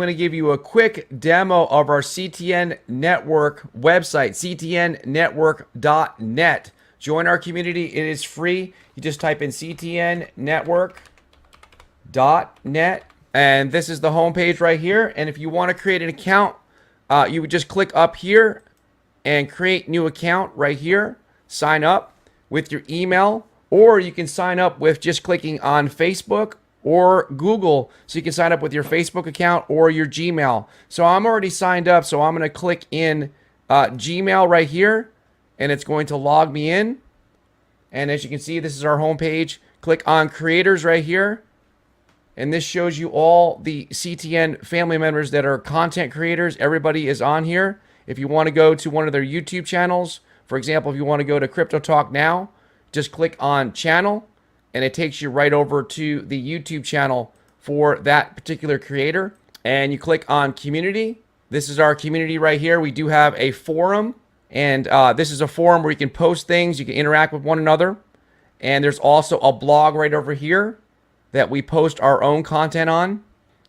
to give you a quick demo of our CTN Network website, ctnnetwork.net. Join our community. It is free. You just type in ctnnetwork.net, and this is the homepage right here. And if you want to create an account, you would just click up here and create new account right here. Sign up with your email, or you can sign up with just clicking on Facebook or Google. So you can sign up with your Facebook account or your Gmail. So I'm already signed up, so I'm going to click in Gmail right here, and it's going to log me in. And as you can see, this is our homepage. Click on creators right here, and this shows you all the CTN family members that are content creators. Everybody is on here. If you want to go to one of their YouTube channels, for example, if you want to go to Crypto Talk Now, just click on channel, and it takes you right over to the YouTube channel for that particular creator. And you click on community. This is our community right here. We do have a forum, and this is a forum where you can post things, you can interact with one another. And there's also a blog right over here that we post our own content on.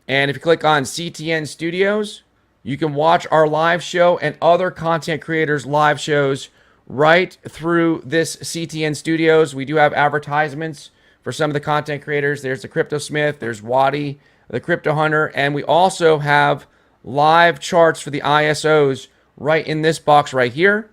And if you click on CTN Studios, you can watch our live show and other content creators' live shows right through this CTN Studios. We do have advertisements for some of the content creators. There's the Crypto Smith, there's Waddy, the Crypto Hunter, and we also have live charts for the ISOs right in this box right here.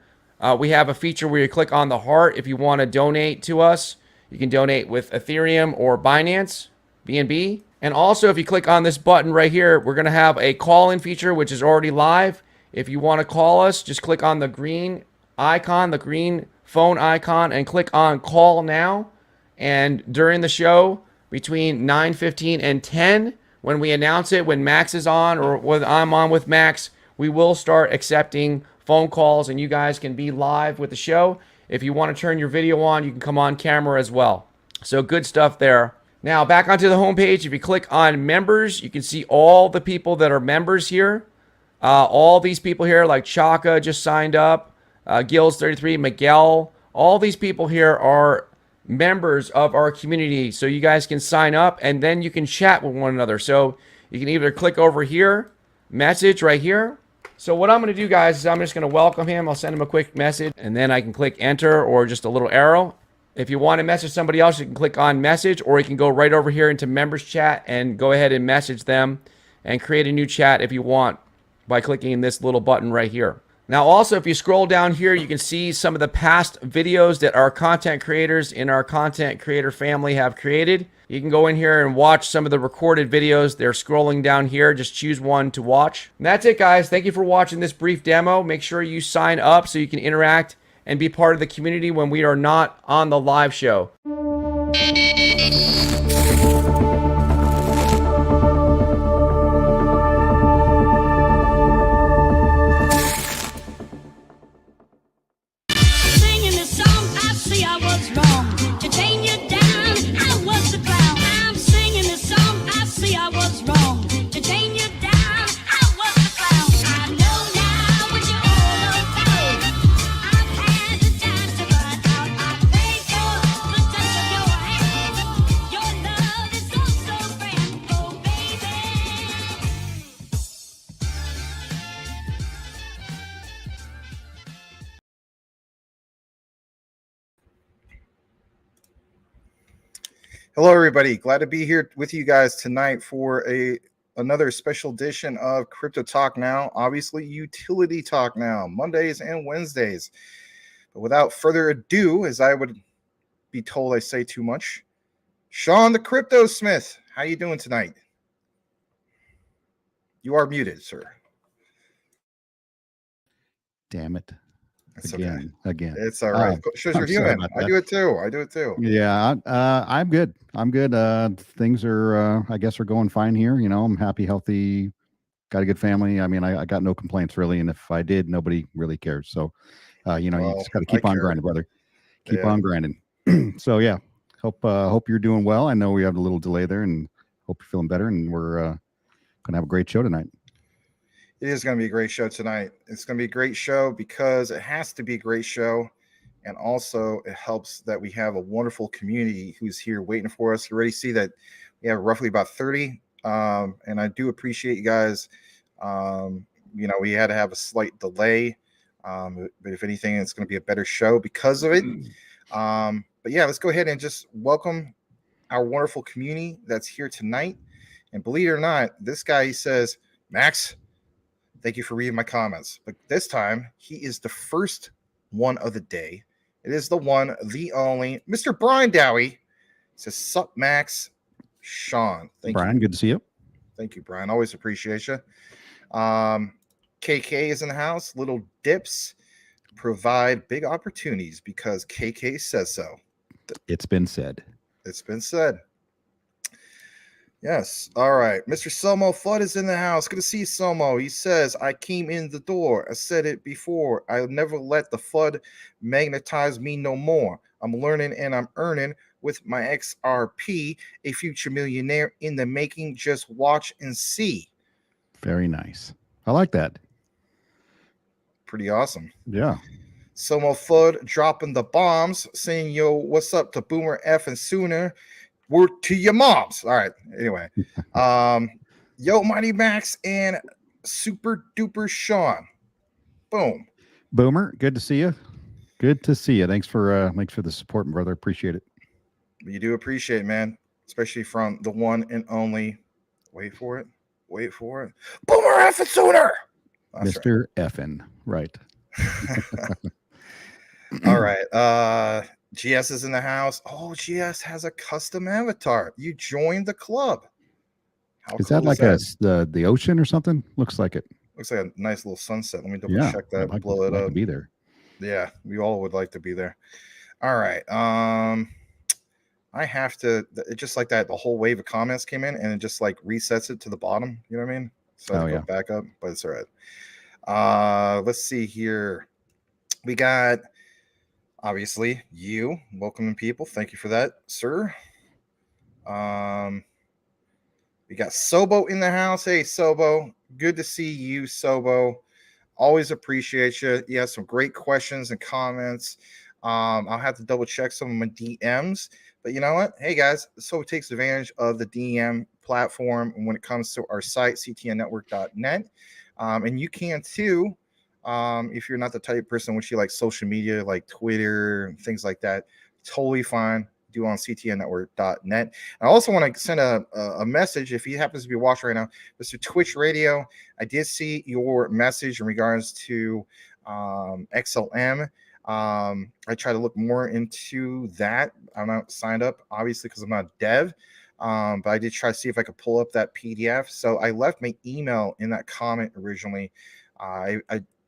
We have a feature where you click on the heart if you want to donate to us. You can donate with Ethereum or Binance, BNB. And also, if you click on this button right here, we're going to have a call-in feature, which is already live. If you want to call us, just click on the green icon, the green phone icon, and click on call now. And during the show, between 9:15 and 10, when we announce it, when Max is on or when I'm on with Max, we will start accepting phone calls, and you guys can be live with the show. If you want to turn your video on, you can come on camera as well. So good stuff there. Now back onto the homepage. If you click on members, you can see all the people that are members here. All these people here, like Chaka just signed up, Gills33, Miguel. All these people here are members of our community. So you guys can sign up, and then you can chat with one another. So you can either click over here, message right here. So what I'm going to do, guys, is I'm just going to welcome him. I'll send him a quick message, and then I can click enter or just a little arrow. If you want to message somebody else, you can click on message, or you can go right over here into members chat and go ahead and message them and create a new chat if you want by clicking this little button right here. Now also, if you scroll down here, you can see some of the past videos that our content creators in our content creator family have created. You can go in here and watch some of the recorded videos. They're scrolling down here. Just choose one to watch. And that's it, guys. Thank you for watching this brief demo. Make sure you sign up so you can interact and be part of the community when we are not on the live show. Hello, everybody. Glad to be here with you guys tonight for another special edition of Crypto Talk Now. Obviously, Utility Talk Now, Mondays and Wednesdays. But without further ado, as I would be told I say too much, Sean the Crypto Smith, how you doing tonight? You are muted, sir. Damn it. It's again. It's all right. Shows you're human. I do it too. Yeah, I'm good. Things are, I guess, are going fine here. You know, I'm happy, healthy, got a good family. I mean, I got no complaints really. And if I did, nobody really cares. So, you just got to keep on grinding, brother. Keep on grinding. So yeah, hope you're doing well. I know we have a little delay there, and hope you're feeling better. And we're going to have a great show tonight. It is going to be a great show tonight. It's going to be a great show because it has to be a great show. And also it helps that we have a wonderful community who's here waiting for us. You already see that we have roughly about 30 and I do appreciate you guys. We had to have a slight delay, but if anything, it's going to be a better show because of it. But yeah, let's go ahead and just welcome our wonderful community that's here tonight. And believe it or not, this guy, he says, Max, thank you for reading my comments. But this time, he is the first one of the day. It is the one, the only, Mr. Brian Dowie. He says, sup, Max? Sean. Thank Brian, you. good to see you. Thank you, Brian. Always appreciate you. KK is in the house. Little dips provide big opportunities because KK says so. It's been said. It's been said. Yes. All right. Mr. Somo Flood is in the house. Good to see you, Somo. He says, I came in the door. I said it before. I'll never let the flood magnetize me no more. I'm learning and I'm earning with my XRP, a future millionaire in the making. Just watch and see. Very nice. I like that. Pretty awesome. Yeah. Somo Flood dropping the bombs, saying, yo, what's up to Boomer F and Sooner? We're to your moms. All right. Anyway, yo, Mighty Max and Super Duper Sean. Boom. Boomer, good to see you. Good to see you. Thanks for the support, brother. Appreciate it. You do appreciate it, man. Especially from the one and only. Wait for it. Boomer F and Sooner. That's Mr. Effin. Right. All right. GS is in the house. Oh, GS has a custom avatar. You joined the club. How Is cool that like the ocean or something? Looks like it. Looks like a nice little sunset. Let me double check that. I'd Blow it like up. to be there. Yeah, we all would like to be there. All right. I have to just like that. The whole wave of comments came in, and it just like resets it to the bottom. You know what I mean? So I have to go back up, but it's all right. Let's see here. We got obviously you welcoming people. Thank you for that, sir. We got Sobo in the house. Hey, Sobo, good to see you, Sobo. Always appreciate you. You have some great questions and comments. I'll have to double check some of my DMs, but you know what? Hey guys, Sobo takes advantage of the DM platform when it comes to our site, ctnnetwork.net. And you can too. If you're not the type of person which you like social media, like Twitter and things like that, totally fine. Do on ctnnetwork.net. I also want to send a message if he happens to be watching right now, Mr. Twitch Radio. I did see your message in regards to XLM. I try to look more into that. I'm not signed up, obviously, because I'm not a dev. But I did try to see if I could pull up that PDF. So I left my email in that comment originally. I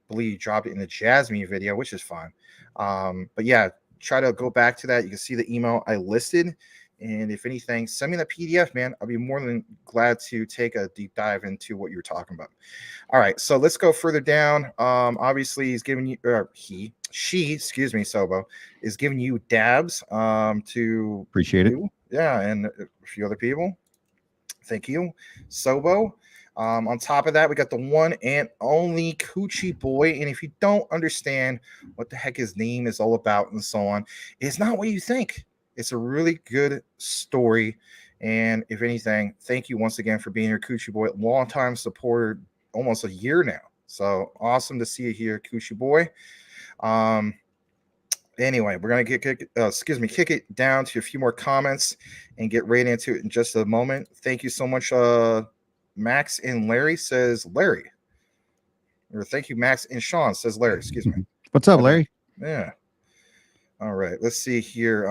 believe you dropped it in the Jasmine video, which is fine. But yeah, try to go back to that. You can see the email I listed. And if anything, send me the PDF, man. I'll be more than glad to take a deep dive into what you're talking about. All right, so let's go further down. Obviously, he's giving you, she, excuse me, Sobo, is giving you dabs to appreciate it. Yeah, and a few other people. Thank you, Sobo. On top of that, we got the one and only Coochie Boy. And if you don't understand what the heck his name is all about and so on, it's not what you think. It's a really good story. And if anything, thank you once again for being here, Coochie Boy. Long-time supporter, almost a year now. So awesome to see you here, Coochie Boy. Anyway, we're going to kick it down to a few more comments and get right into it in just a moment. Thank you so much, Max and Larry, says Larry. Or thank you, Max and Sean, says Larry. Excuse me. What's up, Larry? Yeah. All right. Let's see here.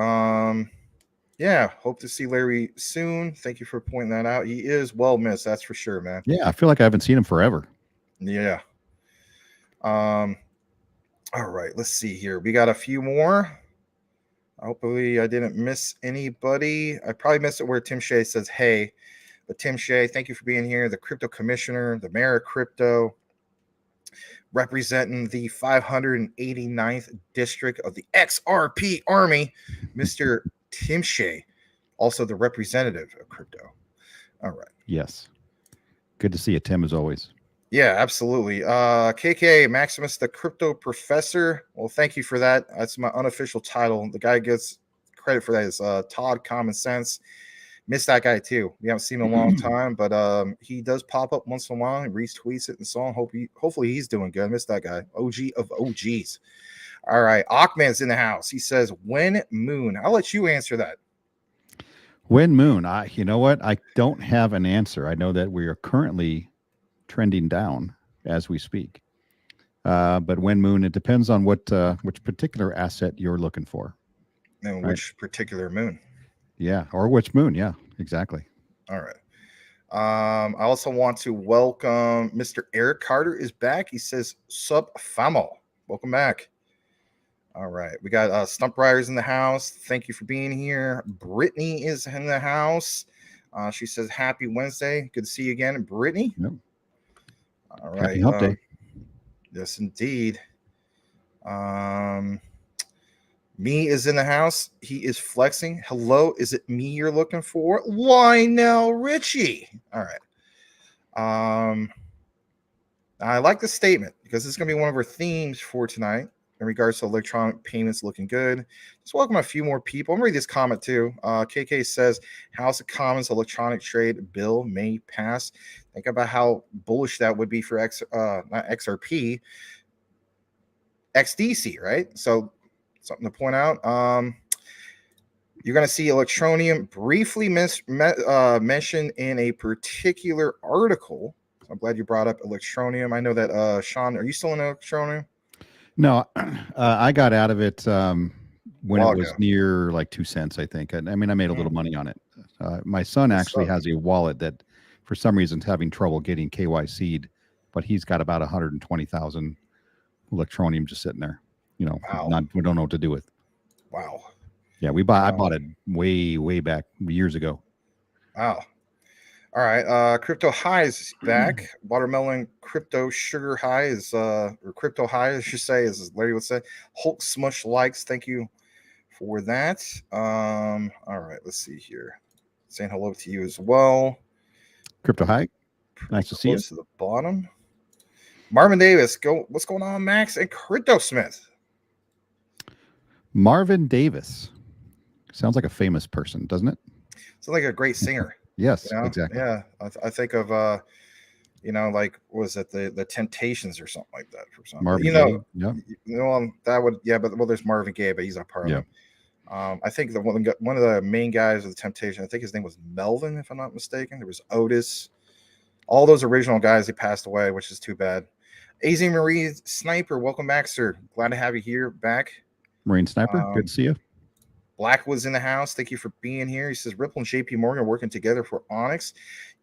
Yeah, hope to see Larry soon. Thank you for pointing that out. He is well missed, that's for sure, man. Yeah, I feel like I haven't seen him forever. Yeah. All right, let's see here. We got a few more. Hopefully I didn't miss anybody. I probably missed it where Tim Shea says, hey. But Tim Shea, thank you for being here. The crypto commissioner, the mayor of crypto, representing the 589th district of the XRP Army, Mr. Tim Shea, also the representative of crypto. All right. Yes. Good to see you, Tim, as always. Yeah, absolutely. KK Maximus, the crypto professor. Well, thank you for that. That's my unofficial title. The guy gets credit for that is Todd Common Sense. Miss that guy too. We haven't seen him in a long time, but he does pop up once in a while. He retweets it and so on. Hopefully he's doing good. Miss that guy. OG of OGs. All right, Achman's in the house. He says, "When moon?" I'll let you answer that. When moon? You know what? I don't have an answer. I know that we are currently trending down as we speak. But when moon, it depends on which particular asset you're looking for. And right? which particular moon? Yeah, or which moon? Yeah, exactly. All right. I also want to welcome Mr. Eric Carter is back. He says, "Sup famo." Welcome back. All right. We got Stump Riders in the house. Thank you for being here. Brittany is in the house. She says, "Happy Wednesday. Good to see you again." Brittany. Yep. All right. Happy hump day. Yes, indeed. Me is in the house. He is flexing. Hello, is it me you're looking for? Lionel Richie. All right. I like the statement because it's going to be one of our themes for tonight in regards to electronic payments looking good. Just welcome a few more people. I'm going to read this comment too. KK says, House of Commons electronic trade bill may pass. Think about how bullish that would be for not XRP, XDC, right? So something to point out. You're going to see Electronium briefly mentioned in a particular article. So I'm glad you brought up Electronium. I know that, Sean, are you still in Electronium? No, I got out of it when it was ago. near like 2 cents, I think. I mean, I made a little money on it. My son actually has a wallet that for some reason is having trouble getting KYC'd, but he's got about 120,000 Electronium just sitting there. You know, Wow. we don't know what to do with. Wow. Yeah, I bought it way back years ago. Wow. All right. Crypto High is back. Watermelon Crypto Sugar High is or Crypto High, I should say, as Larry would say. Hulk Smush likes. Thank you for that. All right, let's see here. Saying hello to you as well. Crypto High. Nice to see you. Close to the bottom. Marvin Davis, what's going on, Max? And Crypto Smith. Marvin Davis. Sounds like a famous person, doesn't it? Sounds like a great singer. Yes, You know? exactly. Yeah. I think of like was it the Temptations or something like that for something. Marvin Gaye. Yep. That would but there's Marvin Gaye, but he's not part of it. I think one of the main guys of the Temptation, I think his name was Melvin, if I'm not mistaken. There was Otis. All those original guys, they passed away, which is too bad. AZ Marine Sniper, welcome back, sir. Glad to have you here back. Marine Sniper, good to see you. Black was in the house. Thank you for being here. He says Ripple and JP Morgan are working together for Onyx.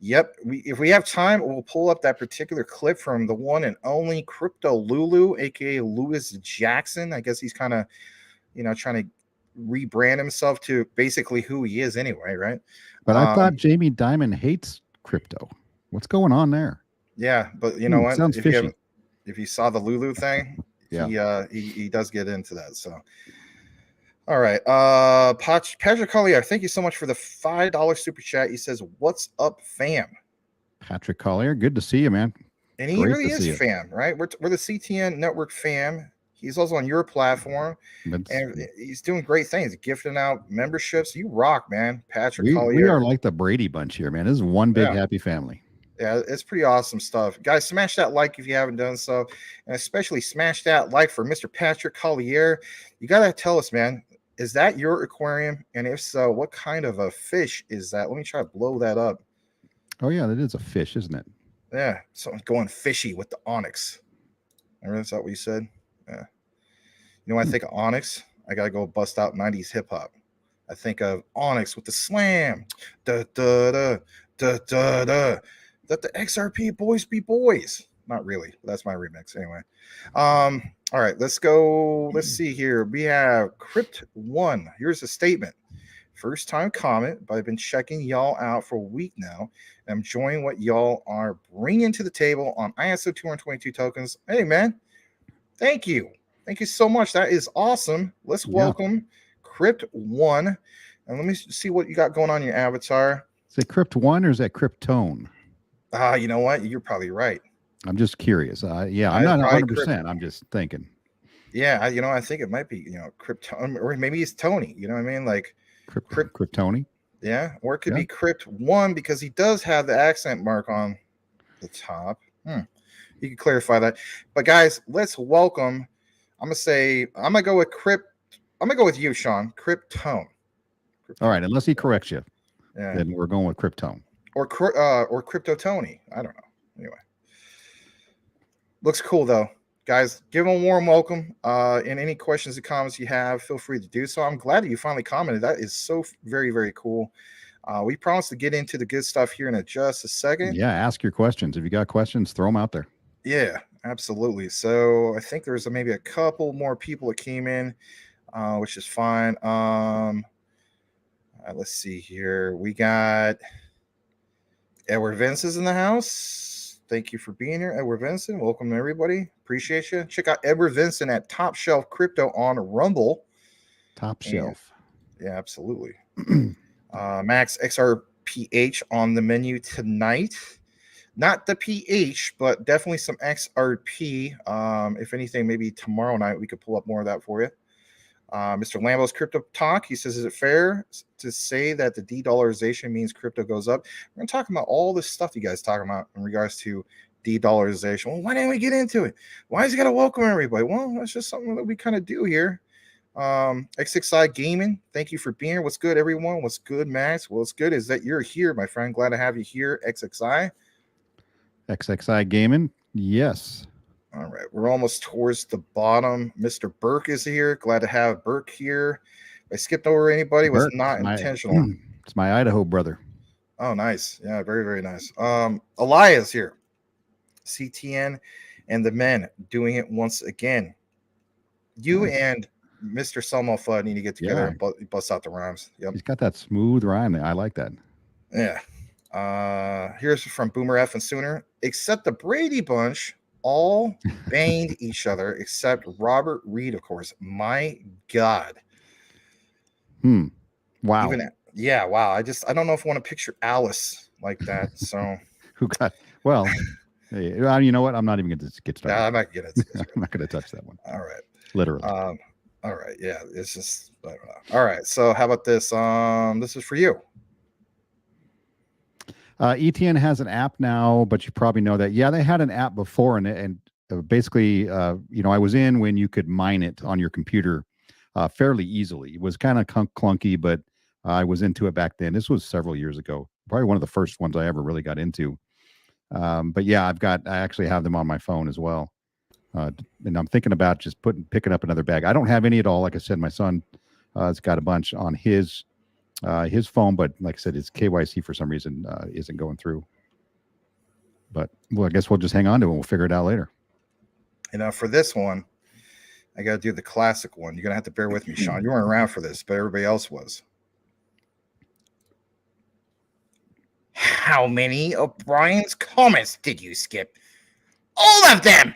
Yep. If we have time, we'll pull up that particular clip from the one and only Crypto Lulu, aka Lewis Jackson. I guess he's kind of, trying to rebrand himself to basically who he is anyway, right? But I thought Jamie Dimon hates crypto. What's going on there? Yeah, but you know what? Sounds fishy. If you saw the Lulu thing, yeah, he does get into that. So. All right. Patrick Collier, thank you so much for the $5 super chat. He says, "What's up, fam?" Patrick Collier, good to see you, man. And he really is fam, right? We're the CTN network fam. He's also on your platform, and he's doing great things, gifting out memberships. You rock, man, Patrick Collier. We are like the Brady Bunch here, man. This is one big happy family. Yeah, it's pretty awesome stuff. Guys, smash that like if you haven't done so, and especially smash that like for Mr. Patrick Collier. You got to tell us, man. Is that your aquarium? And if so, what kind of a fish is that? Let me try to blow that up. Oh, yeah, that is a fish, isn't it? Yeah, so going fishy with the Onyx. Remember that's what you said? Yeah. You know, when I think of Onyx, I got to go bust out 90s hip hop. I think of Onyx with the slam. Da, da, da, da, da, da. Let the XRP boys be boys. Not really. That's my remix anyway. All right, let's go. Let's see here. We have Crypt1. Here's a statement. First time comment, but I've been checking y'all out for a week now. And I'm enjoying what y'all are bringing to the table on ISO 222 tokens. Hey, man. Thank you. Thank you so much. That is awesome. Let's welcome Crypt1. And let me see what you got going on in your avatar. Is it Crypt1 or is that Cryptone? You know what? You're probably right. I'm just curious. Yeah, I'm not 100%. I'm just thinking. Yeah, I think it might be, Cryptone, or maybe it's Tony. You know what I mean? Like Cryptony. Yeah, or it could Yeah. be Crypt 1 because he does have the accent mark on the top. You can clarify that. But guys, let's welcome. I'm gonna go with Crypt. I'm gonna go with you, Sean. Cryptone. All right. Unless he corrects you, Yeah. then we're going with Cryptone. Or Crypto Tony. I don't know. Anyway, looks cool though. Guys, give him a warm welcome. And any questions or comments you have, feel free to do so. I'm glad that you finally commented. That is so very, very cool. We promise to get into the good stuff here in just a second. Yeah. Ask your questions. If you got questions, throw them out there. Yeah, absolutely. So I think there's maybe a couple more people that came in, which is fine. Let's see here. We got Edward Vincent's in the house. Thank you for being here, Edward Vincent. Welcome to everybody. Appreciate you. Check out Edward Vincent at Top Shelf Crypto on Rumble. Top shelf. Yeah, absolutely. Max XRPH on the menu tonight. Not the PH, but definitely some XRP. If anything, maybe tomorrow night we could pull up more of that for you. Mr. Lambo's Crypto Talk. He says, is it fair to say that the de-dollarization means crypto goes up? We're going to talk about all this stuff you guys talking about in regards to de-dollarization. Well, why didn't we get into it? Why is he got to welcome everybody? Well, that's just something that we kind of do here. XXI Gaming, thank you for being here. What's good, everyone? What's good, Max? Well, what's good is that you're here, my friend. Glad to have you here, XXI. XXI Gaming. Yes. All right. We're almost towards the bottom. Mr. Burke is here. Glad to have Burke here. If I skipped over anybody, was not intentional. It's my Idaho brother. Oh, nice. Yeah, very, very nice. Elias here. CTN and the men doing it once again. You and Mr. Selmo Fudd need to get together and bust out the rhymes. Yep. He's got that smooth rhyme there. I like that. Yeah. Here's from Boomer F and Sooner. Except the Brady Bunch all banged each other, except Robert Reed, of course. My God. Wow. Wow. I don't know if I want to picture Alice like that. So who got well? Hey, you know what? I'm not even going to get started. Yeah, I'm not going to. I'm not going to touch that one. All right. Literally. All right. Yeah. It's just. I don't know. All right. So how about this? This is for you. ETN has an app now, but you probably know that. Yeah, they had an app before, and basically, I was in when you could mine it on your computer fairly easily. It was kind of clunky, but I was into it back then. This was several years ago, probably one of the first ones I ever really got into. But yeah, I actually have them on my phone as well, and I'm thinking about just picking up another bag. I don't have any at all. Like I said, my son has got a bunch on his phone, but like I said, his KYC for some reason isn't going through. But well, I guess we'll just hang on to it and we'll figure it out later. And for this one, I got to do the classic one. You're gonna have to bear with me, Sean. You weren't around for this, but everybody else was. How many of Brian's comments did you skip? All of them.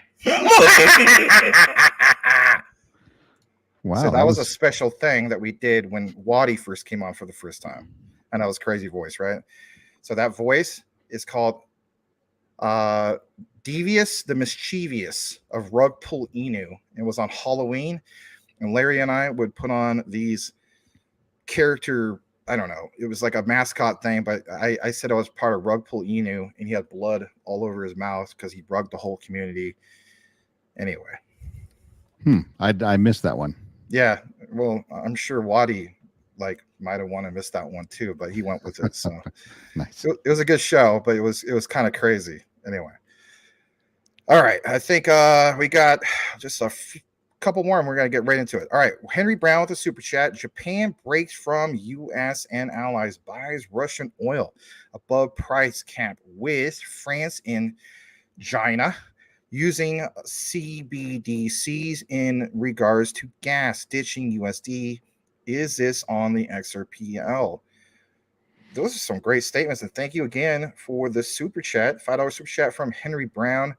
Wow. So that was a special thing that we did when Waddy first came on for the first time. And that was crazy voice, right? So that voice is called Devious the Mischievous of Rug Pull Inu. It was on Halloween. And Larry and I would put on these character, I don't know, it was like a mascot thing, but I said I was part of Rug Pull Inu, and he had blood all over his mouth because he rugged the whole community. Anyway. I missed that one. Yeah, well, I'm sure Waddy might have wanted to miss that one too, but he went with it. So Nice. It was a good show, but it was kind of crazy. Anyway, all right, I think we got just a couple more, and we're gonna get right into it. All right, Henry Brown with a super chat. Japan breaks from U.S. and allies, buys Russian oil above price cap with France and China using CBDCs in regards to gas, ditching USD. Is this on the XRPL? Those are some great statements, and thank you again for the super chat, $5 super chat from Henry Brown.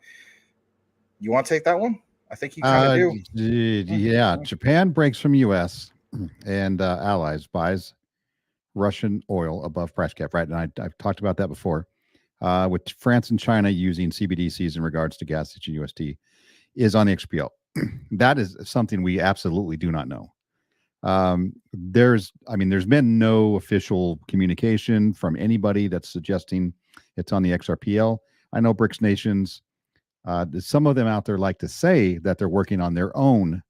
You want to take that one? I think you kind of do. Yeah, Japan breaks from U.S. and allies, buys Russian oil above price cap, right? And I've talked about that before. With France and China using CBDCs in regards to gas ditching USD is on the XPL. That is something we absolutely do not know. There's been no official communication from anybody that's suggesting it's on the XRPL. I know BRICS nations, some of them out there like to say that they're working on their own,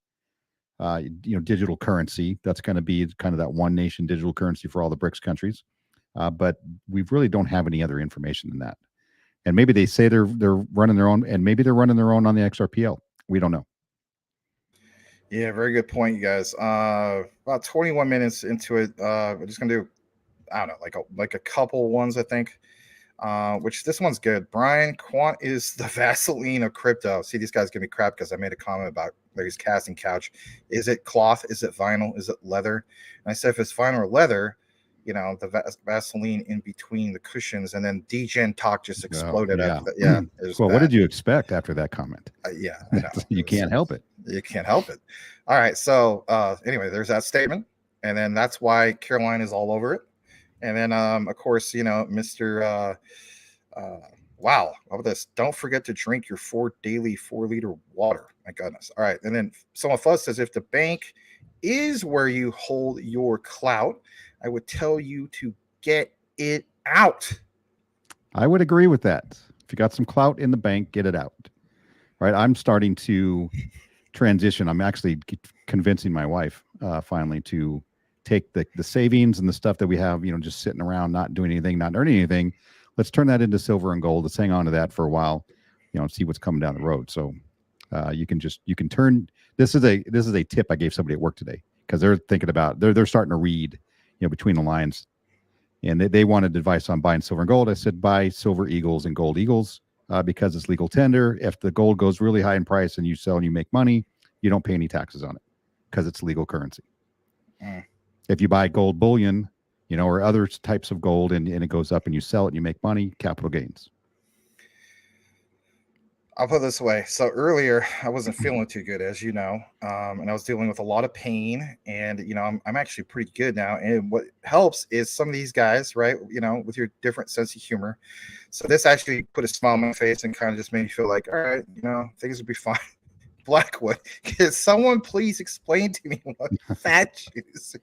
digital currency. That's going to be kind of that one nation digital currency for all the BRICS countries. But we really don't have any other information than that. And maybe they say they're running their own, and maybe they're running their own on the XRPL. We don't know. Yeah, very good point, you guys. About 21 minutes into it, we're just gonna do, I don't know, like a couple ones, I think. Which this one's good. Brian, quant is the Vaseline of crypto. See, these guys give me crap because I made a comment about his casting couch. Is it cloth? Is it vinyl? Is it leather? And I said, if it's vinyl or leather, the Vaseline in between the cushions, and then DGen talk just exploded. Yeah. Well, what did you expect after that comment? Yeah, I know. You can't help it. You can't help it. All right. So anyway, there's that statement. And then that's why Caroline is all over it. And then, of course, Mr. Wow, how about this? Don't forget to drink your daily 4-liter water. My goodness. All right. And then someone Fuzz says, if the bank is where you hold your clout, I would tell you to get it out. I would agree with that. If you got some clout in the bank, get it out. Right. I'm starting to transition. I'm actually convincing my wife finally to take the savings and the stuff that we have, just sitting around, not doing anything, not earning anything. Let's turn that into silver and gold. Let's hang on to that for a while, and see what's coming down the road. So you can turn. This is a tip I gave somebody at work today, because they're thinking about, they're starting to read, between the lines, and they wanted advice on buying silver and gold. I said, buy silver eagles and gold eagles, because it's legal tender. If the gold goes really high in price and you sell and you make money, you don't pay any taxes on it because it's legal currency. If you buy gold bullion, or other types of gold, and it goes up and you sell it and you make money, capital gains. I'll put it this way. So earlier I wasn't feeling too good, as you know, and I was dealing with a lot of pain, and I'm actually pretty good now. And what helps is some of these guys, right? With your different sense of humor. So this actually put a smile on my face and kind of just made me feel like, all right, things will be fine. Blackwood, can someone please explain to me what fat juice is?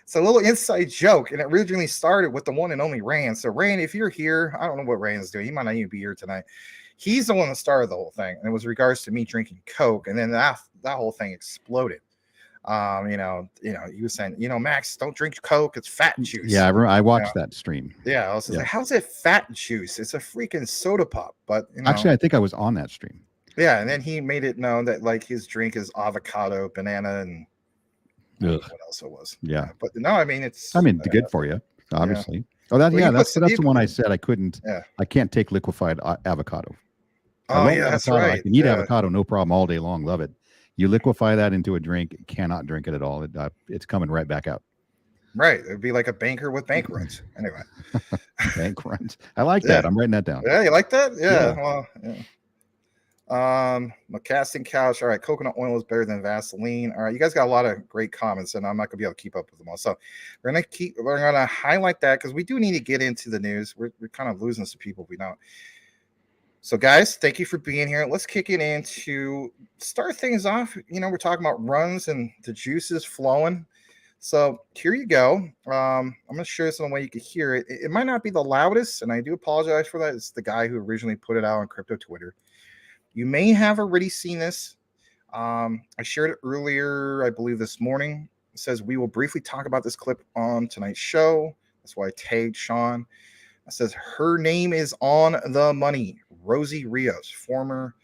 It's a little inside joke, and it originally started with the one and only Rain. So Rain, if you're here, I don't know what Rain is doing. He might not even be here tonight. He's the one that started the whole thing, and it was regards to me drinking Coke, and then that whole thing exploded. He was saying, Max, don't drink Coke, it's fat juice. Yeah, I watched that stream. Yeah, I was like, how's it fat juice? It's a freaking soda pop. But actually, I think I was on that stream. Yeah, and then he made it known that his drink is avocado, banana, and what else it was. Yeah, but no, it's good for you, obviously. Yeah. That's the one I said I couldn't. Yeah. I can't take liquefied avocado. Oh yeah, that's right. I can eat avocado, no problem, all day long. Love it. You liquefy that into a drink, cannot drink it at all. It's coming right back out. Right, it'd be like a banker with bank runs. Anyway, bank runs. I like that. I'm writing that down. Yeah, you like that? Yeah. Well, yeah. My casting couch. All right, coconut oil is better than Vaseline. All right, you guys got a lot of great comments, and I'm not gonna be able to keep up with them all. So we're gonna highlight that because we do need to get into the news. We're kind of losing some people if we don't. So guys, thank you for being here. Let's kick it in to start things off. We're talking about runs and the juices flowing. So here you go. I'm going to show you some way you can hear it. It might not be the loudest, and I do apologize for that. It's the guy who originally put it out on crypto Twitter. You may have already seen this. I shared it earlier, I believe this morning. It says, we will briefly talk about this clip on tonight's show. That's why I tagged Sean. It says, her name is on the money. Rosie Rios, former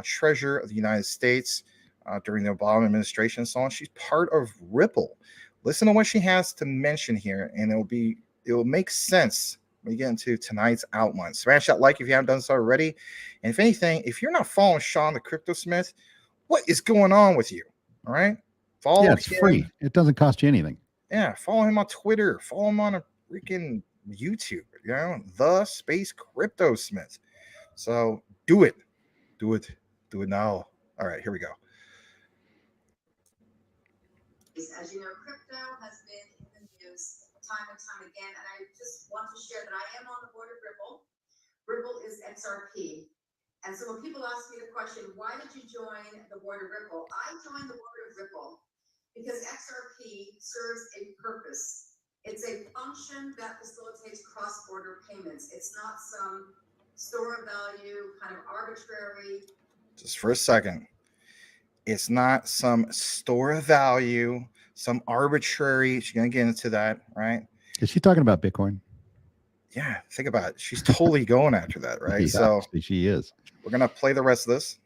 treasurer of the United States during the Obama administration and so on. She's part of Ripple. Listen to what she has to mention here, and it will make sense when we get into tonight's outline. Smash that like if you haven't done so already. And if anything, if you're not following Sean the Crypto Smith, what is going on with you? All right. Follow it's him. Free. It doesn't cost you anything. Yeah. Follow him on Twitter. Follow him on a freaking YouTube, the Space Crypto Smith. So do it now. All right, here we go. As you know, crypto has been in the news time and time again, and I just want to share that I am on the board of Ripple. Ripple is XRP. And so when people ask me the question, why did you join the board of Ripple? I joined the board of Ripple because XRP serves a purpose. It's a function that facilitates cross-border payments. It's not some store of value, kind of arbitrary. Just for a second. It's not some store of value, some arbitrary. She's going to get into that, right? Is she talking about Bitcoin? Yeah, think about it. She's totally going after that, right? Yeah, So she is. we're going to play the rest of this.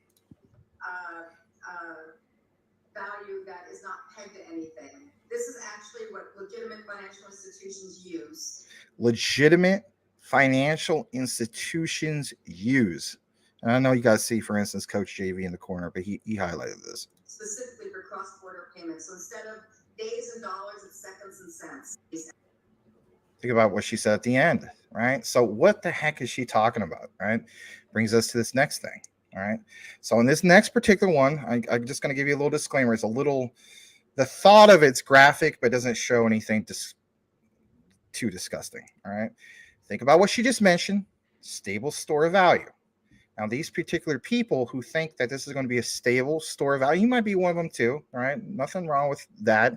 Value that is not pegged to anything. This is actually what legitimate financial institutions use. Legitimate financial institutions use. And I know you guys see, for instance, Coach JV in the corner, but he highlighted this. Specifically for cross-border payments. So instead of days and dollars, it's seconds and cents. Think about what she said at the end, right? So what the heck is she talking about, right? Brings us to this next thing, all right? So in this next particular one, I'm just going to give you a little disclaimer. It's a little, the thought of it's graphic, but doesn't show anything too disgusting, all right? Think about what she just mentioned, stable store of value. Now, these particular people who think that this is going to be a stable store of value, you might be one of them too, all right? Nothing wrong with that.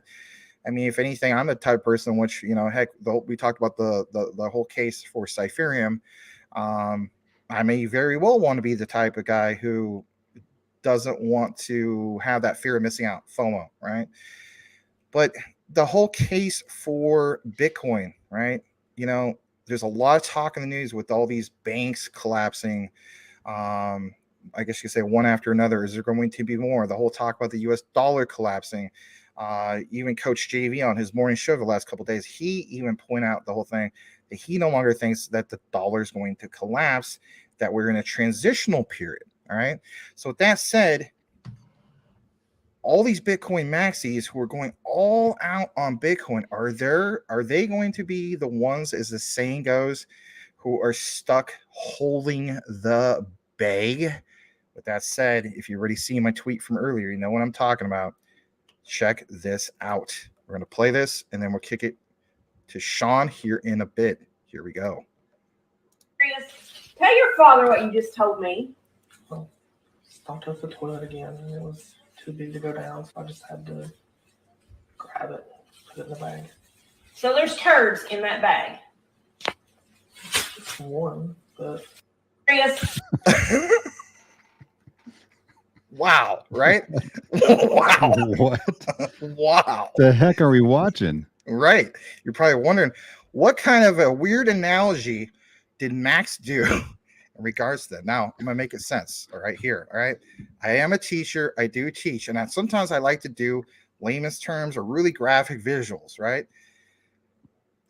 I mean, if anything, I'm the type of person which, you know, heck, we talked about the whole case for Cypherium. I may very well want to be the type of guy who doesn't want to have that fear of missing out, FOMO, right? But the whole case for Bitcoin, right? You know, there's a lot of talk in the news with all these banks collapsing. I guess you could say one after another. Is there going to be more? The whole talk about the US dollar collapsing. Even Coach JV on his morning show the last couple of days, he even pointed out the whole thing that he no longer thinks that the dollar is going to collapse, that we're in a transitional period. All right. So with that said, all these Bitcoin maxis who are going all out on Bitcoin, are they going to be the ones, as the saying goes, who are stuck holding the bag? With that said, if you already seen my tweet from earlier, you know what I'm talking about. Check this out. We're going to play this, and then we'll kick it to Sean here in a bit. Here we go. Tell your father what you just told me. Well, stopped at the toilet again, and it was too big to go down, so I just had to grab it, put it in the bag. So there's turds in that bag. It's one, but Chris, Wow, right? Wow. What Wow. the heck are we watching? Right. You're probably wondering, what kind of a weird analogy did Max do in regards to that? Now, I'm going to make it sense. All right, here. All right. I am a teacher. I do teach. And sometimes I like to do layman's terms or really graphic visuals, right?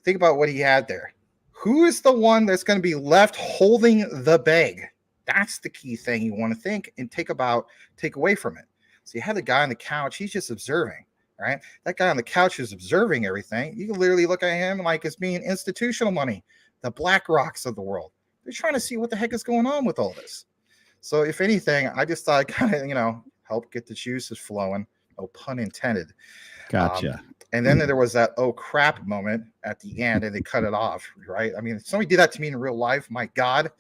Think about what he had there. Who is the one that's going to be left holding the bag? That's the key thing you want to think and take away from it. So you have the guy on the couch. He's just observing, right? That guy on the couch is observing everything. You can literally look at him like it's being institutional money, the Black Rocks of the world. They're trying to see what the heck is going on with all this. So if anything, I just thought I'd kind of, help get the juices flowing. No pun intended. Gotcha. And then there was that oh crap moment at the end, and they cut it off, right? I mean, if somebody did that to me in real life, my God,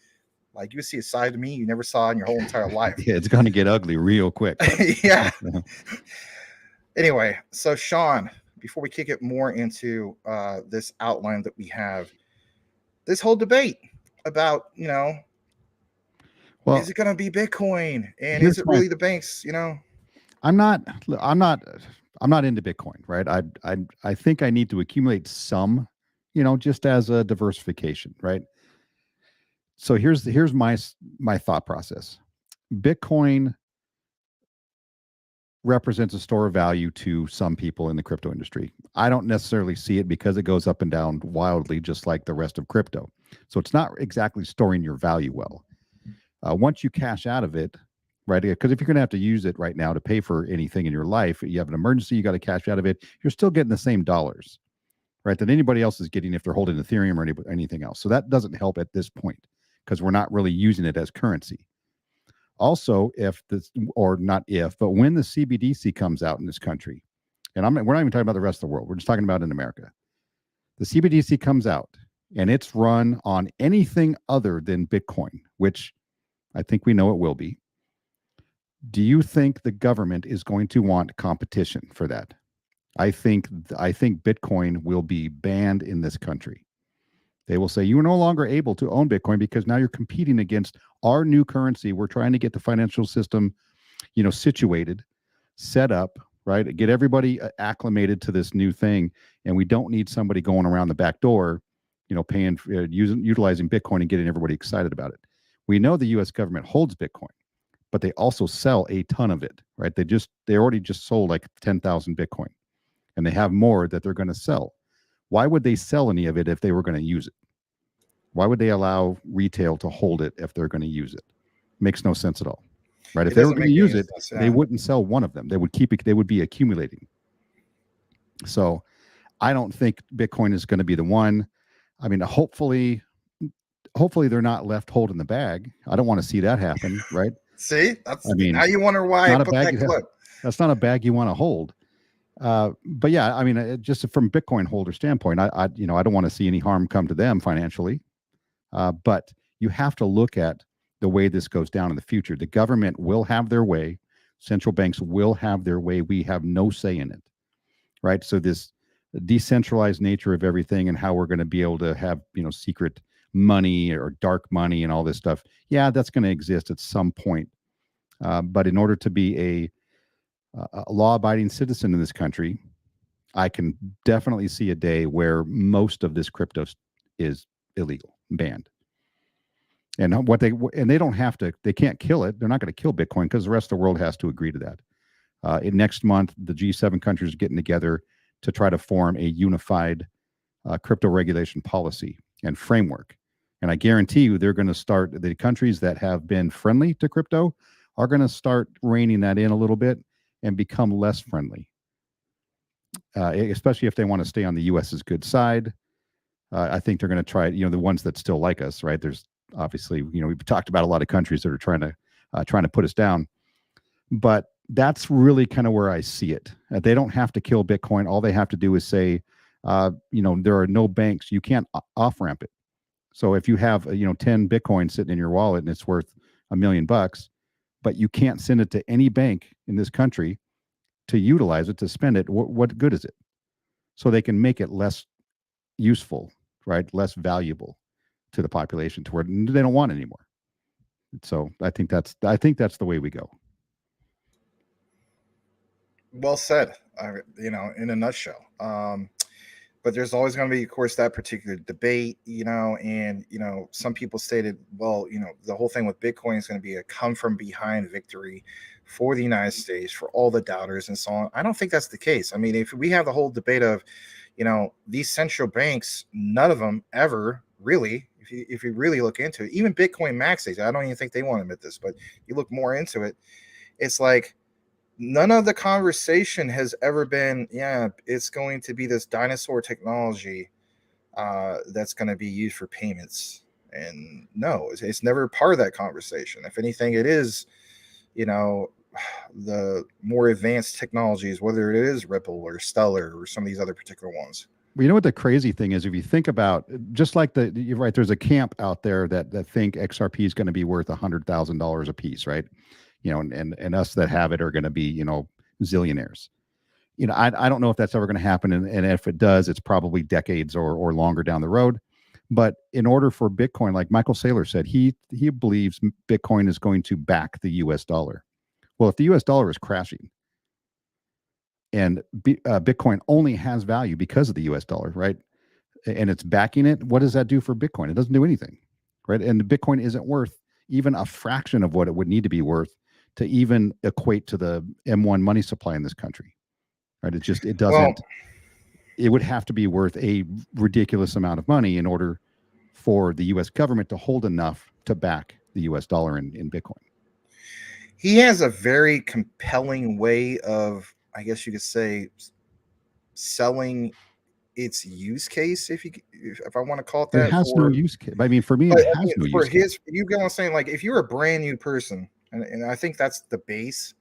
like you see a side of me you never saw in your whole entire life. Yeah, it's going to get ugly real quick. Yeah. Anyway, so Sean, before we kick it more into this outline that we have, this whole debate about, Well, is it going to be Bitcoin, and is it really the banks? I'm not into Bitcoin, right? I think I need to accumulate some, just as a diversification, right? So here's my thought process. Bitcoin represents a store of value to some people in the crypto industry. I don't necessarily see it because it goes up and down wildly, just like the rest of crypto. So it's not exactly storing your value well. Once you cash out of it, right? Because if you're going to have to use it right now to pay for anything in your life, you have an emergency, you got to cash out of it, you're still getting the same dollars, right, that anybody else is getting if they're holding Ethereum or anything else. So that doesn't help at this point because we're not really using it as currency. Also, when the CBDC comes out in this country, and we're not even talking about the rest of the world, we're just talking about in America. The CBDC comes out and it's run on anything other than Bitcoin, which I think we know it will be. Do you think the government is going to want competition for that? I think Bitcoin will be banned in this country. They will say you are no longer able to own Bitcoin because now you're competing against our new currency. We're trying to get the financial system, situated, set up, right? Get everybody acclimated to this new thing, and we don't need somebody going around the back door, paying, utilizing Bitcoin and getting everybody excited about it. We know the U.S. government holds Bitcoin, but they also sell a ton of it, right? They already just sold like 10,000 Bitcoin, and they have more that they're going to sell. Why would they sell any of it if they were going to use it? Why would they allow retail to hold it if they're going to use it? Makes no sense at all, right? If they were going to use it, they wouldn't sell one of them. They would keep it. They would be accumulating. So I don't think Bitcoin is going to be the one. I mean, hopefully they're not left holding the bag. I don't want to see that happen, right? See, now you wonder why I put that clip. That's not a bag you want to hold. But yeah, I mean, just from Bitcoin holder standpoint, I don't want to see any harm come to them financially. But you have to look at the way this goes down in the future. The government will have their way. Central banks will have their way. We have no say in it, right? So this decentralized nature of everything and how we're going to be able to have, secret money or dark money and all this stuff. Yeah, that's going to exist at some point. But in order to be a law-abiding citizen in this country, I can definitely see a day where most of this crypto is illegal, banned. And they don't have to, they can't kill it. They're not going to kill Bitcoin because the rest of the world has to agree to that. Next month, the G7 countries are getting together to try to form a unified crypto regulation policy and framework. And I guarantee you they're going to start, the countries that have been friendly to crypto are going to start reining that in a little bit and become less friendly, especially if they want to stay on the US's good side. I think they're going to try, the ones that still like us, right? There's obviously, we've talked about a lot of countries that are trying to put us down, but that's really kind of where I see it. They don't have to kill Bitcoin. All they have to do is say, there are no banks. You can't off ramp it. So if you have, 10 Bitcoin sitting in your wallet and it's worth $1 million, but you can't send it to any bank in this country to utilize it, to spend it, what good is it? So they can make it less useful, right? Less valuable to the population to where they don't want it anymore. So I think that's the way we go. Well said, in a nutshell. But there's always going to be, of course, that particular debate, and, some people stated, well, the whole thing with Bitcoin is going to be a come from behind victory for the United States, for all the doubters and so on. I don't think that's the case. I mean, if we have the whole debate of, these central banks, none of them ever really, if you really look into it, even Bitcoin maxis, I don't even think they want to admit this, but you look more into it, it's like, none of the conversation has ever been, it's going to be this dinosaur technology that's going to be used for payments. And no, it's never part of that conversation. If anything, it is, the more advanced technologies, whether it is Ripple or Stellar or some of these other particular ones. Well, you know what the crazy thing is, if you think about, just like you're right, there's a camp out there that think XRP is going to be worth $100,000 a piece, right? And us that have it are going to be, zillionaires. I don't know if that's ever going to happen. And if it does, it's probably decades or longer down the road. But in order for Bitcoin, like Michael Saylor said, he believes Bitcoin is going to back the US dollar. Well, if the US dollar is crashing and Bitcoin only has value because of the US dollar, right? And it's backing it, what does that do for Bitcoin? It doesn't do anything, right? And Bitcoin isn't worth even a fraction of what it would need to be worth to even equate to the M1 money supply in this country, right? It doesn't. Well, it would have to be worth a ridiculous amount of money in order for the U.S. government to hold enough to back the U.S. dollar in Bitcoin. He has a very compelling way of, I guess you could say, selling its use case, if I want to call it that. It has no use case. I mean, for me, it has no use case. You get what I'm saying? Like, if you're a brand new person, and I think that's the base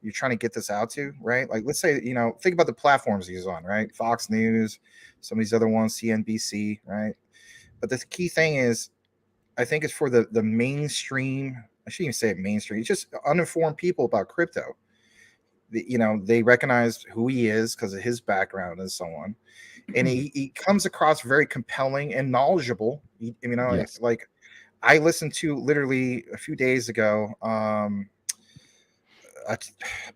you're trying to get this out to, right? Like, let's say, think about the platforms he's on, right? Fox News, some of these other ones, CNBC, right? But the key thing is, I think it's for the mainstream. I shouldn't even say it mainstream. It's just uninformed people about crypto. they recognize who he is because of his background and so on. And he comes across very compelling and knowledgeable. Yes. Like I listened to literally a few days ago.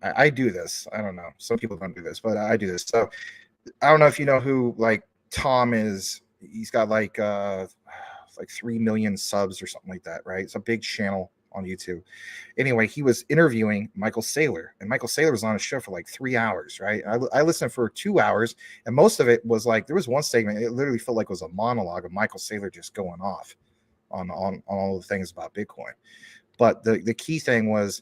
I do this. I don't know. Some people don't do this, but I do this. So I don't know if you know who like Tom is. He's got like 3 million subs or something like that, right? It's a big channel on YouTube. Anyway, he was interviewing Michael Saylor, and Michael Saylor was on a show for like 3 hours, right? I listened for 2 hours, and most of it was like there was one segment. It literally felt like it was a monologue of Michael Saylor just going off on all the things about Bitcoin. But the key thing was,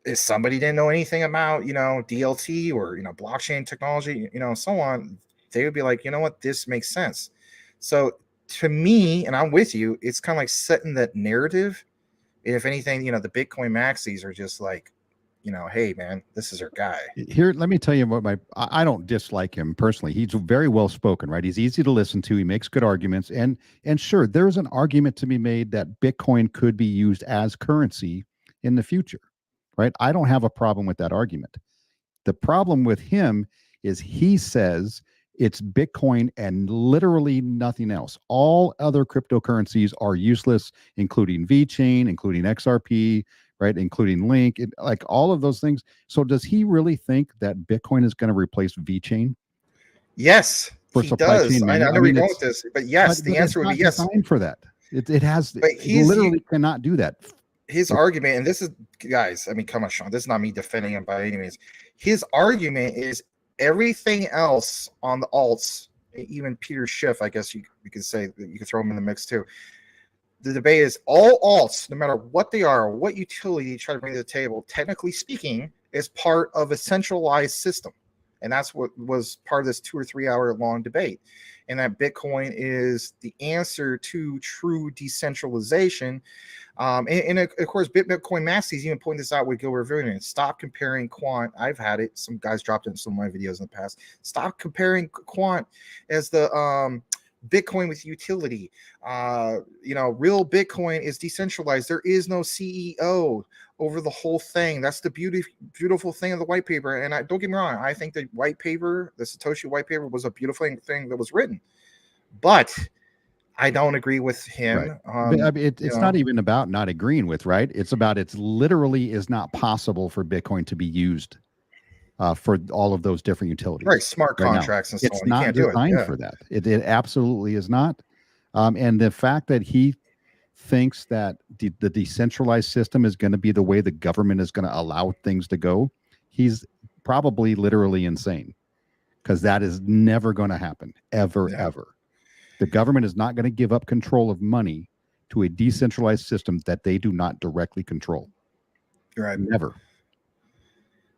if somebody didn't know anything about, DLT or, blockchain technology, so on, they would be like, you know what, this makes sense. So to me, and I'm with you, it's kind of like setting that narrative. If anything, the Bitcoin maxis are just like, hey man, this is our guy. Here, let me tell you what I don't dislike him personally. He's very well spoken, right? He's easy to listen to. He makes good arguments. And sure, there's an argument to be made that Bitcoin could be used as currency in the future, right? I don't have a problem with that argument. The problem with him is he says it's Bitcoin and literally nothing else. All other cryptocurrencies are useless, including VeChain, including XRP, right? Including Link, like all of those things. So does he really think that Bitcoin is going to replace VeChain? Yes, For he supply does. chain I know where you're going with this, but yes, the answer would be yes. Designed for that. It has. But It literally cannot do that. His argument, and this is, guys, I mean, come on, Sean, this is not me defending him by any means. His argument is everything else on the alts, even Peter Schiff, I guess you could say that you could throw him in the mix too. The debate is all alts, no matter what they are, or what utility you try to bring to the table, technically speaking, is part of a centralized system. And that's what was part of this 2 or 3 hour long debate. And that Bitcoin is the answer to true decentralization. And of course, Bitcoin maxis even point this out with Gilbert Vernon. Stop comparing quant. I've had it. Some guys dropped it in some of my videos in the past. Stop comparing quant as the Bitcoin with utility. Real Bitcoin is decentralized. There is no CEO over the whole thing. That's the beautiful thing of the white paper. And don't get me wrong, I think the white paper, the Satoshi white paper, was a beautiful thing that was written. But I don't agree with him. Right. It's not even about not agreeing with, right? It's about it's literally is not possible for Bitcoin to be used for all of those different utilities. Right, smart contracts and so on. It's not designed for that. It absolutely is not. And the fact that he thinks that the decentralized system is going to be the way the government is going to allow things to go, he's probably literally insane, because that is never going to happen, ever. The government is not going to give up control of money to a decentralized system that they do not directly control. Right. Never.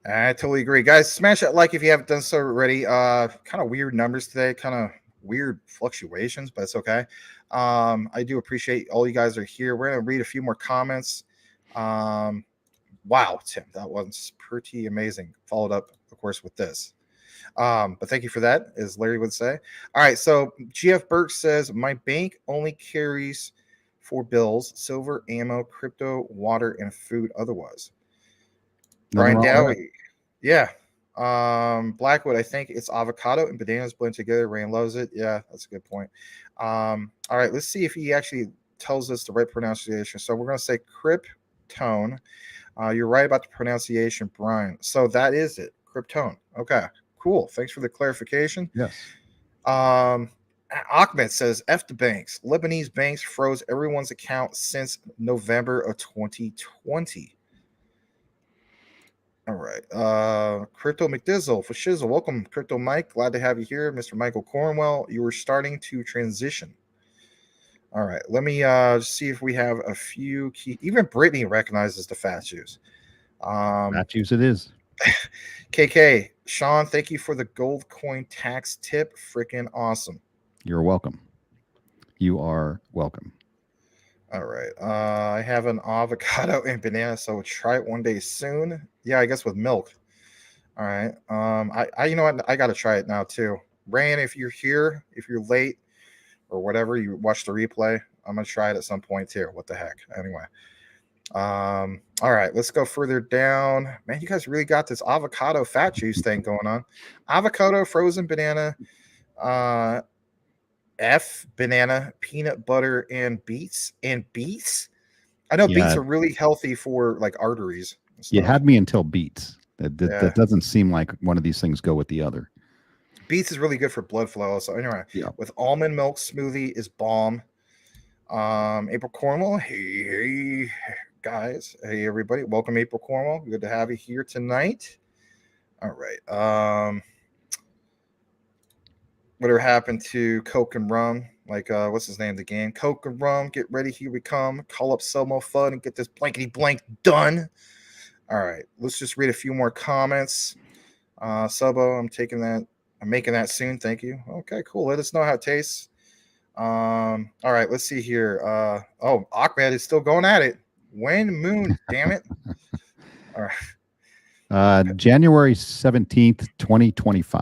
I totally agree. Guys, smash that like if you haven't done so already. Kind of weird numbers today, kind of weird fluctuations, but it's okay. I do appreciate all you guys are here. We're going to read a few more comments. Wow, Tim, that was pretty amazing. Followed up, of course, with this. But thank you for that, as Larry would say. All right, so GF Burke says, my bank only carries 4 bills: silver, ammo, crypto, water, and food otherwise. Brian Dowie, yeah. Blackwood, I think it's avocado and bananas blend together. Rain loves it. Yeah, that's a good point. All right, let's see if he actually tells us the right pronunciation. So we're going to say Kryptone. You're right about the pronunciation, Brian. So that is it, Kryptone. Okay, cool. Thanks for the clarification. Yes. Ahmed says, F the banks. Lebanese banks froze everyone's account since November of 2020. All right. Crypto McDizzle for Shizzle. Welcome, Crypto Mike. Glad to have you here. Mr. Michael Cornwell, you were starting to transition. All right. Let me see if we have a few key. Even Brittany recognizes the fat juice. Fat juice it is. KK, Sean, thank you for the gold coin tax tip. Freaking awesome. You're welcome. You are welcome. All right. I have an avocado and banana, so we'll try it one day soon. Yeah, I guess with milk. All right. I you know what? I got to try it now too. Ryan, if you're here, if you're late or whatever, you watch the replay, I'm going to try it at some point too. What the heck? Anyway. All right, let's go further down. Man, you guys really got this avocado fat juice thing going on. Avocado, frozen banana, banana, peanut butter, and beets. And beets? I know beets Yeah, are really healthy for like arteries and you stuff. had me until beets. Yeah. That doesn't seem like one of these things go with the other. Beets is really good for blood flow. So anyway, Yeah. with almond milk smoothie is bomb. April Cornwall, hey guys, hey everybody, welcome April Cornwall. Good to have you here tonight. All right. Whatever happened to Coke and Rum? Like, what's his name? The game Coke and Rum. Get ready, here we come. Call up Selmo Fudd and get this blankety blank done. All right, let's just read a few more comments. Subo, I'm making that soon. Thank you. Okay, cool. Let us know how it tastes. All right, let's see here. Ahmed is still going at it. When moon, damn it. All right. January 17th, 2025.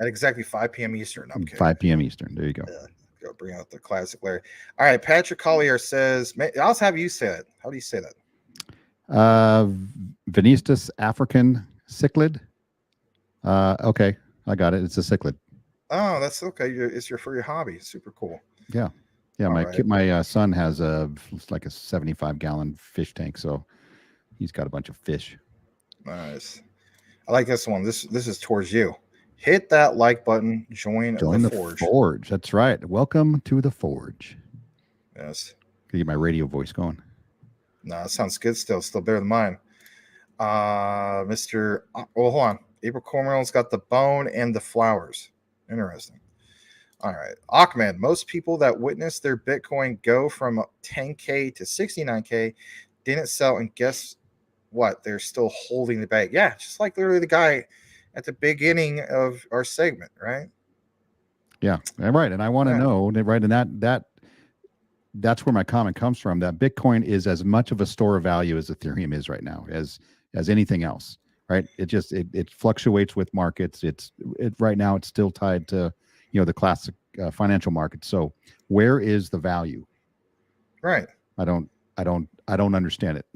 At exactly 5 p.m. Eastern. Okay. 5 p.m. Eastern. There you go. Yeah, go bring out the classic Larry. All right, Patrick Collier says, I'll have you say it. How do you say that? Venistus African cichlid. Okay, I got it. It's a cichlid. Oh, that's okay. For your hobby. Super cool. Yeah. My son has like a 75-gallon fish tank, so he's got a bunch of fish. Nice. I like this one. This is towards you. Hit that like button. Join the Forge. Forge. That's right. Welcome to the Forge. Yes. Can get my radio voice going. No, it sounds good. Still better than mine. Hold on. April Cornwall's got the bone and the flowers. Interesting. All right. Ahmed, most people that witnessed their Bitcoin go from 10K to 69K didn't sell, and guess what? They're still holding the bag. Yeah, just like literally the guy at the beginning of our segment, right? Yeah, right. And I want to know, right, and that's where my comment comes from, that Bitcoin is as much of a store of value as Ethereum is right now, as anything else, right? It fluctuates with markets. Right now it's still tied to, the classic financial market. So where is the value? Right. I don't understand it.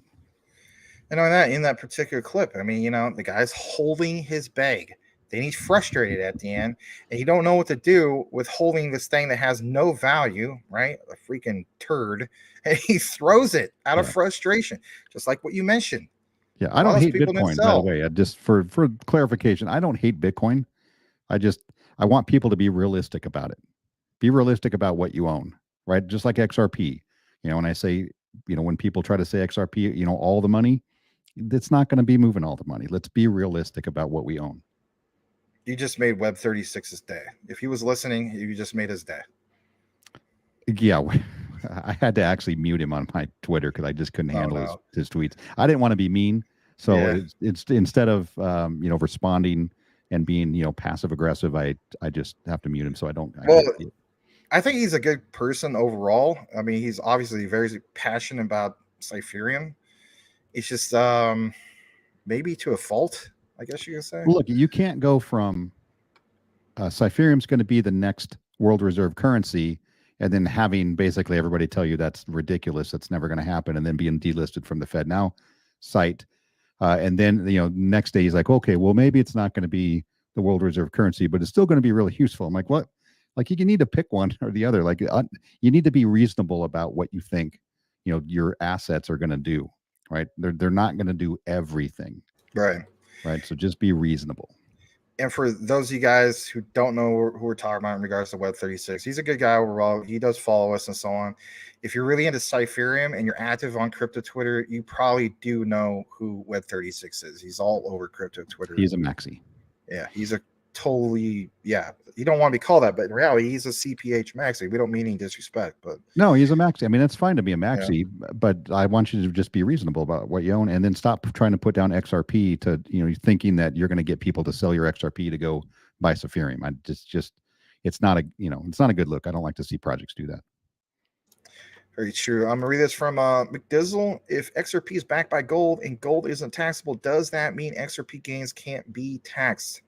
And on that, in that particular clip, I mean, the guy's holding his bag. Then he's frustrated at the end, and he don't know what to do with holding this thing that has no value, right? A freaking turd. And he throws it out of frustration, just like what you mentioned. Yeah, I don't hate Bitcoin, by the way. Just for clarification, I don't hate Bitcoin. I want people to be realistic about it. Be realistic about what you own, right? Just like XRP. When I say, when people try to say XRP, all the money, it's not going to be moving all the money. Let's be realistic about what we own. You just made Web 36's day. If he was listening, you just made his day. Yeah, I had to actually mute him on my Twitter because I just couldn't handle his tweets. I didn't want to be mean, so it's instead of responding and being passive aggressive, I just have to mute him so I don't. I think he's a good person overall. I mean, he's obviously very passionate about Cypherium. It's just maybe to a fault, I guess you could say. Look, you can't go from Cypherium's going to be the next world reserve currency, and then having basically everybody tell you that's ridiculous, that's never going to happen, and then being delisted from the FedNow site. And then, next day he's like, okay, well, maybe it's not going to be the world reserve currency, but it's still going to be really useful. I'm like, what? Like, you need to pick one or the other. Like, you need to be reasonable about what you think, your assets are going to do, right? They're not going to do everything. Right. Right. So just be reasonable. And for those of you guys who don't know who we're talking about in regards to Web 36, he's a good guy overall. He does follow us and so on. If you're really into Cypherium and you're active on crypto Twitter, you probably do know who Web 36 is. He's all over crypto Twitter. He's a maxi. Yeah, he's a totally, you don't want to be called that, but in reality, he's a CPH maxi. We don't mean any disrespect, but no, he's a maxi. I mean, it's fine to be a maxi, but I want you to just be reasonable about what you own, and then stop trying to put down XRP to, thinking that you're going to get people to sell your XRP to go buy Cypherium. It's not a good look. I don't like to see projects do that. Very true. I'm gonna read this from McDizzle. If XRP is backed by gold and gold isn't taxable, does that mean XRP gains can't be taxed?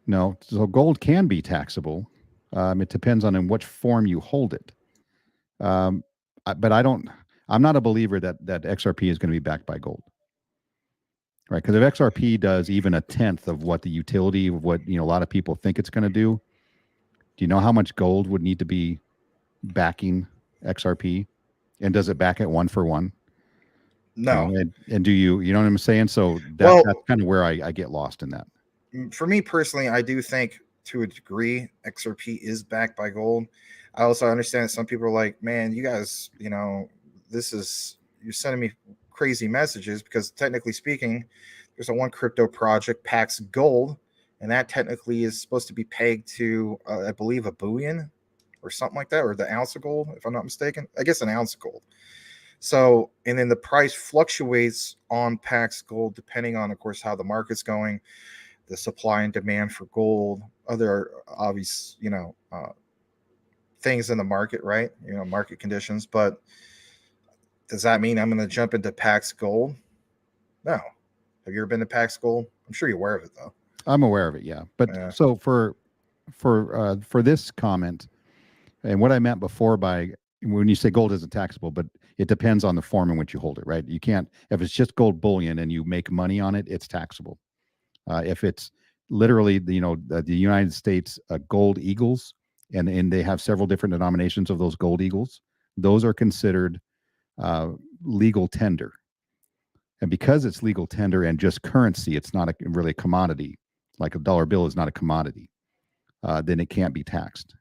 No, so gold can be taxable. It depends on in which form you hold it. But I don't I'm not a believer that XRP is going to be backed by gold. Right? Because if XRP does even a tenth of what the utility of what a lot of people think it's going to do you know how much gold would need to be backing XRP? And does it back it 1-for-1? No. And do you know what I'm saying? So that's kind of where I get lost in that. For me personally, I do think to a degree XRP is backed by gold. I also understand that some people are like, man, you guys, you're sending me crazy messages, because technically speaking, there's a one crypto project, Pax Gold, and that technically is supposed to be pegged to, I believe, a bullion or something like that, or the ounce of gold, if I'm not mistaken. I guess an ounce of gold. So, and then the price fluctuates on Pax Gold depending on, of course, how the market's going, the supply and demand for gold, other obvious, things in the market, right? Market conditions. But does that mean I'm going to jump into Pax Gold? No. Have you ever been to Pax Gold? I'm sure you're aware of it, though. I'm aware of it, yeah. But so for this comment, and what I meant before by when you say gold isn't taxable, but it depends on the form in which you hold it, right? You can't, if it's just gold bullion and you make money on it, it's taxable. If it's literally, the United States gold eagles, and they have several different denominations of those gold eagles, those are considered legal tender. And because it's legal tender and just currency, it's not really a commodity. Like a dollar bill is not a commodity. Then it can't be taxed,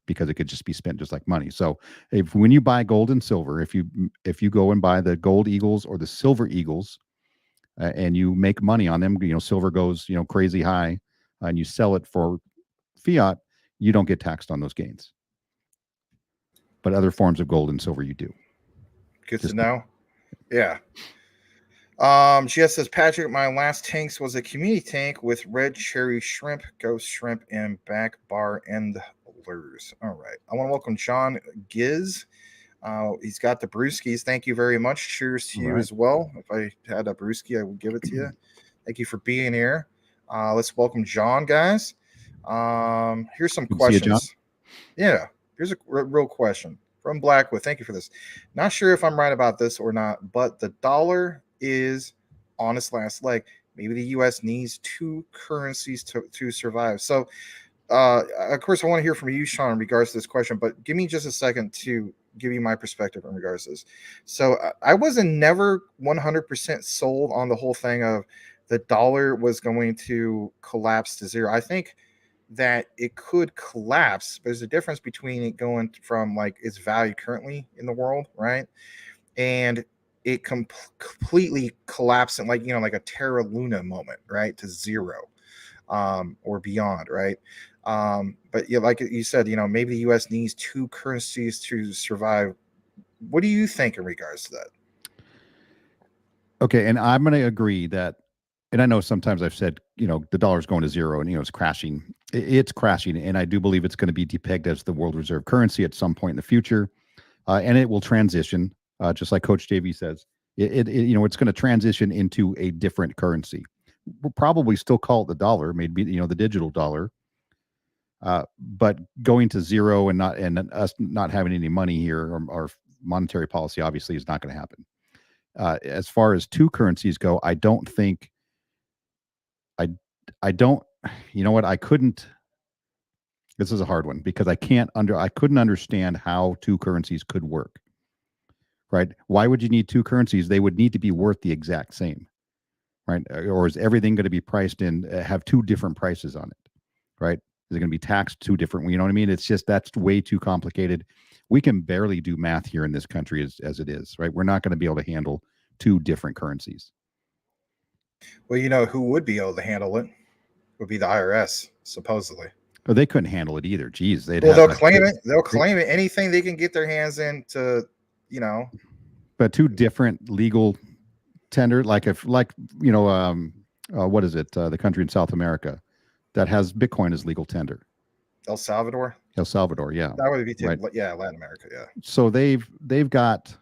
because it could just be spent just like money. So when you buy gold and silver, if you go and buy the gold eagles or the silver eagles, and you make money on them, silver goes crazy high, and you sell it for fiat, you don't get taxed on those gains. But other forms of gold and silver, you do. Good to know. Yeah. GS says, Patrick, my last tanks was a community tank with red cherry shrimp, ghost shrimp, and back bar end lures. All right. I want to welcome John Giz. He's got the brewskis. Thank you very much. Cheers to you as well. If I had a brewski, I would give it to you. Thank you for being here. Let's welcome John, guys. Here's some questions. Yeah. Here's a real question from Blackwood. Thank you for this. Not sure if I'm right about this or not, but the dollar is on its last leg. Maybe the U.S. needs two currencies to survive. So, of course, I want to hear from you, Sean, in regards to this question, but give me just a second to give you my perspective in regards to this. So I wasn't never 100% sold on the whole thing of the dollar was going to collapse to zero. I think that it could collapse. There's a difference between it going from like its value currently in the world, right? And it completely collapsing, like, like a Terra Luna moment, right? To zero, or beyond, right? But yeah, like you said, maybe the U.S. needs two currencies to survive. What do you think in regards to that? Okay, and I'm going to agree that, and I know sometimes I've said, the dollar's going to zero and, it's crashing. It's crashing, and I do believe it's going to be depegged as the world reserve currency at some point in the future, and it will transition, just like Coach JV says. It's going to transition into a different currency. We'll probably still call it the dollar, maybe the digital dollar. But going to zero and us not having any money here, or monetary policy obviously is not going to happen. As far as two currencies go, I don't think. I don't. You know what? I couldn't. This is a hard one, because I couldn't understand how two currencies could work. Right? Why would you need two currencies? They would need to be worth the exact same, right? Or is everything going to be priced in, have two different prices on it, right? Is it going to be taxed two different? You know what I mean? It's just, that's way too complicated. We can barely do math here in this country as it is, right? We're not going to be able to handle two different currencies. Well, who would be able to handle it would be the IRS, supposedly. Well, they couldn't handle it either. Geez, they'll claim it. They'll claim it. Anything they can get their hands in to, But two different legal tender, what is it? The country in South America that has Bitcoin as legal tender. El Salvador, yeah. That would be right. Yeah, Latin America, yeah. So they've got,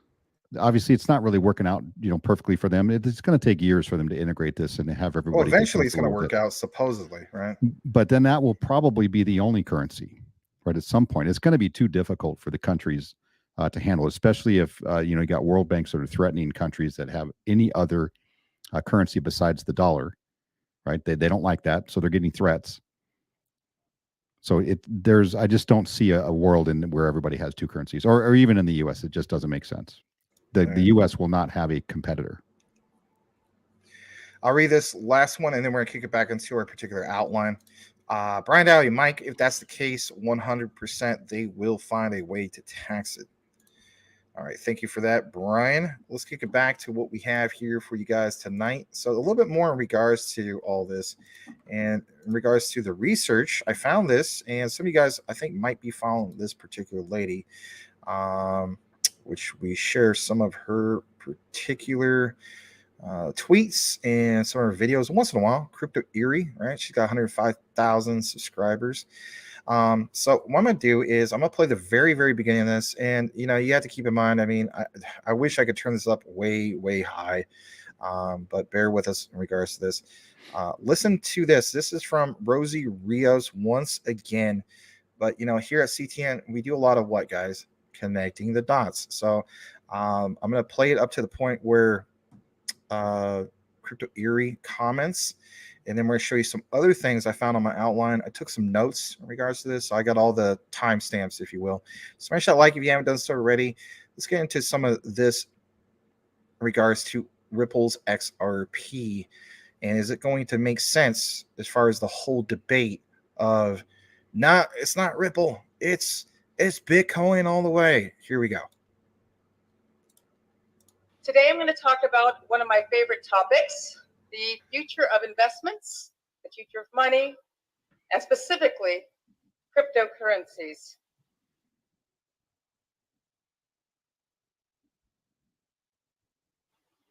obviously it's not really working out, perfectly for them. It's going to take years for them to integrate this and have everybody. Well, eventually it's going to work out, supposedly, right? But then that will probably be the only currency, right? At some point, it's going to be too difficult for the countries to handle, especially if you got world banks that are threatening countries that have any other currency besides the dollar, right? They don't like that, so they're getting threats. So I just don't see a world in where everybody has two currencies, or even in the U.S. It just doesn't make sense. The U.S. will not have a competitor. I'll read this last one, and then we're going to kick it back into our particular outline. Brian Dowdy, Mike, if that's the case, 100% they will find a way to tax it. All right, thank you for that, Brian. Let's kick it back to what we have here for you guys tonight. So a little bit more in regards to all this, and in regards to the research, I found this, and some of you guys, I think, might be following this particular lady, which we share some of her particular tweets and some of her videos once in a while. Crypto Eerie, right? She's got 105,000 subscribers. So what I'm gonna do is I'm gonna play the very, very beginning of this, and you have to keep in mind. I mean, I wish I could turn this up way, way high, but bear with us in regards to this. Listen to this. This is from Rosie Rios once again. But here at CTN, we do a lot of what, guys? Connecting the dots. So I'm gonna play it up to the point where Crypto Eerie comments, and then we're going to show you some other things I found on my outline. I took some notes in regards to this, so I got all the timestamps, if you will. Smash that like if you haven't done so already. Let's get into some of this in regards to Ripple's XRP, and is it going to make sense as far as the whole debate of it's not Ripple, it's Bitcoin all the way. Here we go. Today, I'm going to talk about one of my favorite topics, the future of investments, the future of money, and specifically cryptocurrencies.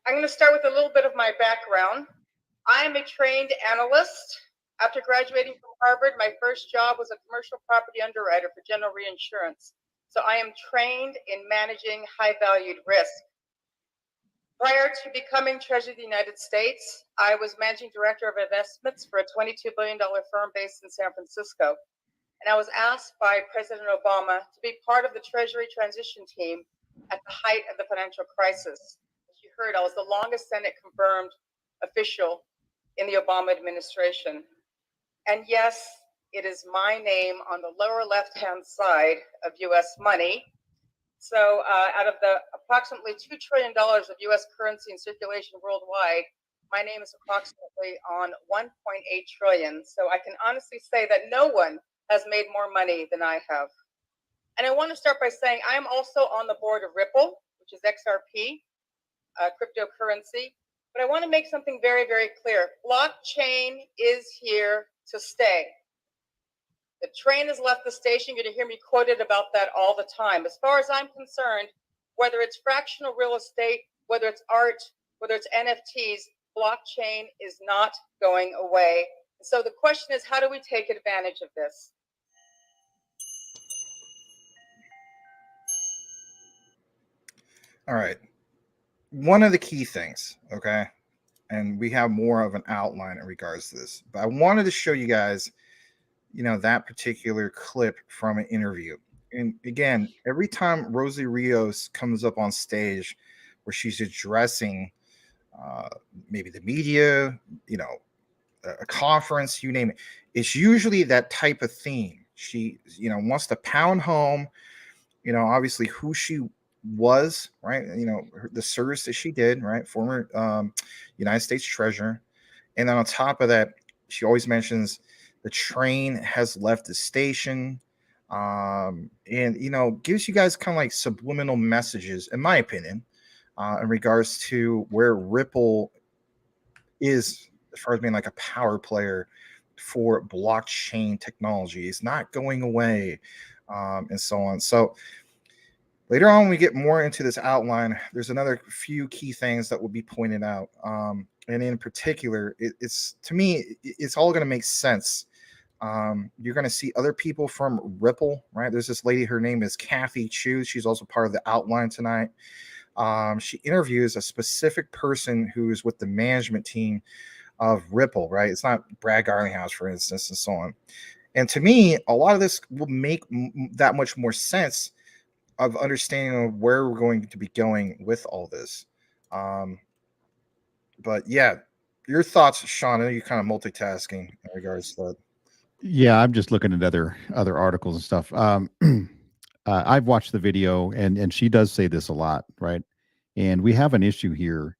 I'm going to start with a little bit of my background. I am a trained analyst. After graduating from Harvard, my first job was a commercial property underwriter for General Reinsurance. So I am trained in managing high-valued risk. Prior to becoming Treasurer of the United States, I was Managing Director of Investments for a $22 billion firm based in San Francisco. And I was asked by President Obama to be part of the Treasury transition team at the height of the financial crisis. As you heard, I was the longest Senate-confirmed official in the Obama administration. And yes, it is my name on the lower left-hand side of U.S. money. So out of the approximately $2 trillion of U.S. currency in circulation worldwide, my name is approximately on 1.8 trillion. So I can honestly say that no one has made more money than I have. And I want to start by saying I am also on the board of Ripple, which is XRP, cryptocurrency. But I want to make something very, very clear. Blockchain is here to stay. The train has left the station. You're going to hear me quoted about that all the time. As far as I'm concerned, whether it's fractional real estate, whether it's art, whether it's NFTs, blockchain is not going away. So the question is, how do we take advantage of this? All right. One of the key things, okay, and we have more of an outline in regards to this, but I wanted to show you guys that particular clip from an interview. And again, every time Rosie Rios comes up on stage where she's addressing maybe the media, a conference, you name it, it's usually that type of theme. She, wants to pound home, obviously who she was, right? The service that she did, right? Former United States Treasurer. And then on top of that, she always mentions the train has left the station, and gives you guys kind of like subliminal messages, in my opinion, in regards to where Ripple is as far as being like a power player for blockchain technology. It's not going away, and so on. So later on, when we get more into this outline, there's another few key things that will be pointed out. And in particular, it's to me, it's all going to make sense. You're going to see other people from Ripple, right? There's this lady, her name is Kathy Chu. She's also part of the outline tonight. She interviews a specific person who's with the management team of Ripple, right? It's not Brad Garlinghouse, for instance, and so on. And to me, a lot of this will make that much more sense of understanding of where we're going to be going with all this. But yeah, your thoughts, Sean? I know you're kind of multitasking in regards to that. Yeah, I'm just looking at other articles and stuff. I've watched the video, and she does say this a lot, right? And we have an issue here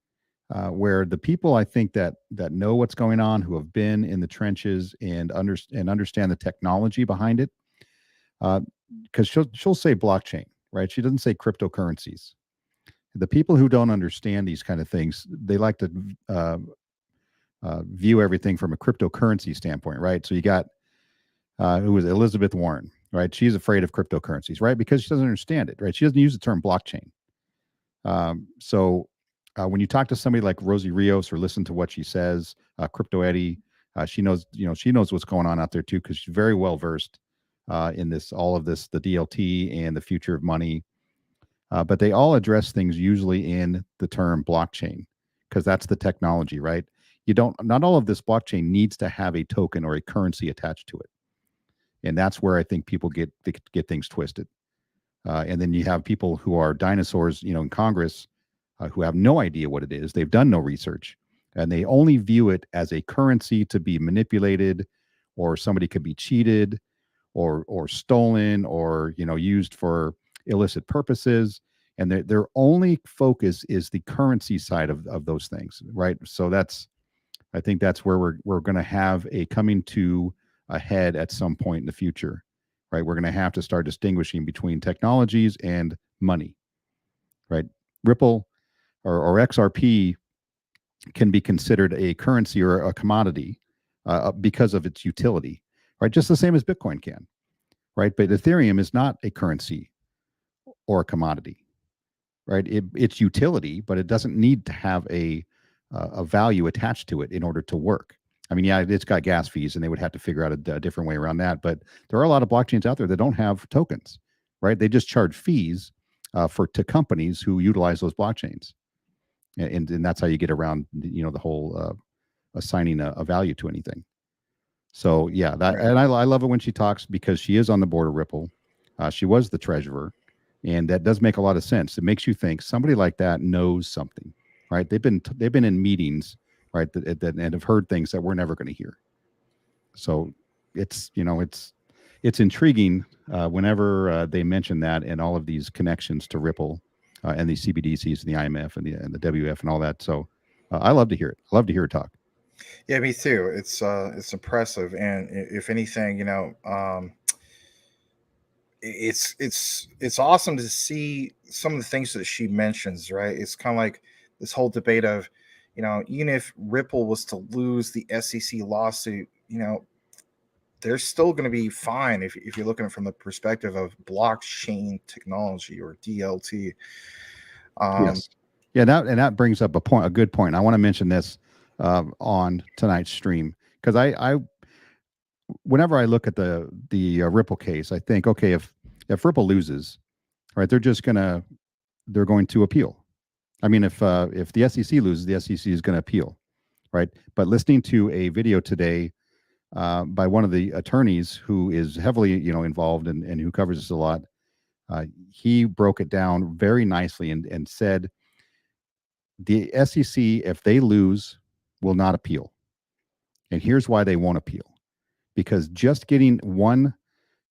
where the people I think that know what's going on, who have been in the trenches and understand the technology behind it, because she'll say blockchain, right? She doesn't say cryptocurrencies. The people who don't understand these kind of things, they like to view everything from a cryptocurrency standpoint, right? So you got who was Elizabeth Warren, right? She's afraid of cryptocurrencies, right? Because she doesn't understand it, right? She doesn't use the term blockchain. So when you talk to somebody like Rosie Rios or listen to what she says, Crypto Eddie, she knows, she knows what's going on out there too, because she's very well versed in all of this, the DLT and the future of money. But they all address things usually in the term blockchain, because that's the technology, right? Not all of this blockchain needs to have a token or a currency attached to it. And that's where I think people get things twisted. And then you have people who are dinosaurs, in Congress, who have no idea what it is. They've done no research, and they only view it as a currency to be manipulated, or somebody could be cheated, or stolen, or used for illicit purposes. And their only focus is the currency side of those things, right? So I think that's where we're going to have a coming to a head at some point in the future, right? We're going to have to start distinguishing between technologies and money, right? Ripple or XRP can be considered a currency or a commodity because of its utility, right? Just the same as Bitcoin can, right? But Ethereum is not a currency or a commodity, right? It's utility, but it doesn't need to have a value attached to it in order to work. I mean, yeah, it's got gas fees, and they would have to figure out a different way around that. But there are a lot of blockchains out there that don't have tokens, right? They just charge fees to companies who utilize those blockchains, and that's how you get around, the whole assigning a value to anything. So yeah, that Right. and I love it when she talks, because she is on the board of Ripple. She was the treasurer, and that does make a lot of sense. It makes you think somebody like that knows something, right? They've been in meetings, right, that and have heard things that we're never going to hear. So it's intriguing whenever they mention that, and all of these connections to Ripple and the CBDCs and the IMF and the WF and all that. So I love to hear it. I love to hear her talk. Yeah, me too. It's impressive, and if anything, it's awesome to see some of the things that she mentions. Right, it's kind of like this whole debate of, even if Ripple was to lose the SEC lawsuit, they're still going to be fine if you're looking from the perspective of blockchain technology or DLT. Yes. Yeah, that brings up a good point. I want to mention this on tonight's stream, because I whenever I look at the Ripple case, I think, okay, if Ripple loses, right, they're going to appeal. I mean, if the SEC loses, the SEC is going to appeal, right? But listening to a video today by one of the attorneys who is heavily, involved and who covers this a lot, he broke it down very nicely and said the SEC, if they lose, will not appeal. And here's why they won't appeal. Because just getting one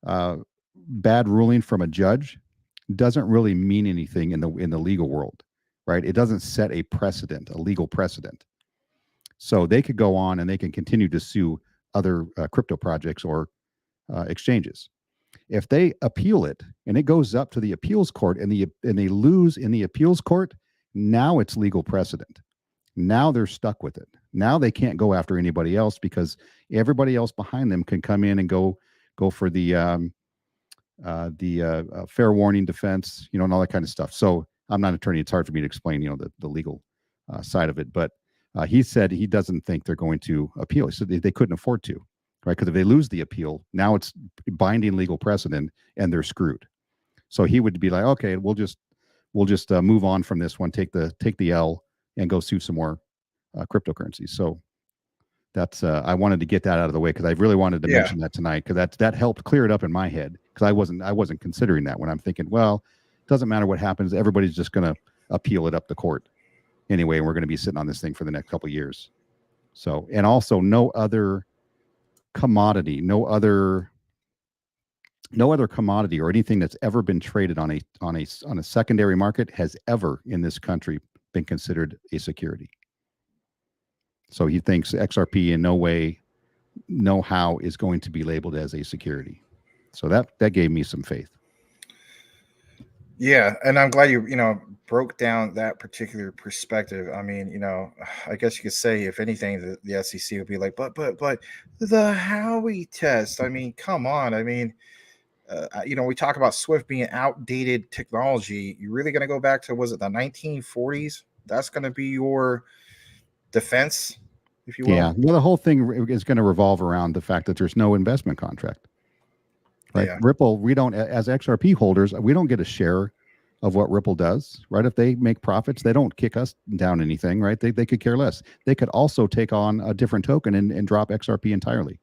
bad ruling from a judge doesn't really mean anything in the legal world, right? It doesn't set a legal precedent. So they could go on and they can continue to sue other crypto projects or exchanges. If they appeal it and it goes up to the appeals court and they lose in the appeals court, now it's legal precedent. Now they're stuck with it. Now they can't go after anybody else, because everybody else behind them can come in and go for the fair warning defense, and all that kind of stuff. So I'm not an attorney. It's hard for me to explain, the legal side of it. But he said he doesn't think they're going to appeal. He said they couldn't afford to, right? Because if they lose the appeal, now it's binding legal precedent and they're screwed. So he would be like, okay, we'll just move on from this one, take the L and go sue some more cryptocurrencies. So that's I wanted to get that out of the way, because I really wanted to mention that tonight, because that helped clear it up in my head, because I wasn't considering that when I'm thinking, well, doesn't matter what happens. Everybody's just going to appeal it up the court anyway, and we're going to be sitting on this thing for the next couple of years. So, and also no other commodity, no other commodity or anything that's ever been traded on a secondary market has ever in this country been considered a security. So he thinks XRP in no way, no how is going to be labeled as a security. So that gave me some faith. Yeah, and I'm glad you broke down that particular perspective. I mean, I guess you could say, if anything, the SEC would be like, but the Howey test. I mean, come on. I mean, we talk about Swift being outdated technology. You're really going to go back to, was it the 1940s? That's going to be your defense, if you will. Yeah, well, the whole thing is going to revolve around the fact that there's no investment contract. Right. Yeah. Ripple, we don't, as XRP holders, we don't get a share of what Ripple does, right? If they make profits, they don't kick us down anything, right? They could care less. They could also take on a different token and drop XRP entirely.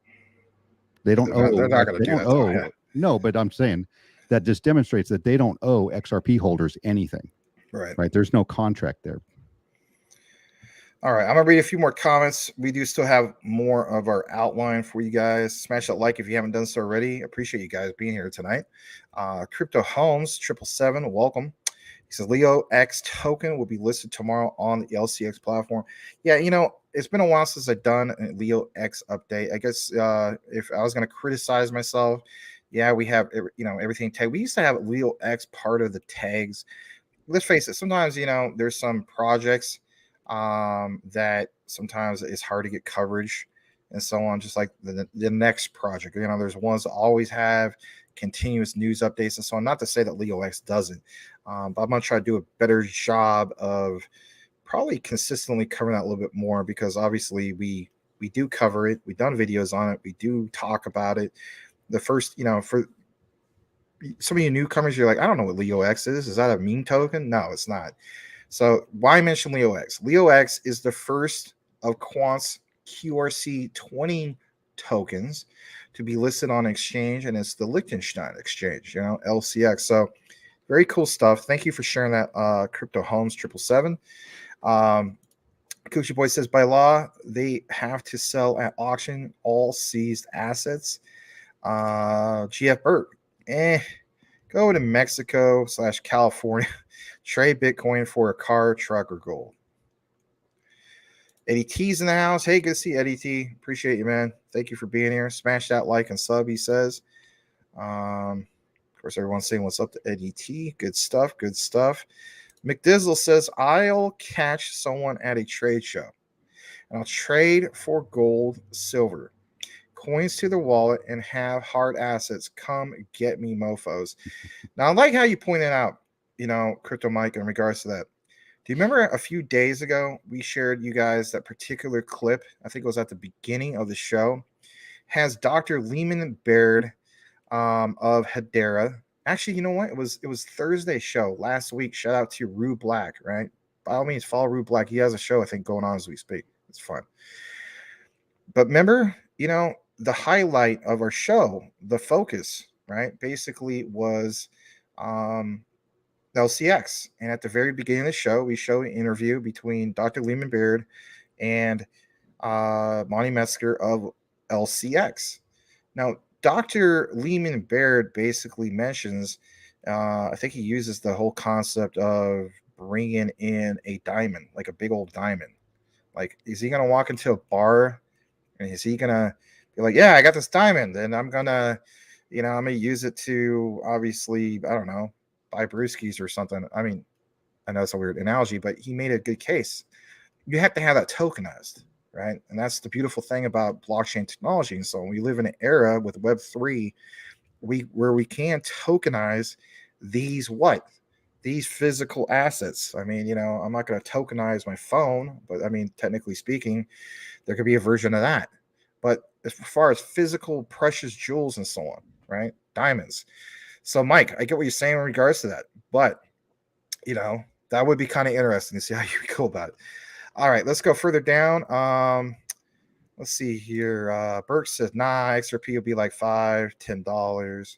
They don't owe. They're not going to do that. Owe, yeah. No, but I'm saying that just demonstrates that they don't owe XRP holders anything. Right. Right. There's no contract there. All right, I'm gonna read a few more comments. We do still have more of our outline for you guys. Smash that like if you haven't done so already. Appreciate you guys being here tonight. Crypto Homes 777, welcome. He says Leo X token will be listed tomorrow on the LCX platform. Yeah, it's been a while since I've done a Leo X update. I guess if I was gonna criticize myself, yeah, we have everything tagged. We used to have Leo X part of the tags. Let's face it, sometimes there's some projects that sometimes it's hard to get coverage and so on, just like the next project. There's ones that always have continuous news updates and so on. Not to say that Leo X doesn't, but I'm going to try to do a better job of probably consistently covering that a little bit more, because obviously we do cover it. We've done videos on it. We do talk about it. The first, for some of you newcomers, you're like, I don't know what Leo X is. Is that a meme token? No, it's not. So why mention Leo X? Leo X is the first of Quant's QRC20 tokens to be listed on exchange, and it's the Liechtenstein exchange, LCX. So very cool stuff. Thank you for sharing that, Crypto Homes 777. Coochie Boy says, by law, they have to sell at auction all seized assets. GF Burt, go to Mexico/California. Trade Bitcoin for a car, truck, or gold. Eddie T's in the house. Hey, good to see Eddie T. Appreciate you, man. Thank you for being here. Smash that like and sub, he says. Of course, everyone's saying what's up to Eddie T. Good stuff. Good stuff. McDizzle says, I'll catch someone at a trade show, and I'll trade for gold, silver, coins to the wallet, and have hard assets. Come get me, mofos. Now, I like how you pointed out, Crypto Mike, in regards to that. Do you remember a few days ago, we shared you guys that particular clip? I think it was at the beginning of the show. Has Dr. Lehman Baird of Hedera. Actually, you know what? It was Thursday's show last week. Shout out to Rue Black, right? By all means, follow Rue Black. He has a show, I think, going on as we speak. It's fun. But remember, the highlight of our show, the focus, right, basically was LCX. And at the very beginning of the show, we show an interview between Dr. Lehman Baird and Monty Metzger of LCX. Now, Dr. Lehman Baird basically mentions, I think he uses the whole concept of bringing in a diamond, like a big old diamond. Like, is he going to walk into a bar and is he going to be like, yeah, I got this diamond and I'm going to, I'm going to use it to, obviously, I don't know, buy brewskis or something. I mean, I know it's a weird analogy, but he made a good case. You have to have that tokenized, right? And that's the beautiful thing about blockchain technology. And so we live in an era with Web3 where we can tokenize these physical assets. I mean, I'm not going to tokenize my phone, but I mean, technically speaking, there could be a version of that. But as far as physical precious jewels and so on, right? Diamonds. So, Mike, I get what you're saying in regards to that, but, that would be kind of interesting to see how you would go about it. All right, let's go further down. Let's see here. Burke says, nah, XRP will be like $5, $10.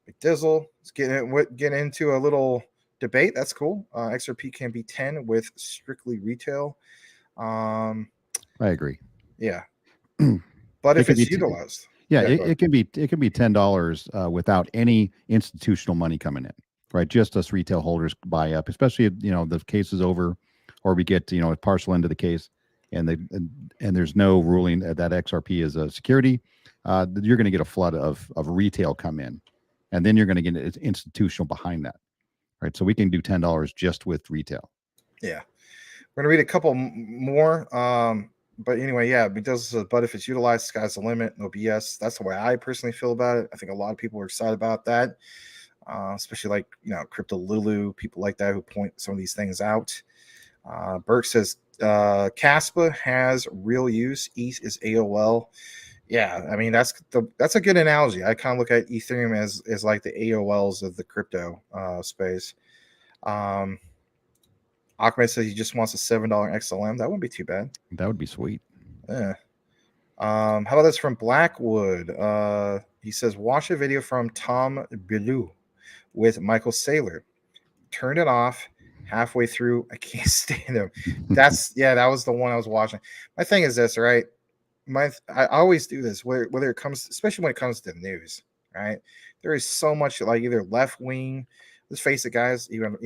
McDizzle is getting into a little debate. That's cool. XRP can be 10 with strictly retail. I agree. Yeah. But It if could be it's utilized. Yeah, go ahead. it can be $10 without any institutional money coming in, right? Just us retail holders buy up, especially if, the case is over, or we get a partial end of the case, and there's no ruling that XRP is a security. You're going to get a flood of retail come in, and then you're going to get institutional behind that, right? So we can do $10 just with retail. Yeah. We're going to read a couple more. But anyway, yeah, because but if it's utilized, sky's the limit. No BS. That's the way I personally feel about it. I think a lot of people are excited about that, especially like Crypto Lulu, people like that who point some of these things out. Burke says Caspa has real use. ETH is AOL. Yeah, I mean that's a good analogy. I kind of look at Ethereum as like the AOLs of the crypto space. Ahmed says he just wants a $7 XLM. That wouldn't be too bad. That would be sweet. Yeah. How about this from Blackwood? He says, watch a video from Tom Bilou with Michael Saylor. Turned it off halfway through. I can't stand him. That was the one I was watching. My thing is this, right? I always do this, whether it comes, especially when it comes to the news, right? There is so much like either left wing. Let's face it, guys. Even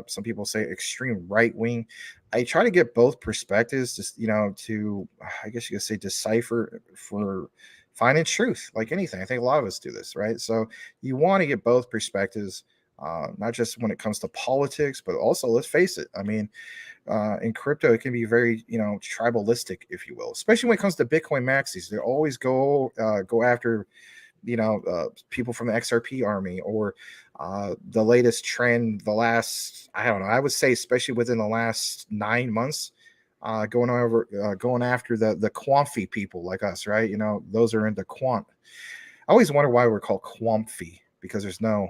some people say extreme right wing. I try to get both perspectives, just to I guess you could say decipher for finding truth. Like anything, I think a lot of us do this, right? So you want to get both perspectives, not just when it comes to politics, but also let's face it. I mean, in crypto, it can be very tribalistic, if you will, especially when it comes to Bitcoin maxis. They always go after people from the XRP army or the latest trend, the last, I don't know, I would say especially within the last 9 months, going after the quantfee people like us, right? Those are into quant. I always wonder why we're called quantfee, because there's no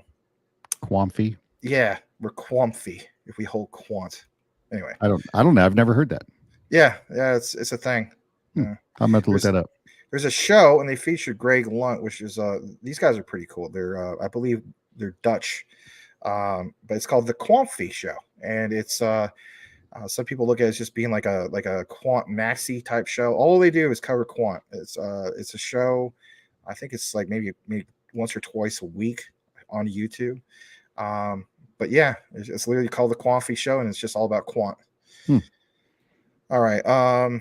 Quamfee. Yeah, we're quantfee if we hold quant. Anyway, I don't know. I've never heard that. Yeah, it's a thing. I'm about to look that up. There's a show, and they featured Greg Lunt, which is these guys are pretty cool. They're I believe they're Dutch, but it's called the Quantfee Show, and it's some people look at it as just being like a quant maxi type show. All they do is cover quant. It's a show. I think it's like maybe once or twice a week on YouTube. But yeah, it's literally called the Quantfee Show, and it's just all about quant. All right.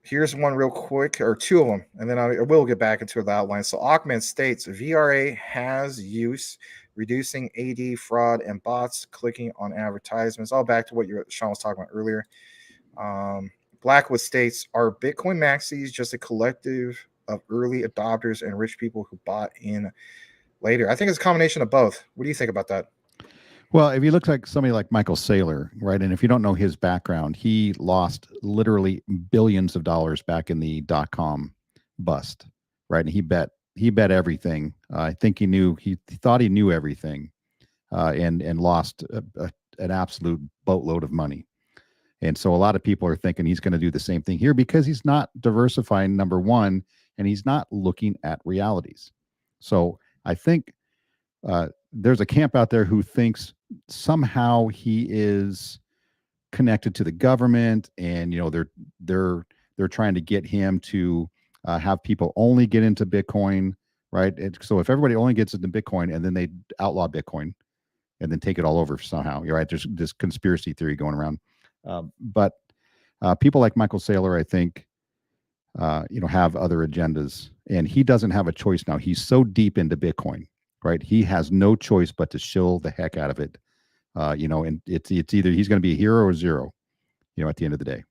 Here's one real quick, or two of them, and then I will get back into the outline. So Ahmed states VRA has use, reducing AD fraud and bots clicking on advertisements. All back to what Sean was talking about earlier. Blackwood states, are Bitcoin maxis just a collective of early adopters and rich people who bought in later? I think it's a combination of both. What do you think about that? Well, if you look like somebody like Michael Saylor, right, and if you don't know his background, he lost literally billions of dollars back in the .com bust, right? And he bet everything. I think he thought he knew everything, and lost an absolute boatload of money. And so a lot of people are thinking he's going to do the same thing here because he's not diversifying, number one, and he's not looking at realities. So I think there's a camp out there who thinks somehow he is connected to the government, and they're trying to get him to have people only get into Bitcoin, right? So if everybody only gets into Bitcoin and then they outlaw Bitcoin and then take it all over somehow, you're right. There's this conspiracy theory going around, but people like Michael Saylor, I think, have other agendas, and he doesn't have a choice now. He's so deep into Bitcoin. Right, he has no choice but to shill the heck out of it, and it's either he's going to be a hero or zero, at the end of the day.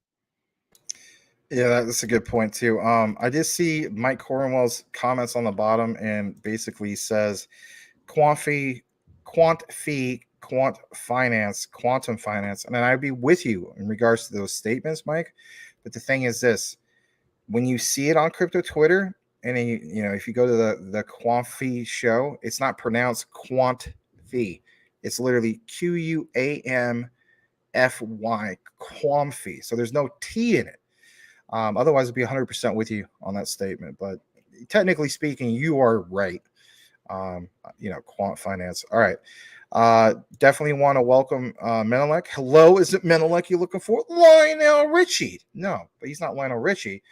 Yeah, that's a good point too. I did see Mike Cornwell's comments on the bottom, and basically says quant finance, quantum finance, and then I'd be with you in regards to those statements, Mike. But the thing is this: when you see it on crypto Twitter, and then if you go to the Quantfee Show, it's not pronounced Quantfee. It's literally QUAMFY, Quantfee. So there's no T in it. Otherwise, I'd be 100% with you on that statement. But technically speaking, you are right. Quant finance. All right. Definitely want to welcome Menelik. Hello, is it Menelik you're looking for? Lionel Richie. No, but he's not Lionel Richie.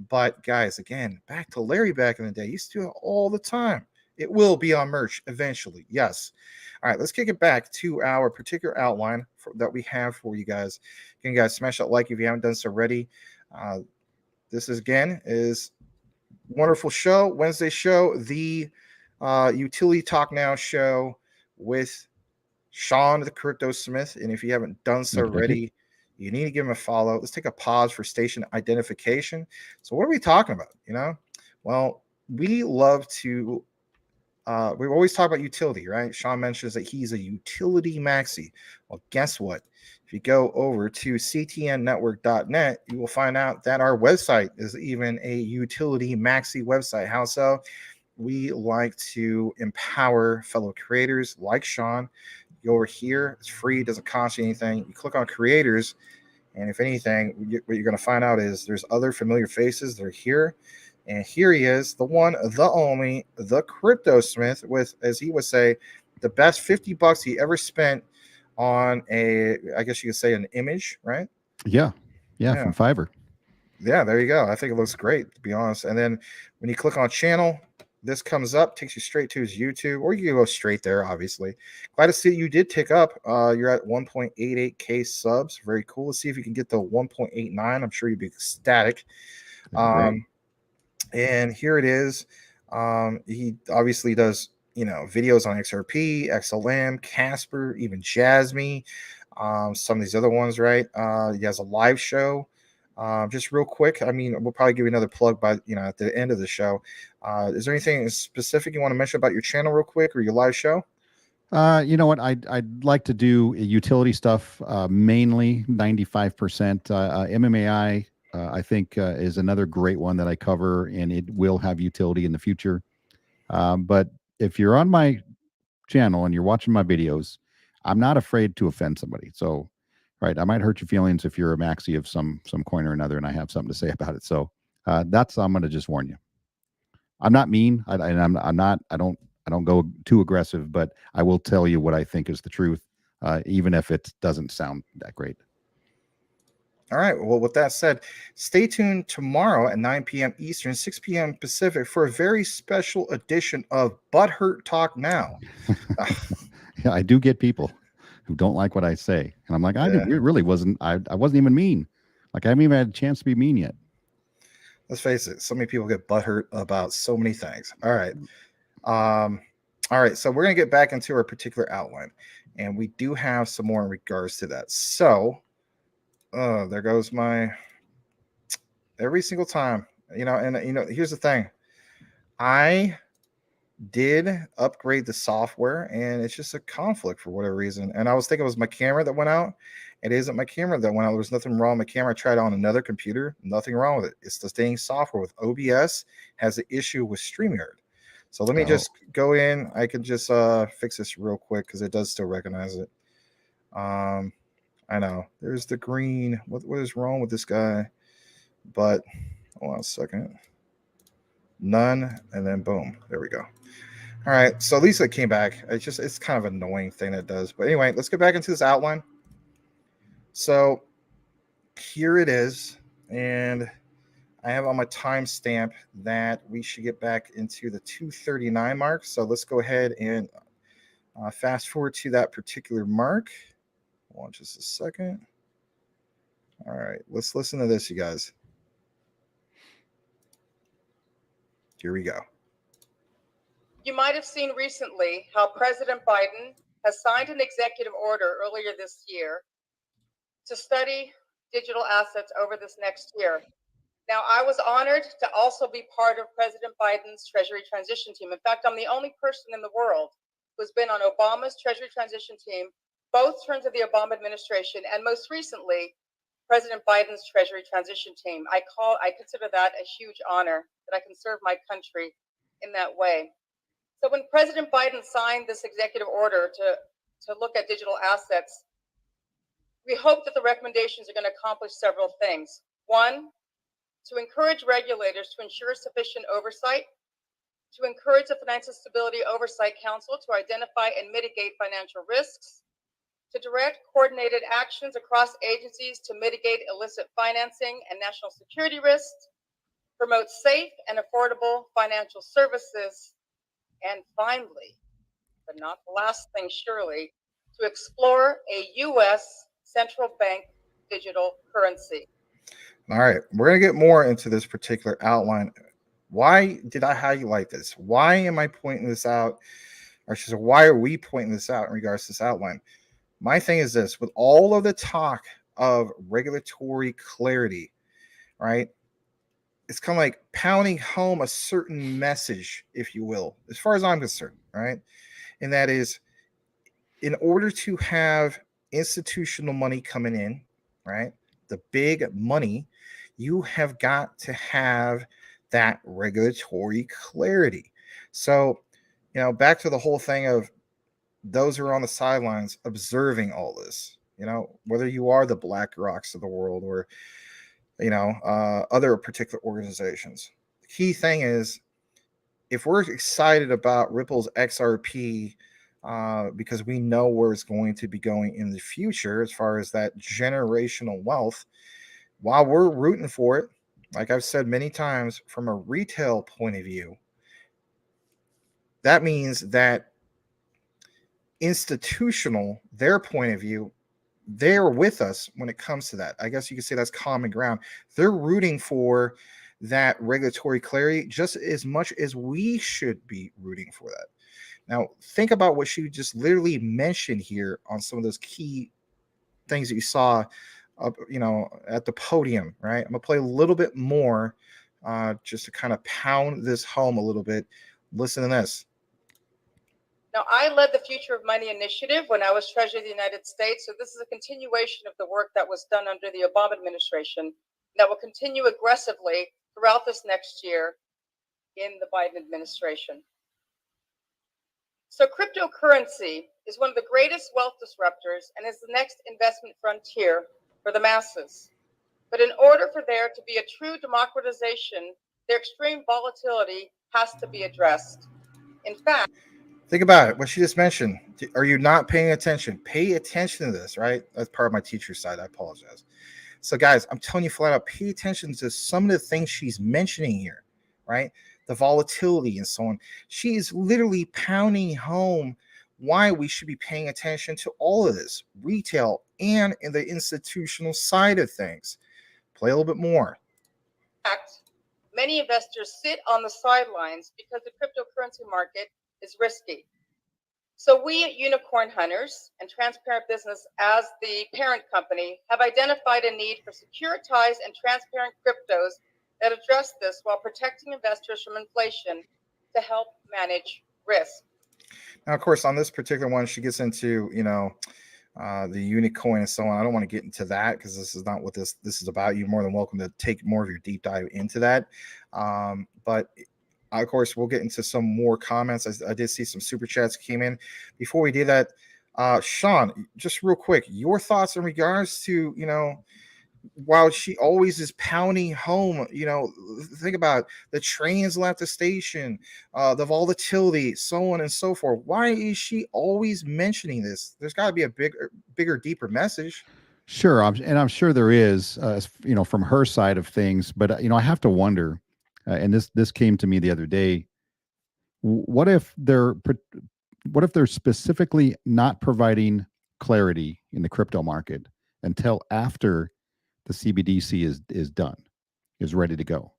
But guys, again, back to Larry back in the day. He used to do it all the time. It will be on merch eventually. Yes. All right, let's kick it back to our particular outline that we have for you guys. Again, guys, smash that like if you haven't done so already. This is wonderful show, Wednesday show, the Utility Talk Now show with Sean the Crypto Smith. And if you haven't done so already, you need to give him a follow. Let's take a pause for station identification. So what are we talking about? Well, we love to we always talk about utility, right? Sean mentions that he's a utility maxi. Well, guess what? If you go over to ctnnetwork.net, you will find out that our website is even a utility maxi website. How so? We like to empower fellow creators like Sean. You go over here, it's free, doesn't cost you anything. You click on creators, and if anything, what you're going to find out is there's other familiar faces that are here. And here he is, the one, the only, the Crypto Smith, with, as he would say, the best $50 he ever spent on I guess you could say, an image, right? Yeah, from Fiverr. Yeah, there you go. I think it looks great, to be honest. And then when you click on channel, this comes up, takes you straight to his YouTube, or you can go straight there, obviously. Glad to see you did tick up. You're at 1.88K subs. Very cool. Let's see if you can get to 1.89. I'm sure you'd be ecstatic. And here it is. He obviously does, videos on XRP, XLM, Casper, even Jasmine, some of these other ones, right? He has a live show. Just real quick, we'll probably give you another plug by, at the end of the show. Is there anything specific you want to mention about your channel real quick or your live show? You know what? I'd like to do utility stuff, mainly 95%. MMAI, I think, is another great one that I cover, and it will have utility in the future. But if you're on my channel and you're watching my videos, I'm not afraid to offend somebody. So, right, I might hurt your feelings if you're a maxi of some coin or another, and I have something to say about it. So I'm going to just warn you. I'm not mean. I don't go too aggressive, but I will tell you what I think is the truth, even if it doesn't sound that great. All right. Well, with that said, stay tuned tomorrow at 9 p.m. Eastern, 6 p.m. Pacific for a very special edition of Butthurt Talk Now. Yeah, I do get people who don't like what I say, and I'm like, it really wasn't. I wasn't even mean. Like, I haven't even had a chance to be mean yet. Let's face it. So many people get butthurt about so many things. All right. All right. So we're going to get back into our particular outline, and we do have some more in regards to that. So there goes my every single time, here's the thing. I did upgrade the software, and it's just a conflict for whatever reason. And I was thinking it was my camera that went out. It isn't my camera that went out. There was nothing wrong with my camera. I tried it on another computer. Nothing wrong with it. It's the same software with OBS has an issue with StreamYard. So let me just go in. I can just fix this real quick because it does still recognize it. I know there's the green. What is wrong with this guy? But hold on a second. None, and then boom. There we go. All right. So Lisa came back. It's kind of an annoying thing that does. But anyway, let's get back into this outline. So here it is, and I have on my timestamp that we should get back into the 2:39 mark. So let's go ahead and fast forward to that particular mark. Hold on just a second. All right, let's listen to this, you guys. Here we go. You might have seen recently how President Biden has signed an executive order earlier this year to study digital assets over this next year. Now, I was honored to also be part of President Biden's Treasury transition team. In fact, I'm the only person in the world who's been on Obama's Treasury transition team, both terms of the Obama administration, and most recently, President Biden's Treasury transition team. I consider that a huge honor that I can serve my country in that way. So when President Biden signed this executive order to look at digital assets, we hope that the recommendations are going to accomplish several things. One, to encourage regulators to ensure sufficient oversight to encourage the Financial Stability Oversight Council to identify and mitigate financial risks, to direct coordinated actions across agencies to mitigate illicit financing and national security risks, promote safe and affordable financial services, and finally, but not the last thing surely, to explore a U.S. central bank digital currency. All right, we're going to get more into this particular outline. Why did I highlight this? Why am I pointing this out? Or should I say, why are we pointing this out in regards to this outline? My thing is this: with all of the talk of regulatory clarity, right? It's kind of like pounding home a certain message, if you will, as far as I'm concerned, right? And that is, in order to have institutional money coming in, right? The big money, you have got to have that regulatory clarity. So, back to the whole thing of those who are on the sidelines observing all this, whether you are the BlackRocks of the world or, other particular organizations. The key thing is, if we're excited about Ripple's XRP, because we know where it's going to be going in the future as far as that generational wealth, while we're rooting for it, like I've said many times, from a retail point of view, that means that institutional, their point of view, they're with us when it comes to that. I guess you could say that's common ground. They're rooting for that regulatory clarity just as much as we should be rooting for that. Now, think about what she just literally mentioned here on some of those key things that you saw up, at the podium, right? I'm gonna play a little bit more just to kind of pound this home a little bit. Listen to this. Now, I led the Future of Money initiative when I was Treasurer of the United States, so this is a continuation of the work that was done under the Obama administration that will continue aggressively throughout this next year in the Biden administration. So cryptocurrency is one of the greatest wealth disruptors and is the next investment frontier for the masses. But in order for there to be a true democratization, their extreme volatility has to be addressed. In fact, think about it. What she just mentioned. Are you not paying attention? Pay attention to this, right? That's part of my teacher's side. I apologize. So, guys, I'm telling you flat out, pay attention to some of the things she's mentioning here, right? The volatility and so on. She's literally pounding home why we should be paying attention to all of this, retail and in the institutional side of things. Play a little bit more. In fact, many investors sit on the sidelines because the cryptocurrency market is risky. So we at Unicorn Hunters and Transparent Business, as the parent company, have identified a need for securitized and transparent cryptos that address this while protecting investors from inflation to help manage risk. Now, of course, on this particular one, she gets into, the Unicoin and so on. I don't want to get into that because this is not what this is about. You're more than welcome to take more of your deep dive into that. But of course, we'll get into some more comments. I did see some super chats came in. Before we do that, Sean, just real quick, your thoughts in regards to, while she always is pounding home, think about the trains left the station, the volatility, so on and so forth. Why is she always mentioning this? There's got to be a bigger, deeper message. Sure, I'm sure there is, from her side of things. But I have to wonder, and this came to me the other day. What if they're specifically not providing clarity in the crypto market until after the CBDC is done, is ready to go?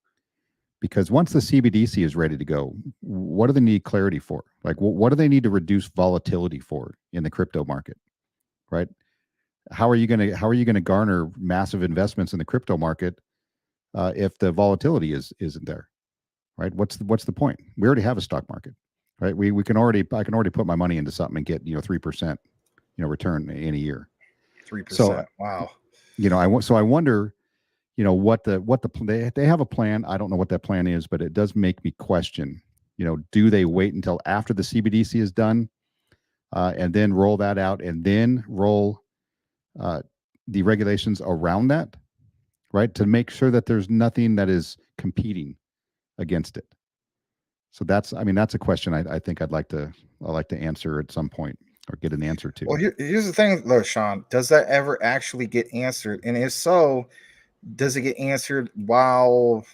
Because once the CBDC is ready to go, what do they need clarity for? Like, what do they need to reduce volatility for in the crypto market, right? How are you going to garner massive investments in the crypto market if the volatility isn't there, right? What's the point? We already have a stock market, right? I can already put my money into something and get 3% return in a year. 3%. So, wow. I wonder, what they have a plan. I don't know what that plan is, but it does make me question, do they wait until after the CBDC is done and then roll that out and then roll the regulations around that, right? To make sure that there's nothing that is competing against it. So that's, I mean, that's a question I think I'd like to answer at some point or get an answer to. Well, here's the thing, though, Sean. Does that ever actually get answered? And if so, does it get answered while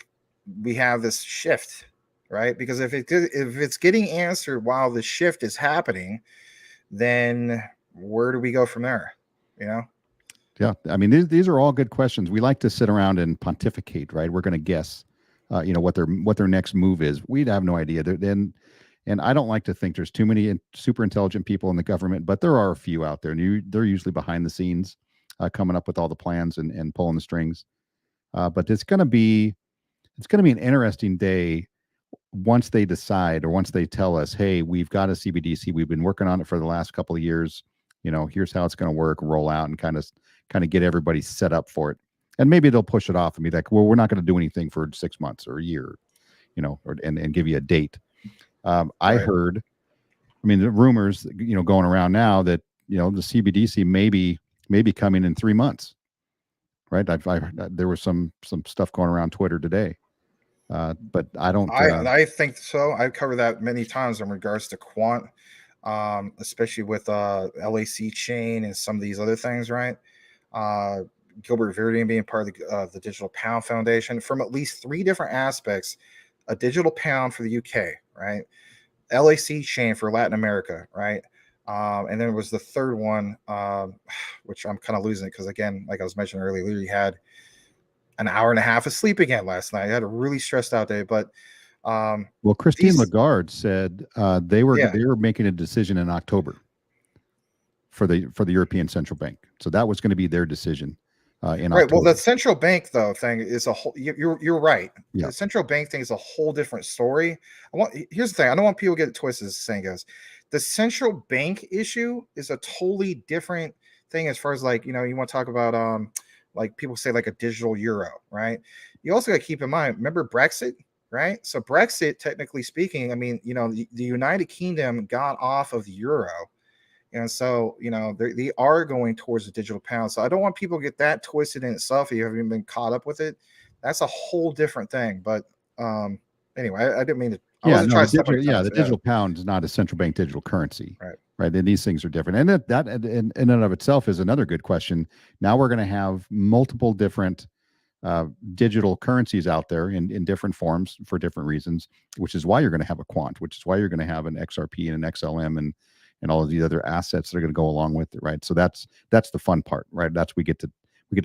we have this shift, right? Because if it's getting answered while the shift is happening, then where do we go from there? You know? Yeah, I mean, these are all good questions. We like to sit around and pontificate, right? We're going to guess, what their next move is. We'd have no idea. And I don't like to think there's too many super intelligent people in the government, but there are a few out there, and they're usually behind the scenes, coming up with all the plans and pulling the strings. But it's going to be an interesting day once they decide, or once they tell us, hey, we've got a CBDC, we've been working on it for the last couple of years, here's how it's going to work, roll out, and kind of get everybody set up for it. And maybe they'll push it off and be like, well, we're not going to do anything for 6 months or a year, and give you a date. I heard, I mean, the rumors, going around now that, the CBDC may be coming in 3 months, right? There was some stuff going around Twitter today. But I don't. I think so. I've covered that many times in regards to quant, especially with LAC chain and some of these other things, right? Gilbert Verdine being part of the Digital Pound Foundation, from at least 3 different aspects: a digital pound for the UK, right? LAC chain for Latin America, right? And then it was the third one, which I'm kind of losing it because, again, like I was mentioning earlier, literally had an hour and a half of sleep again last night. I had a really stressed out day, but well, Christine Lagarde said they were making a decision in October for the European Central Bank. So that was going to be their decision in October. Well, the central bank thing is a whole. You're right. Yeah. The central bank thing is a whole different story. Here's the thing. I don't want people to get it twisted. As the saying goes, the central bank issue is a totally different thing as far as, like, you want to talk about like people say, like a digital euro, right? You also got to keep in mind, remember Brexit, right? So Brexit, technically speaking, I mean, the United Kingdom got off of the euro. And so, they are going towards the digital pound. So I don't want people to get that twisted in itself. If you haven't been caught up with it, that's a whole different thing. But anyway, I didn't mean to. The digital pound is not a central bank digital currency. Right. Then these things are different. And that in and of itself is another good question. Now we're going to have multiple different digital currencies out there in different forms for different reasons, which is why you're going to have a quant, which is why you're going to have an XRP and an XLM and all of these other assets that are going to go along with it. Right. So that's the fun part, right? That's we get to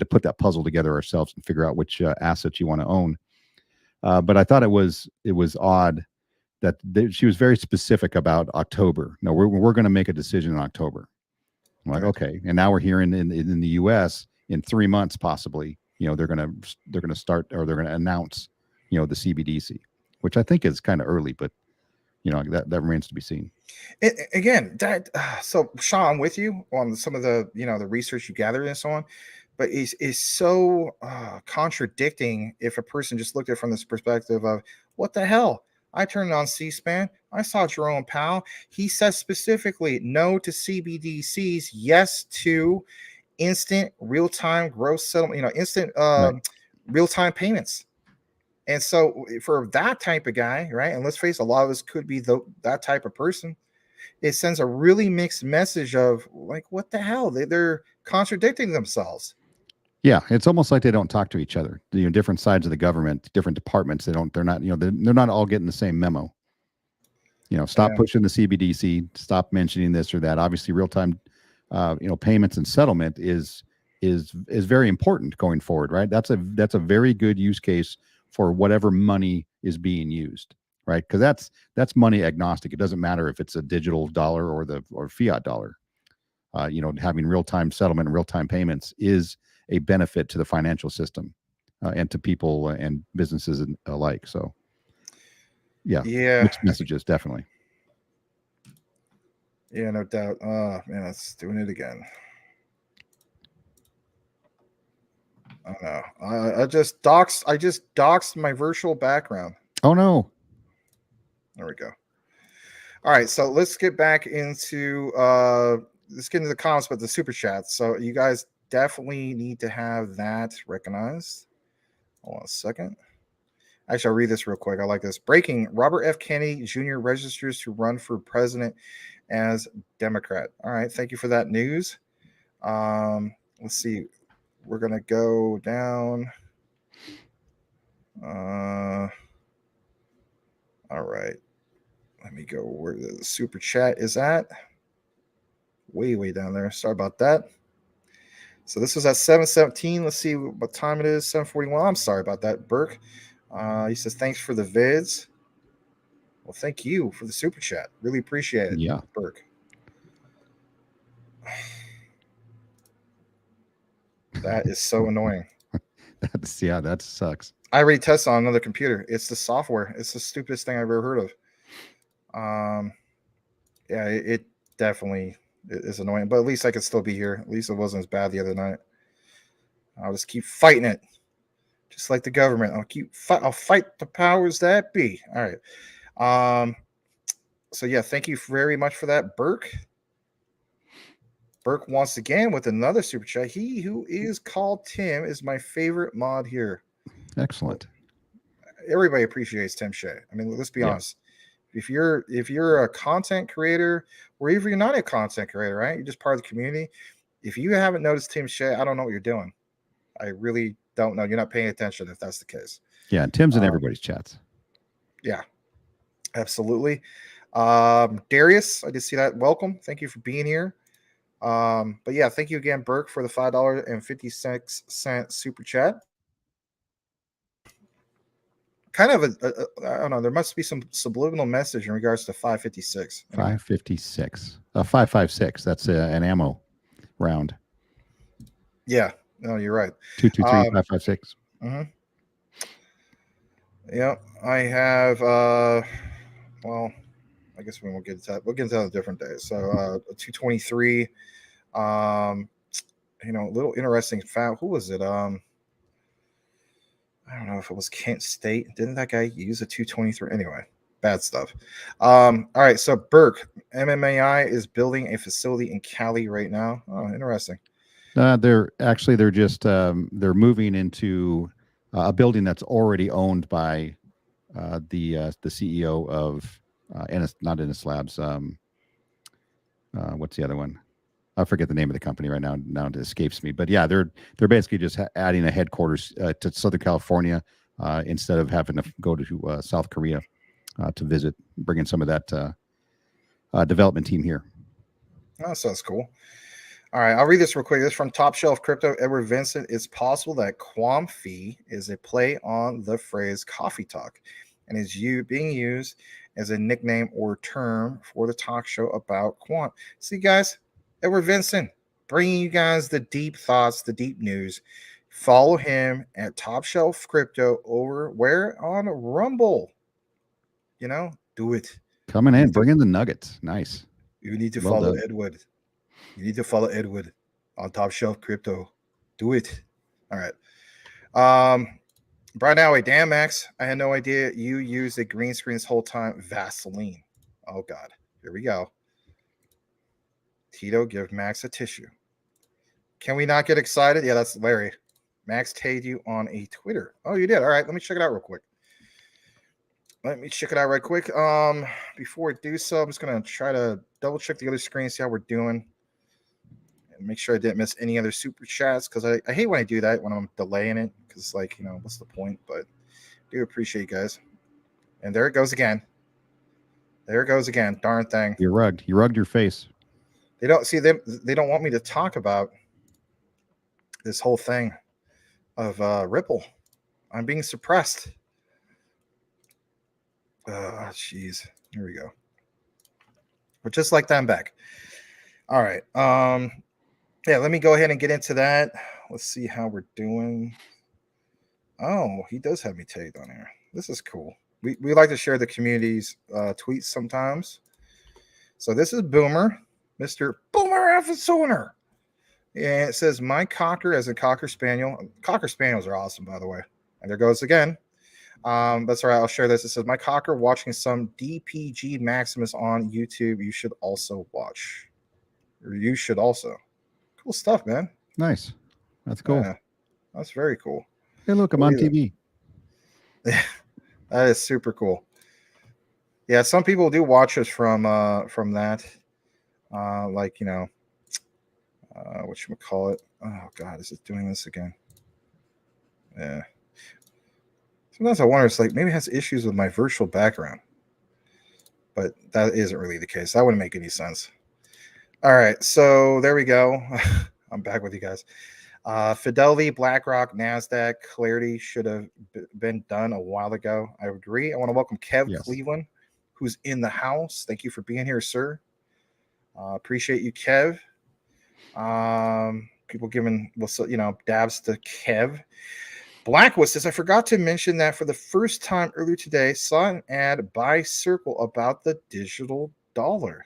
put that puzzle together ourselves and figure out which assets you want to own. But I thought it was odd that she was very specific about October. No, we're going to make a decision in October. I'm like, okay. And now we're hearing in the U.S. in 3 months, possibly, they're going to start, or they're going to announce, the CBDC, which I think is kind of early, but that remains to be seen. So Sean, with you on some of the, the research you gathered and so on, but is so contradicting if a person just looked at it from this perspective of, what the hell? I turned on C-SPAN. I saw Jerome Powell. He says specifically no to CBDCs, yes to instant real-time gross settlement, instant real-time payments. And so for that type of guy, right, and let's face it, a lot of us could be that type of person, it sends a really mixed message of, like, what the hell? They're contradicting themselves. Yeah, it's almost like they don't talk to each other. Different sides of the government, different departments. They're not all getting the same memo. Stop pushing the CBDC. Stop mentioning this or that. Obviously, real time, payments and settlement is very important going forward, right? That's a very good use case for whatever money is being used, right? Because that's money agnostic. It doesn't matter if it's a digital dollar or fiat dollar. Having real time settlement and real time payments is a benefit to the financial system and to people and businesses alike. So, mixed messages, definitely. Yeah, no doubt. Oh man, it's doing it again. I know. I just doxed my virtual background. Oh no. There we go. All right, so let's get back into the comments about the super chats. So you guys definitely need to have that recognized. Hold on a second. Actually, I'll read this real quick. I like this. Breaking: Robert F. Kennedy Jr. registers to run for president as Democrat. All right, thank you for that news. Let's see. We're gonna go down. All right. Let me go where the super chat is at. Way down there. Sorry about that. So this was at 7:17. Let's see what time it is. 7:41. I'm sorry about that, Burke. He says thanks for the vids. Well, thank you for the super chat. Really appreciate it, Yeah. Burke. That is so annoying. That sucks. I already tested on another computer. It's the software. It's the stupidest thing I've ever heard of. Yeah, it definitely is annoying, but at least I could still be here. At least it wasn't as bad the other night. I'll just keep fighting it, just like the government. I'll fight the powers that be. All right. So yeah, thank you very much for that, Burke. Burke once again with another super chat. He who is called Tim is my favorite mod here. Excellent. Everybody appreciates Tim Shea. I mean, let's be honest. If you're a content creator, or even you're not a content creator, right? You're just part of the community. If you haven't noticed Tim Shea, I don't know what you're doing. I really don't know. You're not paying attention if that's the case. Yeah, Tim's in everybody's chats. Yeah, absolutely. Darius, I did see that. Welcome. Thank you for being here. But yeah, thank you again, Burke, for the $5.56 super chat. Kind of I don't know. There must be some subliminal message in regards to 556. 556. 556. That's an ammo round. Yeah. No, you're right. 223 556. Yeah, I have. Well, I guess we won't get into that. We'll get into that a different day. So, 223. A little interesting fact. Who was it? I don't know if it was Kent State. Didn't that guy use a 223? Anyway, bad stuff. All right. So Burke, MMAI is building a facility in Cali right now. Oh, interesting. They're just they're moving into a building that's already owned by the CEO of not Ennis Labs. What's the other one? I forget the name of the company right now. Now it escapes me. But yeah, they're basically just adding a headquarters to Southern California instead of having to go to South Korea to visit, bringing some of that development team here. That sounds cool. All right, I'll read this real quick. This is from Top Shelf Crypto. Edward Vincent. It's possible that Quamfee is a play on the phrase coffee talk and is being used as a nickname or term for the talk show about quant. See, guys, Edward Vincent bringing you guys the deep thoughts, the deep news. Follow him at Top Shelf Crypto over where on Rumble. Do it. Coming in, bringing the nuggets. Nice. You need to follow Edward. You need to follow Edward on Top Shelf Crypto. Do it. All right. Brian Alley, damn Max, I had no idea you used a green screen this whole time. Vaseline. Oh God. Here we go. Tito, give Max a tissue. Can we not get excited? Yeah, that's Larry. Max tagged you on a Twitter. Oh, you did. All right, let me check it out real quick. Before I do so, I'm just gonna try to double check the other screen, see how we're doing, and make sure I didn't miss any other super chats, because I hate when I do that when I'm delaying it, because what's the point? But I do appreciate you guys. And there it goes again. Darn thing. You're rugged. You rugged your face. They don't want me to talk about this whole thing of Ripple. I'm being suppressed. Jeez. Here we go. But just like that, I'm back. All right. Yeah, let me go ahead and get into that. Let's see how we're doing. Oh, he does have me tagged on here. This is cool. We like to share the community's tweets sometimes. So this is Boomer, Mr. Boomer Episode. And it says, my cocker as a cocker spaniel. Cocker spaniels are awesome, by the way. And there goes again. That's all right. I'll share this. It says, my cocker watching some DPG Maximus on YouTube. You should also watch. Or you should also. Cool stuff, man. Nice. That's cool. Yeah, that's very cool. Hey, look, I'm on TV. That is super cool. Yeah, some people do watch us from that. Like, you know, whatchamacallit. Oh God, is it doing this again? Yeah. Sometimes I wonder, it's like maybe it has issues with my virtual background. But that isn't really the case. That wouldn't make any sense. All right, so there we go. I'm back with you guys. Fidelity, BlackRock, NASDAQ, Clarity should have been done a while ago. I agree. I want to welcome Kev Yes. Cleveland, who's in the house. Thank you for being here, sir. Appreciate you, Kev. People giving, dabs to Kev. Blackwist says, I forgot to mention that for the first time earlier today, saw an ad by Circle about the digital dollar.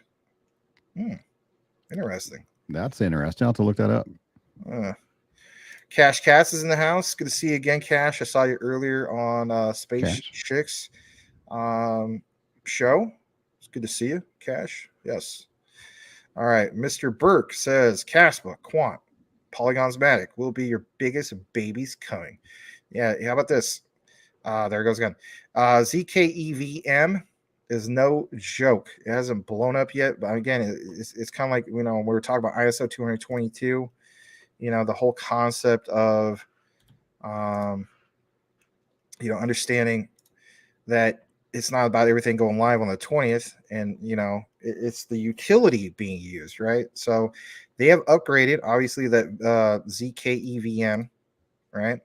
Interesting. That's interesting. I'll have to look that up. Cash Cats is in the house. Good to see you again, Cash. I saw you earlier on Space Cash. Chicks show. It's good to see you, Cash. Yes. All right. Mr. Burke says, Caspa, Quant, Polygon's Matic will be your biggest babies coming. Yeah. How about this? There it goes again. ZKEVM is no joke. It hasn't blown up yet, but again, it's kind of like, we were talking about ISO 222, the whole concept of, understanding that it's not about everything going live on the 20th, and it's the utility being used, right? So they have upgraded, obviously, that ZKEVM, right?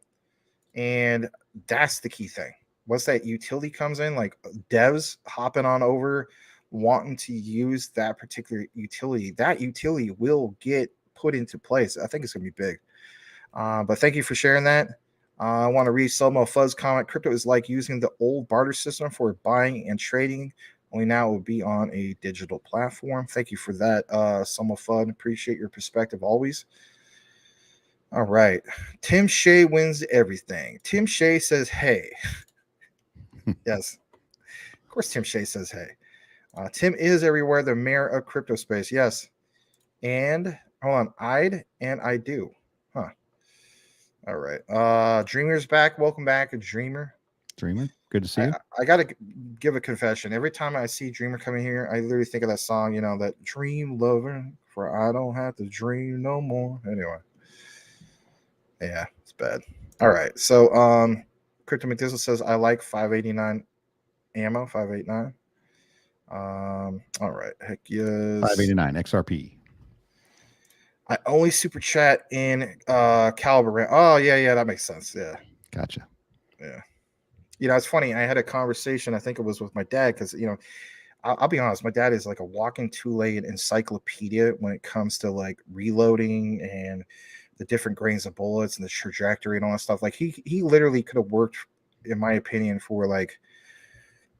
And that's the key thing. Once that utility comes in, like devs hopping on over, wanting to use that particular utility, that utility will get put into place. I think it's going to be big. But thank you for sharing that. I want to read Selmo Fuzz comment. Crypto is like using the old barter system for buying and trading, only now it will be on a digital platform. Thank you for that, Selmo Fuzz. Appreciate your perspective always. All right. Tim Shea wins everything. Tim Shea says, hey. Yes. Of course, Tim Shea says, hey. Tim is everywhere, the mayor of crypto space. Yes. And hold on. I do. Huh. All right. Dreamer's back. Welcome back, Dreamer. Dreamer, good to see you. I got to give a confession. Every time I see Dreamer coming here, I literally think of that song, that dream lover, for I don't have to dream no more. Anyway. Yeah, it's bad. All right. So, Crypto McDizzle says, I like 589 ammo, 589. All right. Heck yes. 589 XRP. I only super chat in Caliber. Oh, yeah, that makes sense. Yeah. Gotcha. Yeah. It's funny. I had a conversation, I think it was with my dad, because, I'll be honest, my dad is like a walking two-legged encyclopedia when it comes to like reloading and the different grains of bullets and the trajectory and all that stuff. Like he literally could have worked, in my opinion, for like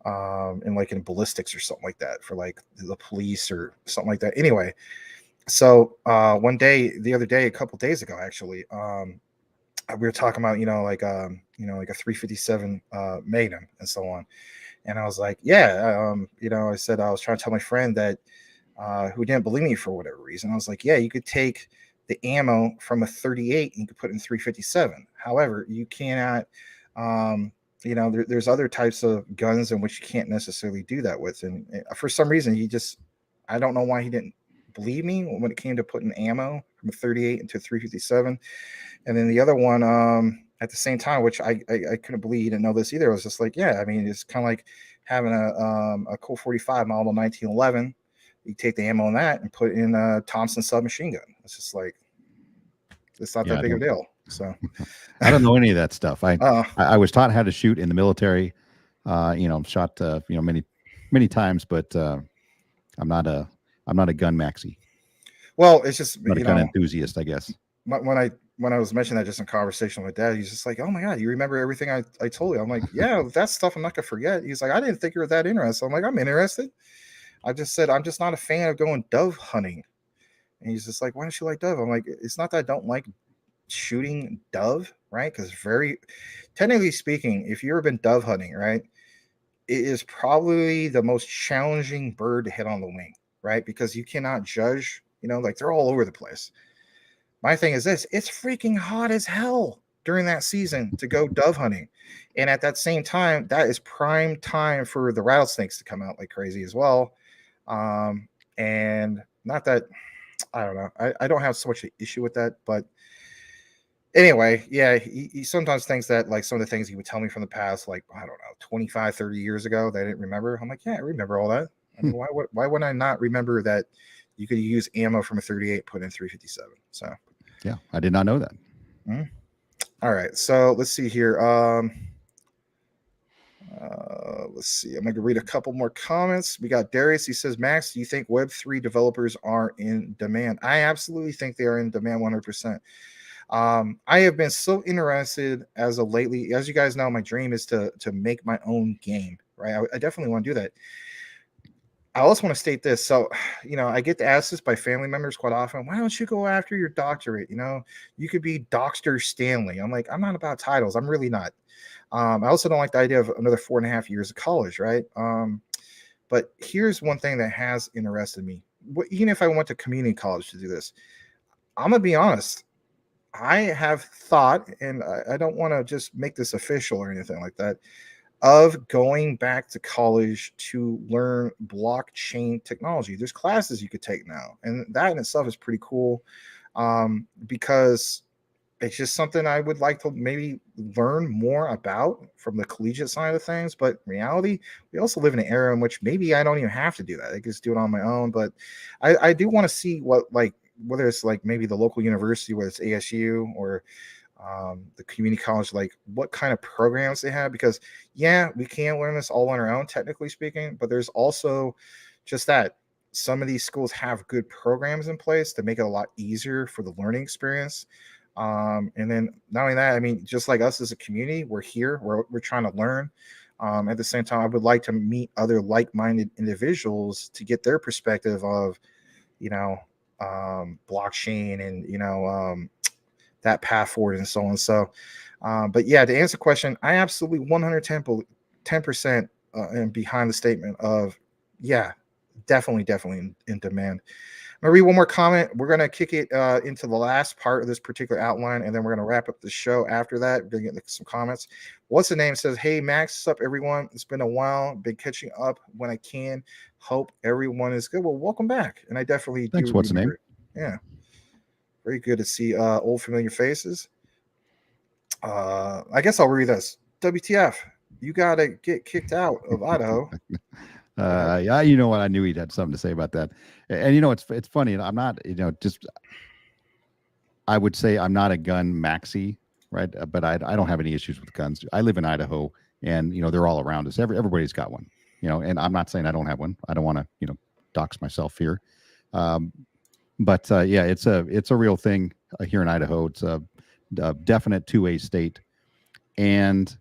in ballistics or something like that, for like the police or something like that. Anyway, so one day, the other day, a couple days ago, actually, we were talking about like a 357 Magnum and so on, and I was like, yeah, I said I was trying to tell my friend that who didn't believe me for whatever reason. I was like, yeah, you could take the ammo from a 38 and you could put it in 357. However, you cannot. There's other types of guns in which you can't necessarily do that with. And for some reason, I don't know why he didn't believe me when it came to putting ammo from a 38 into 357. And then the other one, at the same time, which I couldn't believe he didn't know this either. I was just like, yeah, I mean, it's kind of like having a Colt 45 model 1911. You take the ammo on that and put it in a Thompson submachine gun. It's just like, it's not that big of a deal. So I don't know any of that stuff. I was taught how to shoot in the military. Shot many times, but I'm not a gun maxi. Well, it's just not a gun enthusiast, I guess. When I was mentioning that just in conversation with Dad, he's just like, "Oh my God, you remember everything I told you?" I'm like, "Yeah, that stuff I'm not gonna forget." He's like, "I didn't think you were that interested." I'm like, "I'm interested." I just said I'm just not a fan of going dove hunting, and he's just like, "Why don't you like dove?" I'm like, "It's not that I don't like shooting dove, right? Because very technically speaking, if you've ever been dove hunting, right, it is probably the most challenging bird to hit on the wing, right? Because you cannot judge, like they're all over the place. My thing is this: it's freaking hot as hell during that season to go dove hunting. And at that same time, that is prime time for the rattlesnakes to come out like crazy as well. And not that, I don't know, I don't have so much issue with that, but anyway, yeah, he sometimes thinks that like some of the things he would tell me from the past, like, I don't know, 25, 30 years ago that I didn't remember. I'm like, yeah, I remember all that. I mean, why would I not remember that you could use ammo from a 38 put in 357? So Yeah, I did not know that. all right, so let's see here. Let's see. I'm going to read a couple more comments. We got Darius. He says, Max, do you think Web3 developers are in demand? I absolutely think they are in demand 100%. I have been so interested as of lately. As you guys know, my dream is to make my own game, right? I definitely want to do that. I also want to state this. So, you know, I get to ask this by family members quite often. Why don't you go after your doctorate? You know, you could be Dr. Stanley. I'm like, I'm not about titles. I'm really not. I also don't like the idea of another 4.5 years of college, right? But here's one thing that has interested me. Even if I went to community college to do this, I'm going to be honest. I have thought, and I don't want to just make this official or anything like that, of going back to college to learn blockchain technology. There's classes you could take now, and that in itself is pretty cool, because it's just something I would like to maybe learn more about from the collegiate side of things. But in reality, we also live in an era in which maybe I don't even have to do that. I can just do it on my own. But I do want to see what, like, whether it's like maybe the local university, whether it's ASU or the community college, like what kind of programs they have, because yeah, we can learn this all on our own, technically speaking, but there's also just that some of these schools have good programs in place to make it a lot easier for the learning experience. And then not only that, I mean, just like us as a community, we're here, we're trying to learn. At the same time, I would like to meet other like-minded individuals to get their perspective of, you know, blockchain and, you know, that path forward and so on. So, but yeah, to answer the question, I absolutely 110% am behind the statement of, yeah, definitely in demand. I'm gonna read one more comment. We're gonna kick it into the last part of this particular outline, and then we're gonna wrap up the show after that. We're gonna get some comments. What's the name? Says, hey Max, what's up everyone? It's been a while. Been catching up when I can. Hope everyone is good. Well, welcome back. And I definitely Thanks. do. What's the name? Yeah. Very good to see old familiar faces. I guess I'll read this. WTF? You gotta get kicked out of Idaho. Yeah, you know what? I knew he'd had something to say about that. And you know, it's funny. I'm not, you know, just I would say I'm not a gun maxi, right? But I don't have any issues with guns. I live in Idaho, and you know they're all around us. Everybody's got one, you know. And I'm not saying I don't have one. I don't want to, you know, dox myself here. But yeah, it's a real thing here in Idaho. It's a definite two-way state, and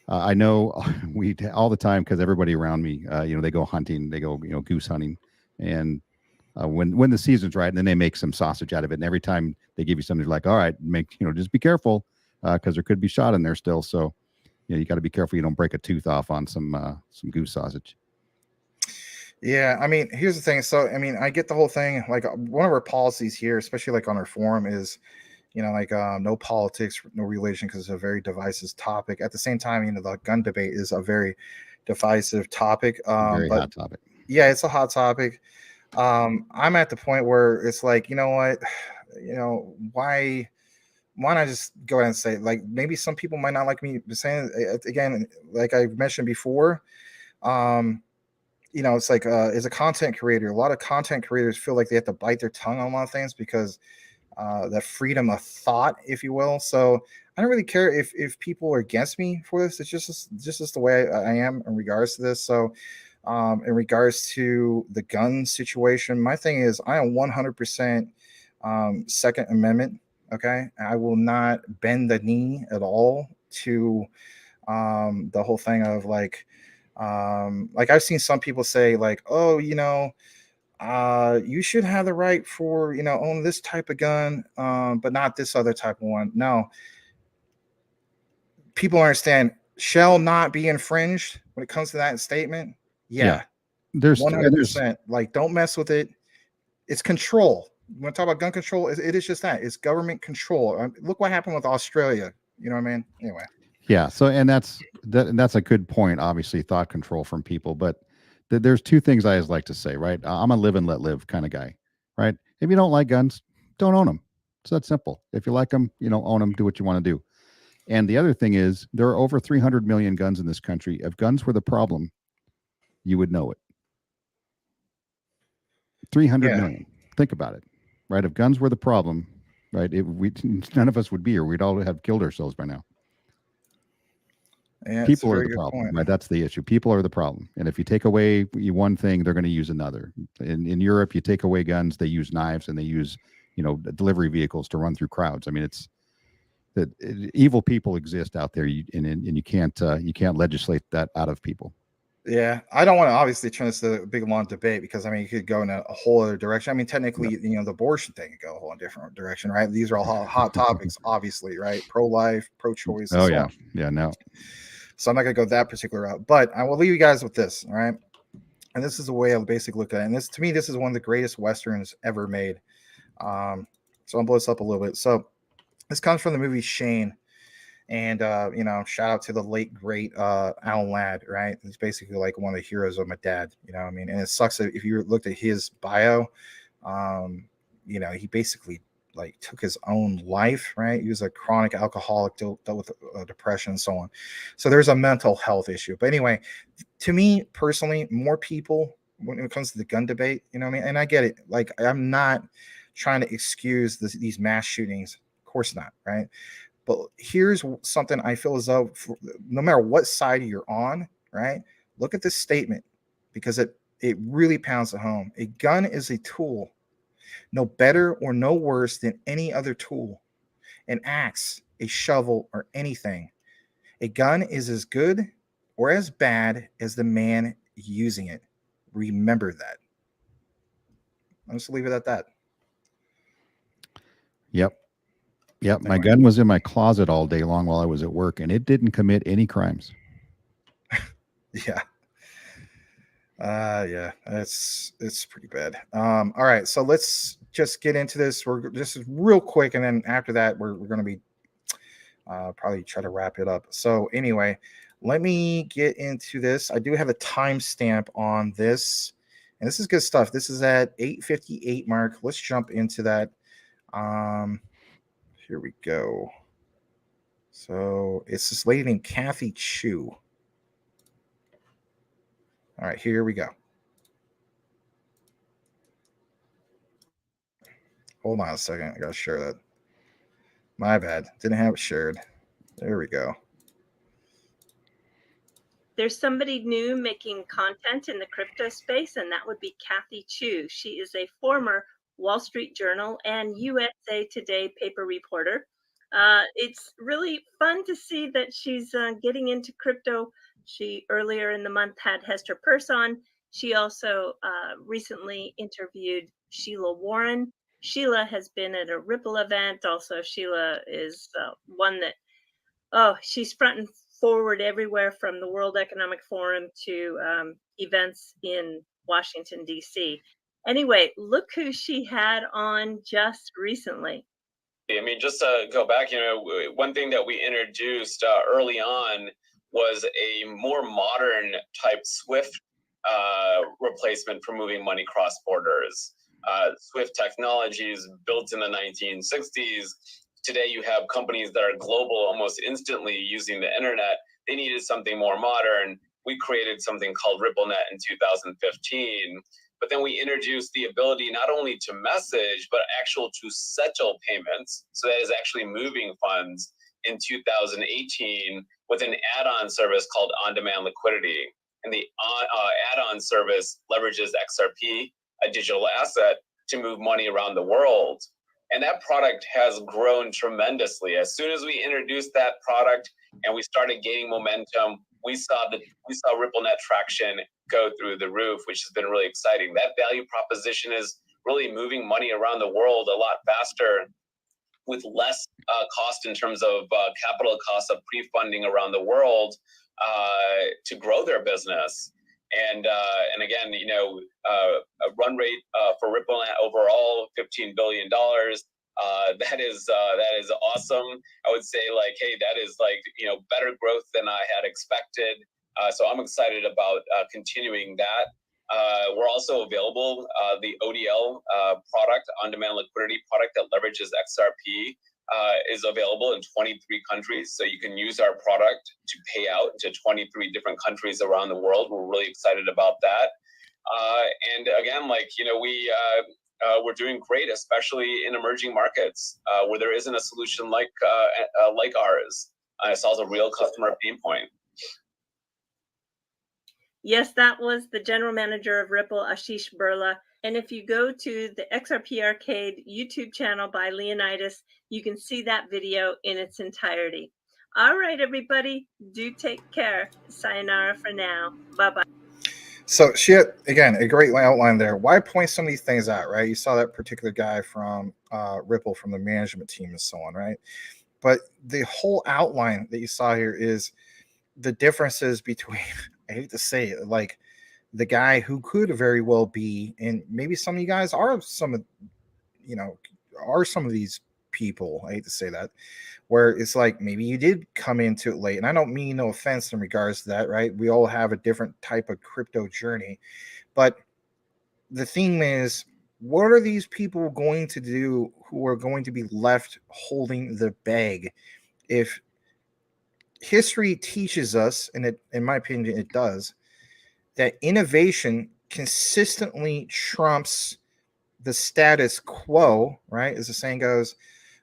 I know we all the time because everybody around me, you know, they go hunting, they go, you know, goose hunting, and when the season's right, and then they make some sausage out of it. And every time they give you something, they're like, all right, just be careful because there could be shot in there still. So, you know, you got to be careful you don't break a tooth off on some goose sausage. Yeah, I mean, here's the thing. So, I mean, I get the whole thing. Like, one of our policies here, especially like on our forum, is, you know, like no politics, no religion, because it's a very divisive topic. At the same time, you know, the gun debate is a very divisive topic. Very hot topic. Yeah, it's a hot topic. I'm at the point where it's like, you know what, you know, why not just go ahead and say, like, maybe some people might not like me saying it. Again, like I mentioned before, you know, it's like as a content creator, a lot of content creators feel like they have to bite their tongue on a lot of things because that freedom of thought, if you will. So I don't really care if people are against me for this. It's just the way I am in regards to this. So in regards to the gun situation, my thing is I am 100% Second Amendment. Okay, I will not bend the knee at all to the whole thing of like I've seen some people say like, oh, you know, you should have the right for, you know, own this type of gun, but not this other type of one. No, people understand shall not be infringed when it comes to that statement. Yeah. There's 100%. Like, don't mess with it. It's control. When I talk about gun control, it is just that. It's government control. Look what happened with Australia. You know what I mean? Anyway. Yeah. So, and that's a good point. Obviously, thought control from people, but there's two things I always like to say. Right, I'm a live and let live kind of guy. Right. If you don't like guns, don't own them. It's that simple. If you like them, own them. Do what you want to do. And the other thing is, there are over 300 million guns in this country. If guns were the problem, you would know it. 300 million. Think about it. Right. If guns were the problem, right, none of us would be here. We'd all have killed ourselves by now. Yeah, People are the problem, right? That's the issue. People are the problem. And if you take away one thing, they're going to use another. In Europe, you take away guns, they use knives, and they use, delivery vehicles to run through crowds. I mean, it's that evil people exist out there, and you can't legislate that out of people. Yeah, I don't want to obviously turn this to a big long debate because I mean you could go in a whole other direction. I mean, technically, the abortion thing could go a whole different direction, right? These are all hot topics, obviously, right? Pro-life, pro-choice. Oh yeah, yeah, no. So I'm not gonna go that particular route, but I will leave you guys with this, all right? And this is the way I'll basically look at it. And this, to me, this is one of the greatest westerns ever made. So I'll blow this up a little bit. So this comes from the movie Shane. And shout out to the late great Alan Ladd, right? He's basically like one of the heroes of my dad, you know what I mean? And it sucks that if you looked at his bio, he basically like took his own life, right? He was a chronic alcoholic, dealt with depression and so on. So there's a mental health issue. But anyway, to me personally, more people when it comes to the gun debate, you know what I mean? And I get it. Like, I'm not trying to excuse these mass shootings. Of course not, right? But here's something I feel as though no matter what side you're on, right? Look at this statement because it really pounds it home. A gun is a tool, no better or no worse than any other tool. An axe, a shovel, or anything. A gun is as good or as bad as the man using it. Remember that. I'll just leave it at that. Yep. My gun was in my closet all day long while I was at work, and it didn't commit any crimes. Yeah. It's pretty bad. All right, so let's just get into this. We're just real quick, and then after that, we're going to be probably try to wrap it up. So anyway, let me get into this. I do have a timestamp on this, and this is good stuff. This is at 8:58 mark. Let's jump into that. Here we go. So it's this lady named Kathy Chu. All right, here we go. Hold on a second. I got to share that. My bad. Didn't have it shared. There we go. There's somebody new making content in the crypto space, and that would be Kathy Chu. She is a former Wall Street Journal and USA Today paper reporter. It's really fun to see that she's getting into crypto. She earlier in the month had Hester Peirce on. She also recently interviewed Sheila Warren. Sheila has been at a Ripple event. Also, Sheila is one that, she's front and forward everywhere from the World Economic Forum to events in Washington, D.C. Anyway, look who she had on just recently. I mean, just to go back, one thing that we introduced early on was a more modern type SWIFT replacement for moving money cross borders. SWIFT technology is built in the 1960s. Today, you have companies that are global almost instantly using the internet. They needed something more modern. We created something called RippleNet in 2015. But then we introduced the ability not only to message, but to settle payments. So that is actually moving funds in 2018 with an add-on service called On-Demand Liquidity. And the add-on service leverages XRP, a digital asset, to move money around the world. And that product has grown tremendously. As soon as we introduced that product and we started gaining momentum, we saw RippleNet traction go through the roof, which has been really exciting. That value proposition is really moving money around the world a lot faster with less cost in terms of capital costs of pre-funding around the world to grow their business. And again, a run rate for RippleNet overall, $15 billion. That is awesome. I would say like, hey, that is like, better growth than I had expected. So I'm excited about continuing that. We're also available, the ODL product, on-demand liquidity product that leverages XRP, is available in 23 countries. So you can use our product to pay out to 23 different countries around the world. We're really excited about that. And again, we're doing great, especially in emerging markets where there isn't a solution like ours. It solves a real customer pain point. Yes, that was the general manager of Ripple, Ashish Birla. And if you go to the XRP Arcade YouTube channel by Leonidas, you can see that video in its entirety. All right, everybody, do take care. Sayonara for now. Bye-bye. So she had, again, a great outline there. Why point some of these things out, right? You saw that particular guy from Ripple, from the management team and so on, right? But the whole outline that you saw here is the differences between, I hate to say it, like the guy who could very well be, and maybe some of you guys are some of these people. I hate to say that, where it's like maybe you did come into it late. And I don't mean no offense in regards to that, right? We all have a different type of crypto journey. But the thing is, what are these people going to do who are going to be left holding the bag? If history teaches us, and it, in my opinion, it does, that innovation consistently trumps the status quo, right? As the saying goes,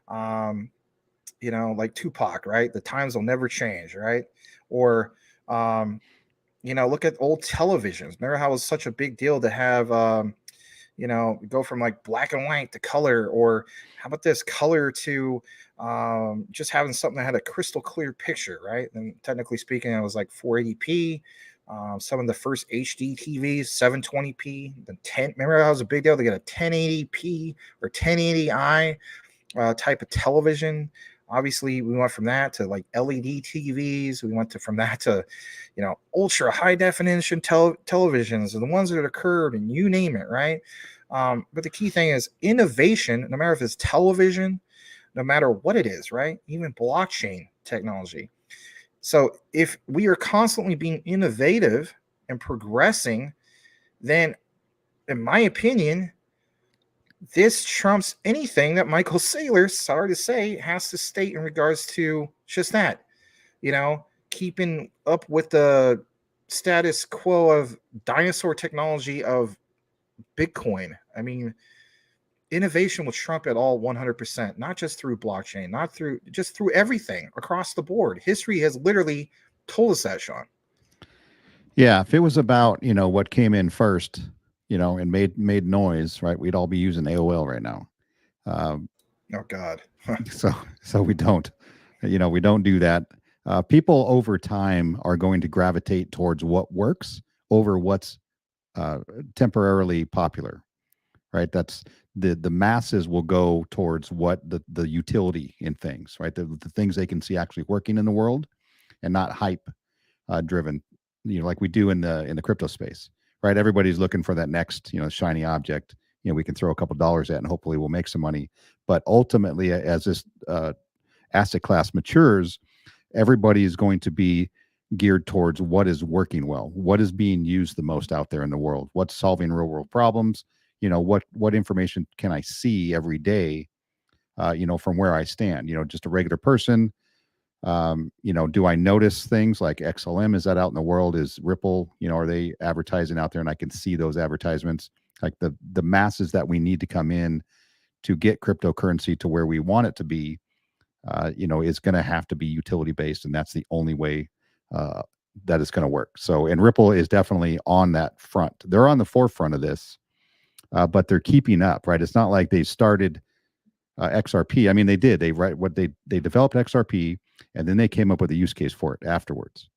like Tupac, right? The times will never change, right? Or, look at old televisions. Remember how it was such a big deal to have, go from like black and white to color, or how about this, color to just having something that had a crystal clear picture, right? And technically speaking, it was like 480p. Some of the first HD TVs, 720p, the 10. Remember how it was a big deal to get a 1080p or 1080i type of television. Obviously, we went from that to like LED TVs. We went from that to, ultra high definition televisions, and the ones that are curved, and you name it, right? But the key thing is innovation. No matter if it's television, no matter what it is, right? Even blockchain technology. So if we are constantly being innovative and progressing, then, in my opinion, this trumps anything that Michael Saylor, sorry to say, has to state in regards to just that, keeping up with the status quo of dinosaur technology of Bitcoin. I mean, innovation will trump it all 100%, not just through blockchain, just through everything across the board. History has literally told us that, Sean. Yeah, if it was about, what came in first, and made noise, right? We'd all be using AOL right now. Oh God. so we don't, we don't do that. People over time are going to gravitate towards what works over what's temporarily popular, right? That's the masses will go towards what the utility in things, right? The things they can see actually working in the world, and not hype driven, like we do in the crypto space, right? Everybody's looking for that next, shiny object, we can throw a couple dollars at, and hopefully we'll make some money. But ultimately, as this asset class matures, everybody is going to be geared towards what is working well, what is being used the most out there in the world, what's solving real world problems, what information can I see every day, from where I stand, just a regular person. Do I notice things like XLM? Is that out in the world? Is Ripple, are they advertising out there and I can see those advertisements? Like the masses that we need to come in to get cryptocurrency to where we want it to be, is going to have to be utility based. And that's the only way that it's going to work. So, and Ripple is definitely on that front. They're on the forefront of this, but they're keeping up, right? It's not like they started XRP. I mean, they did. They developed XRP, and then they came up with a use case for it afterwards.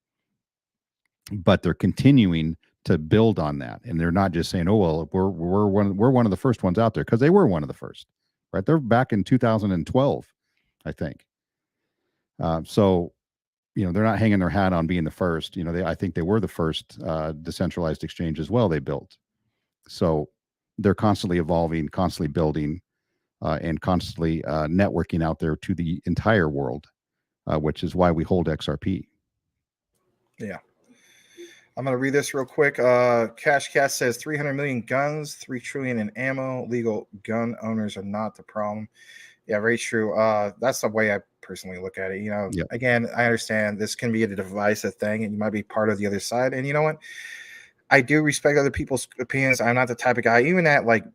But they're continuing to build on that, and they're not just saying, "Oh well, we're one of the first ones out there," because they were one of the first, right? They're back in 2012, I think. So, they're not hanging their hat on being the first. I think they were the first decentralized exchange as well. They built, so they're constantly evolving, constantly building. and constantly networking out there to the entire world, which is why we hold XRP. Yeah. I'm going to read this real quick. Cash Cat says 300 million guns, 3 trillion in ammo. Legal gun owners are not the problem. Yeah, very true. That's the way I personally look at it. You know, Yep. again, I understand this can be a divisive thing and you might be part of the other side. And you know what? I do respect other people's opinions. I'm not the type of guy, even at like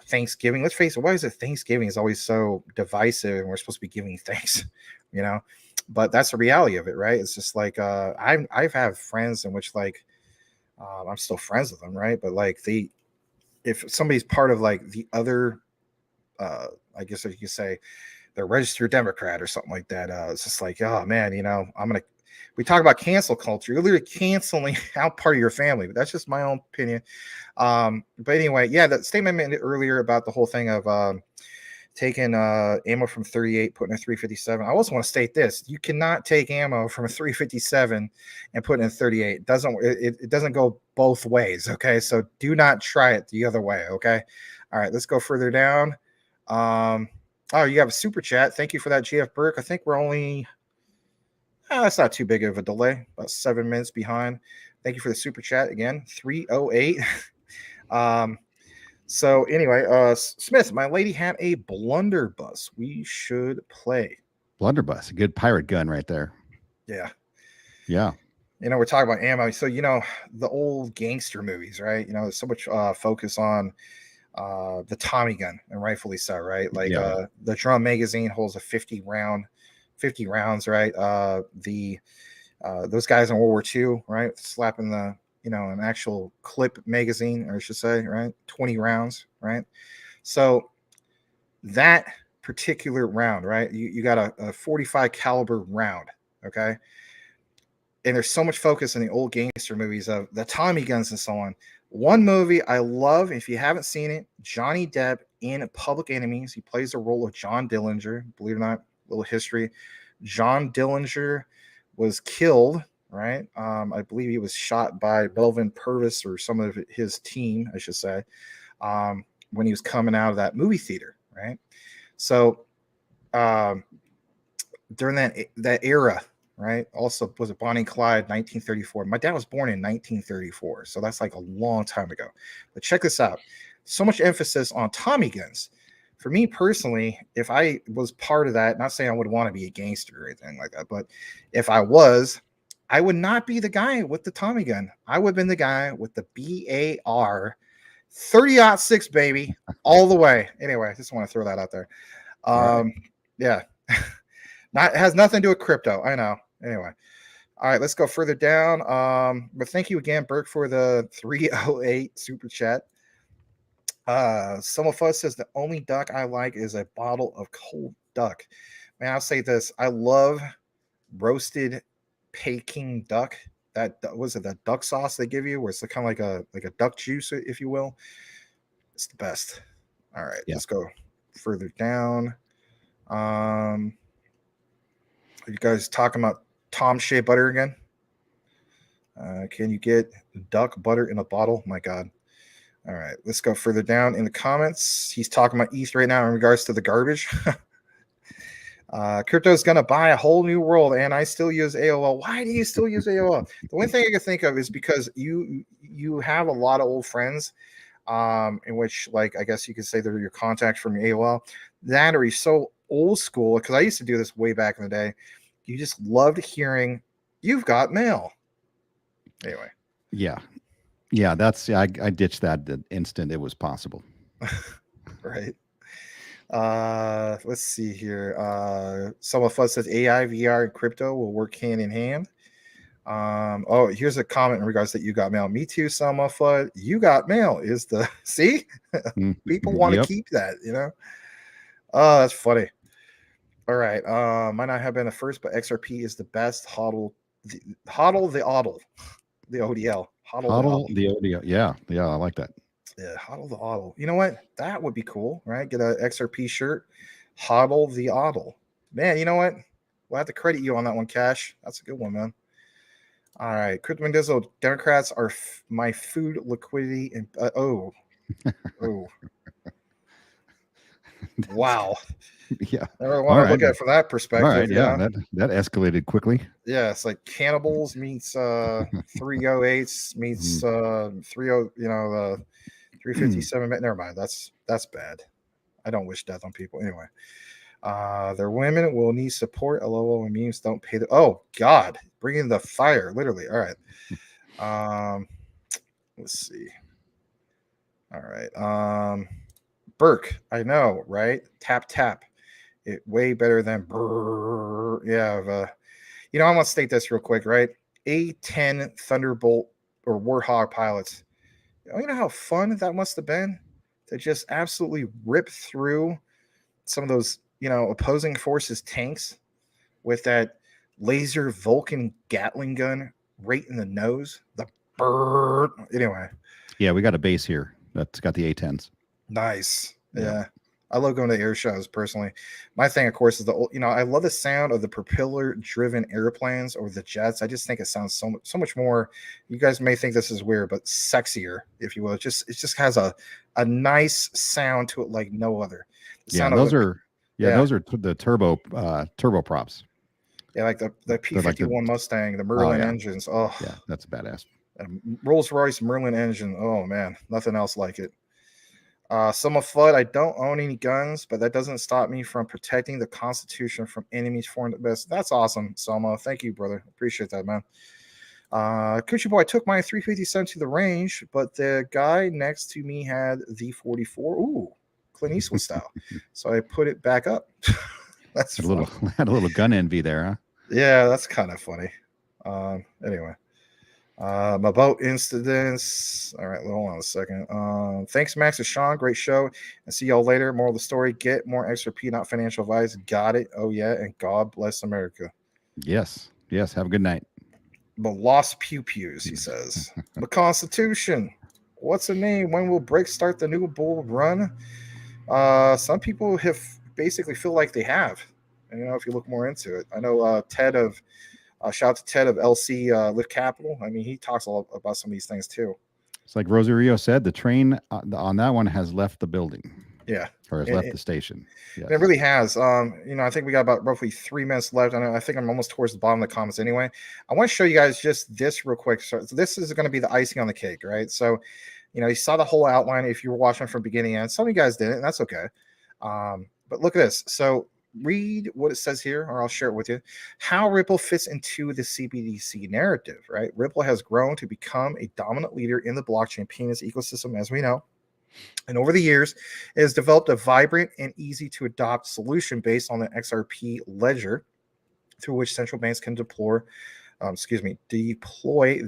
Thanksgiving. Let's face it, why is it Thanksgiving is always so divisive and we're supposed to be giving thanks, you know? But that's the reality of it, right? It's just like I've had friends in which like I'm still friends with them, right? But like if somebody's part of like the other, I guess if you could say they're registered Democrat or something like that, it's just like, oh man, you know, we talk about cancel culture. You're literally canceling out part of your family, but that's just my own opinion. But anyway, yeah, the statement I made earlier about the whole thing of taking ammo from 38, putting a 357. I also want to state this: you cannot take ammo from a 357 and put it in 38. It doesn't go both ways. Okay, so do not try it the other way. Okay, all right, let's go further down. Oh, you have a super chat. Thank you for that, GF Burke. I think we're only that's not too big of a delay. About 7 minutes behind. Thank you for the super chat again. 308. So anyway, Smith, my lady had a blunderbuss. We should play. Blunderbuss, a good pirate gun right there. Yeah. Yeah. You know, we're talking about ammo. So, you know, the old gangster movies, right? You know, there's so much focus on the Tommy gun, and rightfully so, right? Like the drum magazine holds a 50 rounds, right? Those guys in World War II, right? Slapping an actual clip magazine, or I should say, right? 20 rounds, right? So that particular round, right? You got a 45 caliber round, okay? And there's so much focus in the old gangster movies of the Tommy guns and so on. One movie I love, if you haven't seen it, Johnny Depp in Public Enemies. He plays the role of John Dillinger. Believe it or not, little history. John Dillinger was killed, right? I believe he was shot by Belvin Purvis or some of his team, I should say, when he was coming out of that movie theater, right? So during that era, right? Also, was it Bonnie and Clyde, 1934? My dad was born in 1934, so that's like a long time ago. But check this out. So much emphasis on Tommy guns. For me personally, if I was part of that, not saying I would want to be a gangster or anything like that, but if I was, I would not be the guy with the Tommy gun. I would have been the guy with the BAR 30-06, baby, all the way. Anyway, I just want to throw that out there. Right. Yeah. It has nothing to do with crypto. I know. Anyway. All right, let's go further down. But thank you again, Burke, for the 308 super chat. Some of us says the only duck I like is a bottle of cold duck. Man, I'll say this. I love roasted Peking duck. That was it, that duck sauce they give you, where it's kind of like a duck juice, if you will. It's the best. All right, let's go further down. Are you guys talking about Tom Shea butter again? Can you get duck butter in a bottle? My God. All right, let's go further down in the comments. He's talking about ETH right now in regards to the garbage. Crypto is going to buy a whole new world, and I still use AOL. Why do you still use AOL? The only thing I can think of is because you have a lot of old friends, in which, like, I guess you could say they're your contacts from AOL. That are so old school, because I used to do this way back in the day. You just loved hearing, "You've got mail." Anyway. Yeah, I ditched that the instant it was possible. Right. Let's see here. Some of us says AI, VR, and crypto will work hand in hand. Here's a comment in regards that you got mail. Me too, some of us. You got mail is the see? People want to keep that, you know. Oh, that's funny. All right. Might not have been the first, but XRP is the best. HODL the ODL. The ODL. HODL the ODL. Yeah, I like that. Yeah, HODL the ODL. You know what? That would be cool, right? Get an XRP shirt. HODL the ODL. Man, you know what? We'll have to credit you on that one, Cash. That's a good one, man. All right. Crypto Mendizzle, Democrats are my food liquidity. And Wow. Yeah. Never want to All look right. at it from that All perspective. right. Yeah. Yeah. That escalated quickly. Yeah. It's like cannibals meets 308s meets 30, the 357. Never mind. That's bad. I don't wish death on people. Anyway. Their women will need support. LOL and memes don't pay the. Oh God, bring in the fire, literally. All right. Let's see. All right. Burke, I know, right? Tap tap. It way better than brrr. Yeah. I want to state this real quick, right? A-10 Thunderbolt or Warthog pilots. You know how fun that must have been to just absolutely rip through some of those, opposing forces tanks with that laser Vulcan Gatling gun right in the nose. The bird. Anyway. Yeah, we got a base here that's got the A-10s. Nice. Yeah. Yeah. I love going to air shows personally. My thing, of course, is I love the sound of the propeller-driven airplanes or the jets. I just think it sounds so much more. You guys may think this is weird, but sexier, if you will. It just has a nice sound to it like no other. Those are the turbo props. Yeah, like the P-51 Mustang, the Merlin engines. Oh, yeah, that's badass. Rolls-Royce Merlin engine. Oh man, nothing else like it. Summer Flood, I don't own any guns, but that doesn't stop me from protecting the Constitution from enemies foreign to best. That's awesome, Selma. Thank you, brother. Appreciate that, man. Coochie Boy, I took my 357 to the range, but the guy next to me had the 44. Ooh, Clint Eastwood style. So I put it back up. That's had a little gun envy there, huh? Yeah, that's kind of funny. Anyway. My boat incidents. All right, hold on a second. Thanks, Max and Sean. Great show. And see y'all later. Moral of the story: get more XRP, not financial advice. Got it. Oh yeah, and God bless America. Yes. Have a good night. But lost pew pews, he says. The Constitution. What's the name? When will Brick start the new bull run? Some people have basically feel like they have. And, if you look more into it, I know Ted of. Shout out to Ted of LC Lift Capital. I mean, he talks a lot about some of these things too. It's like Rosario said, the train on that one has left the building. Yeah. Or has left the station. Yes. It really has. I think we got about roughly 3 minutes left. I think I'm almost towards the bottom of the comments anyway. I want to show you guys just this real quick. So this is going to be the icing on the cake, right? So, you saw the whole outline if you were watching from beginning to end. Some of you guys didn't, and that's okay. But look at this. So read what it says here, or I'll share it with you. How Ripple fits into the CBDC narrative, right? Ripple has grown to become a dominant leader in the blockchain payments ecosystem, as we know. And over the years, it has developed a vibrant and easy to adopt solution based on the XRP ledger, through which central banks can deploy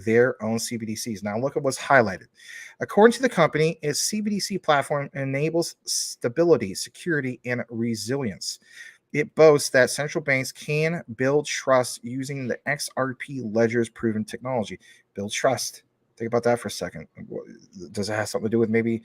their own CBDCs. Now look at what's highlighted. According to the company, its CBDC platform enables stability, security, and resilience. It boasts that central banks can build trust using the XRP ledger's proven technology. Build trust. Think about that for a second. Does it have something to do with maybe,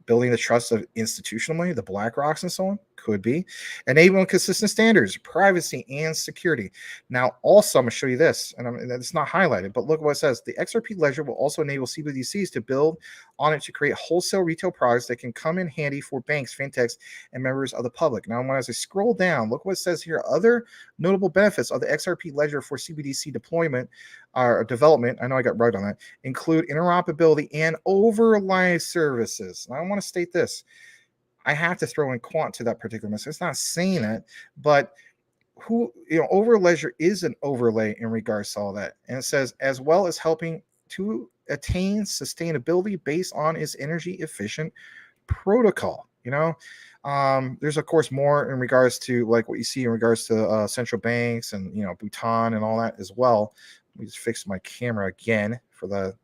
building the trust of institutional money, the BlackRocks and so on? Could be. Enabling consistent standards, privacy, and security. Now, also, I'm going to show you this, and it's not highlighted, but look what it says. The XRP ledger will also enable CBDCs to build on it to create wholesale retail products that can come in handy for banks, fintechs, and members of the public. Now, as I scroll down, look what it says here. Other notable benefits of the XRP ledger for CBDC deployment or development, I know I got right on that, include interoperability and overlay services. Now, I want to state this. I have to throw in quant to that particular message. It's not saying it, but Overledger is an overlay in regards to all that. And it says, as well as helping to attain sustainability based on its energy efficient protocol. There's of course more in regards to like what you see in regards to central banks and Bhutan and all that as well. Let me just fix my camera again for the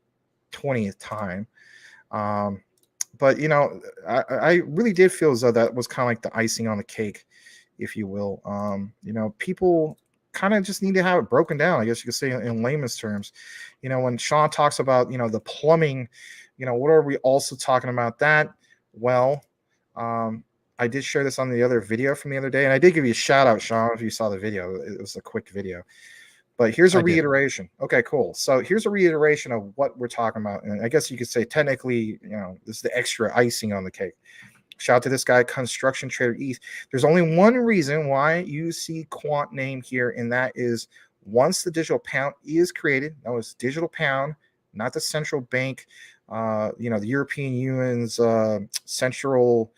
20th time. But I really did feel as though that was kind of like the icing on the cake, if you will. People kind of just need to have it broken down, I guess you could say in layman's terms. When Sean talks about the plumbing, what are we also talking about that? Well, I did share this on the other video from the other day, and I did give you a shout out, Sean, if you saw the video. It was a quick video. But here's a reiteration. Okay, cool. So here's a reiteration of what we're talking about. And I guess you could say technically, this is the extra icing on the cake. Shout out to this guy, Construction Trader ETH. There's only one reason why you see quant name here, and that is once the digital pound is created, that was digital pound, not the central bank, the European Union's central,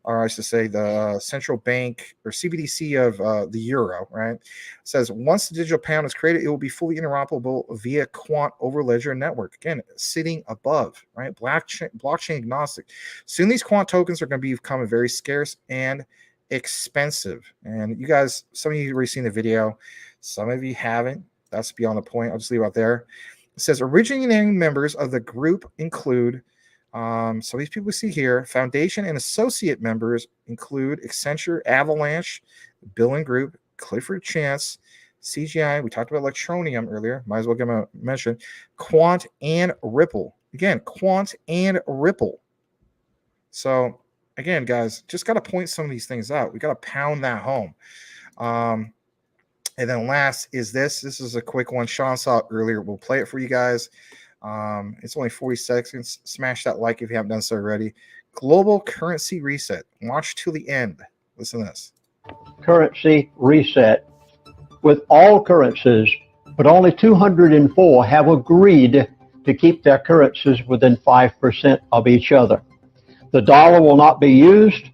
or I should say the central bank or CBDC of the euro, right? It says once the digital pound is created, it will be fully interoperable via quant over ledger network. Again, sitting above, right? Blockchain agnostic. Soon these quant tokens are going to become very scarce and expensive. And you guys, some of you have already seen the video. Some of you haven't. That's beyond the point. I'll just leave it out there. It says originating members of the group include, so these people we see here, foundation and associate members include Accenture, Avalanche, Billing Group, Clifford Chance, CGI. We talked about Electronium earlier. Might as well give them a mention. Quant and Ripple. Again, Quant and Ripple. So again, guys, just got to point some of these things out. We got to pound that home. And then last is this. This is a quick one. Sean saw it earlier. We'll play it for you guys. It's only 40 seconds. Smash that like if you haven't done so already. Global currency reset. Watch till the end. Listen to this. Currency reset with all currencies, but only 204 have agreed to keep their currencies within 5% of each other. The dollar will not be used,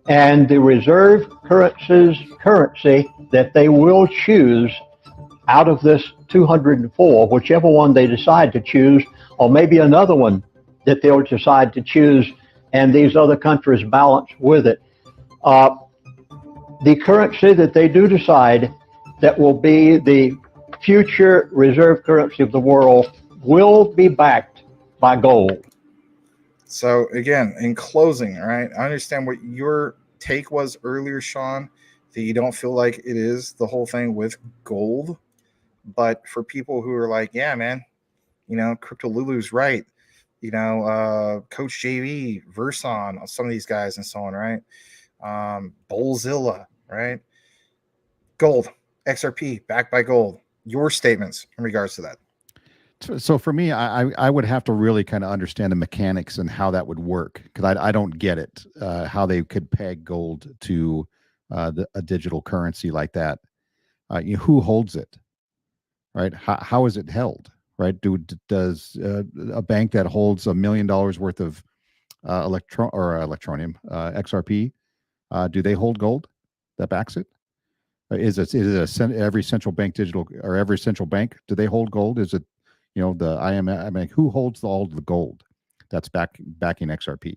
and the reserve currency that they will choose out of this 204, whichever one they decide to choose, or maybe another one that they'll decide to choose, and these other countries balance with it. The currency that they do decide that will be the future reserve currency of the world will be backed by gold. So again, in closing, all right, I understand what your take was earlier, Sean, that you don't feel like it is the whole thing with gold. But for people who are like, yeah, man, Crypto Lulu's right. Coach JV, Verson, some of these guys and so on, right? Bullzilla, right? Gold, XRP, backed by gold. Your statements in regards to that. So for me, I would have to really kind of understand the mechanics and how that would work, because I don't get it, how they could peg gold to a digital currency like that. Who holds it, right? How is it held, right? Does a bank that holds $1 million worth of Electronium XRP, do they hold gold that backs it? Is it every central bank digital, or every central bank, do they hold gold? Is it the IMF? I mean, who holds all of the gold that's backing XRP?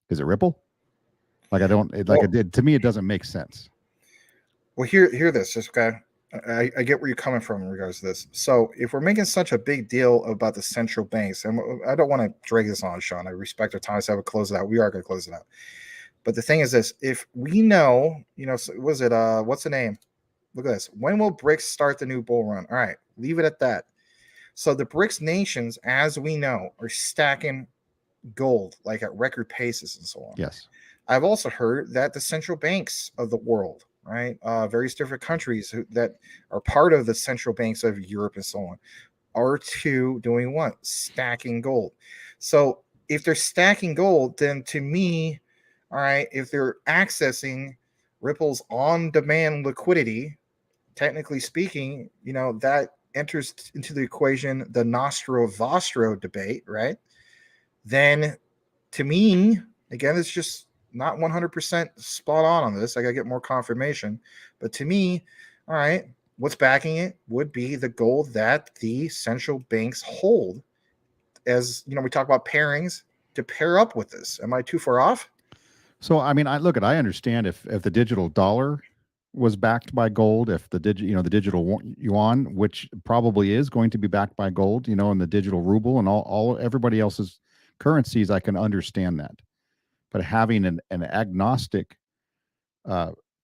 Is it Ripple? Like, to me, it doesn't make sense. Well, hear this, just okay. I get where you're coming from in regards to this. So if we're making such a big deal about the central banks, and I don't want to drag this on, Sean, I respect our time, so I would close it out. We are going to close it out. But the thing is this, if we know, was it, what's the name? Look at this. When will BRICS start the new bull run? All right, leave it at that. So the BRICS nations, as we know, are stacking gold like at record paces and so on. Yes. I've also heard that the central banks of the world, right, various different countries that are part of the central banks of Europe and so on, are doing what? Stacking gold. So if they're stacking gold, then to me, all right, if they're accessing Ripple's on-demand liquidity, technically speaking, that enters into the equation the Nostro-Vostro debate, right? Then to me, again, it's just not 100% spot on this. I got to get more confirmation. But to me, all right, what's backing it would be the gold that the central banks hold. As we talk about pairings to pair up with this. Am I too far off? So, I mean, I understand if the digital dollar was backed by gold, if the digital yuan, which probably is going to be backed by gold, and the digital ruble and everybody else's currencies, I can understand that. But having an agnostic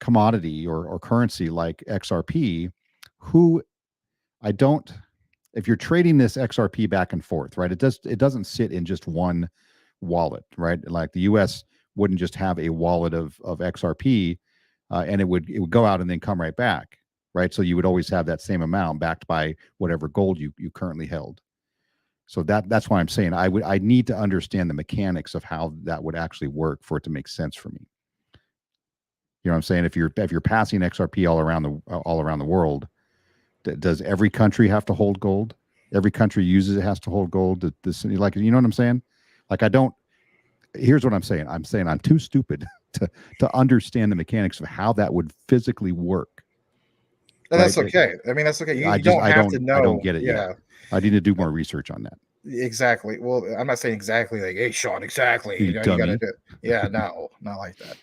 commodity or currency like XRP, if you're trading this XRP back and forth, right? It doesn't sit in just one wallet, right? Like the US wouldn't just have a wallet of XRP and it would go out and then come right back, right? So you would always have that same amount backed by whatever gold you currently held. So that's why I'm saying I need to understand the mechanics of how that would actually work for it to make sense for me. You know what I'm saying? If you're passing XRP all around the world, does every country have to hold gold? Every country uses it has to hold gold. Like, you know what I'm saying? Like, I don't. Here's what I'm saying. I'm saying I'm too stupid to understand the mechanics of how that would physically work. And that's right? okay. I mean, that's okay. You I don't have to know. I don't get it Yeah, yet. I need to do more research on that. exactly. Well, I'm not saying exactly like, hey, Sean, exactly. You You know, you got to dummy. do it. Yeah, no, not like that.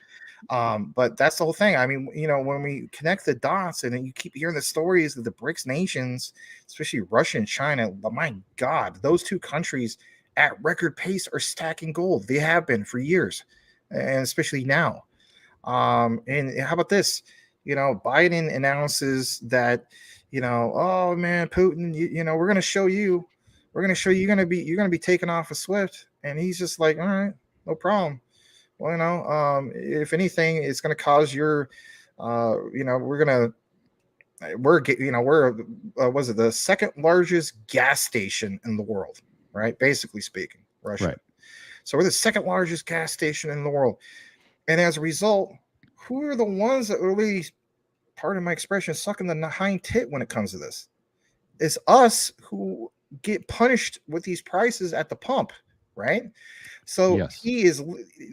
But that's the whole thing. I mean, you know, when we connect the dots and then you keep hearing the stories of the BRICS nations, especially Russia and China, but my God, those two countries at record pace are stacking gold. They have been for years, and especially now. And how about this? You know, Biden announces that, you know, oh man, Putin, you know, we're going to show you you're going to be taken off of SWIFT. And he's just like, all right, no problem. Well, you know, if anything, it's going to cause your, you know, was it the second largest gas station in the world, right? Basically speaking, Russia. Right. So we're the second largest gas station in the world. And as a result, who are the ones that really, pardon my expression, sucking the hind tit when it comes to this? It's us who get punished with these prices at the pump, right? So Yes.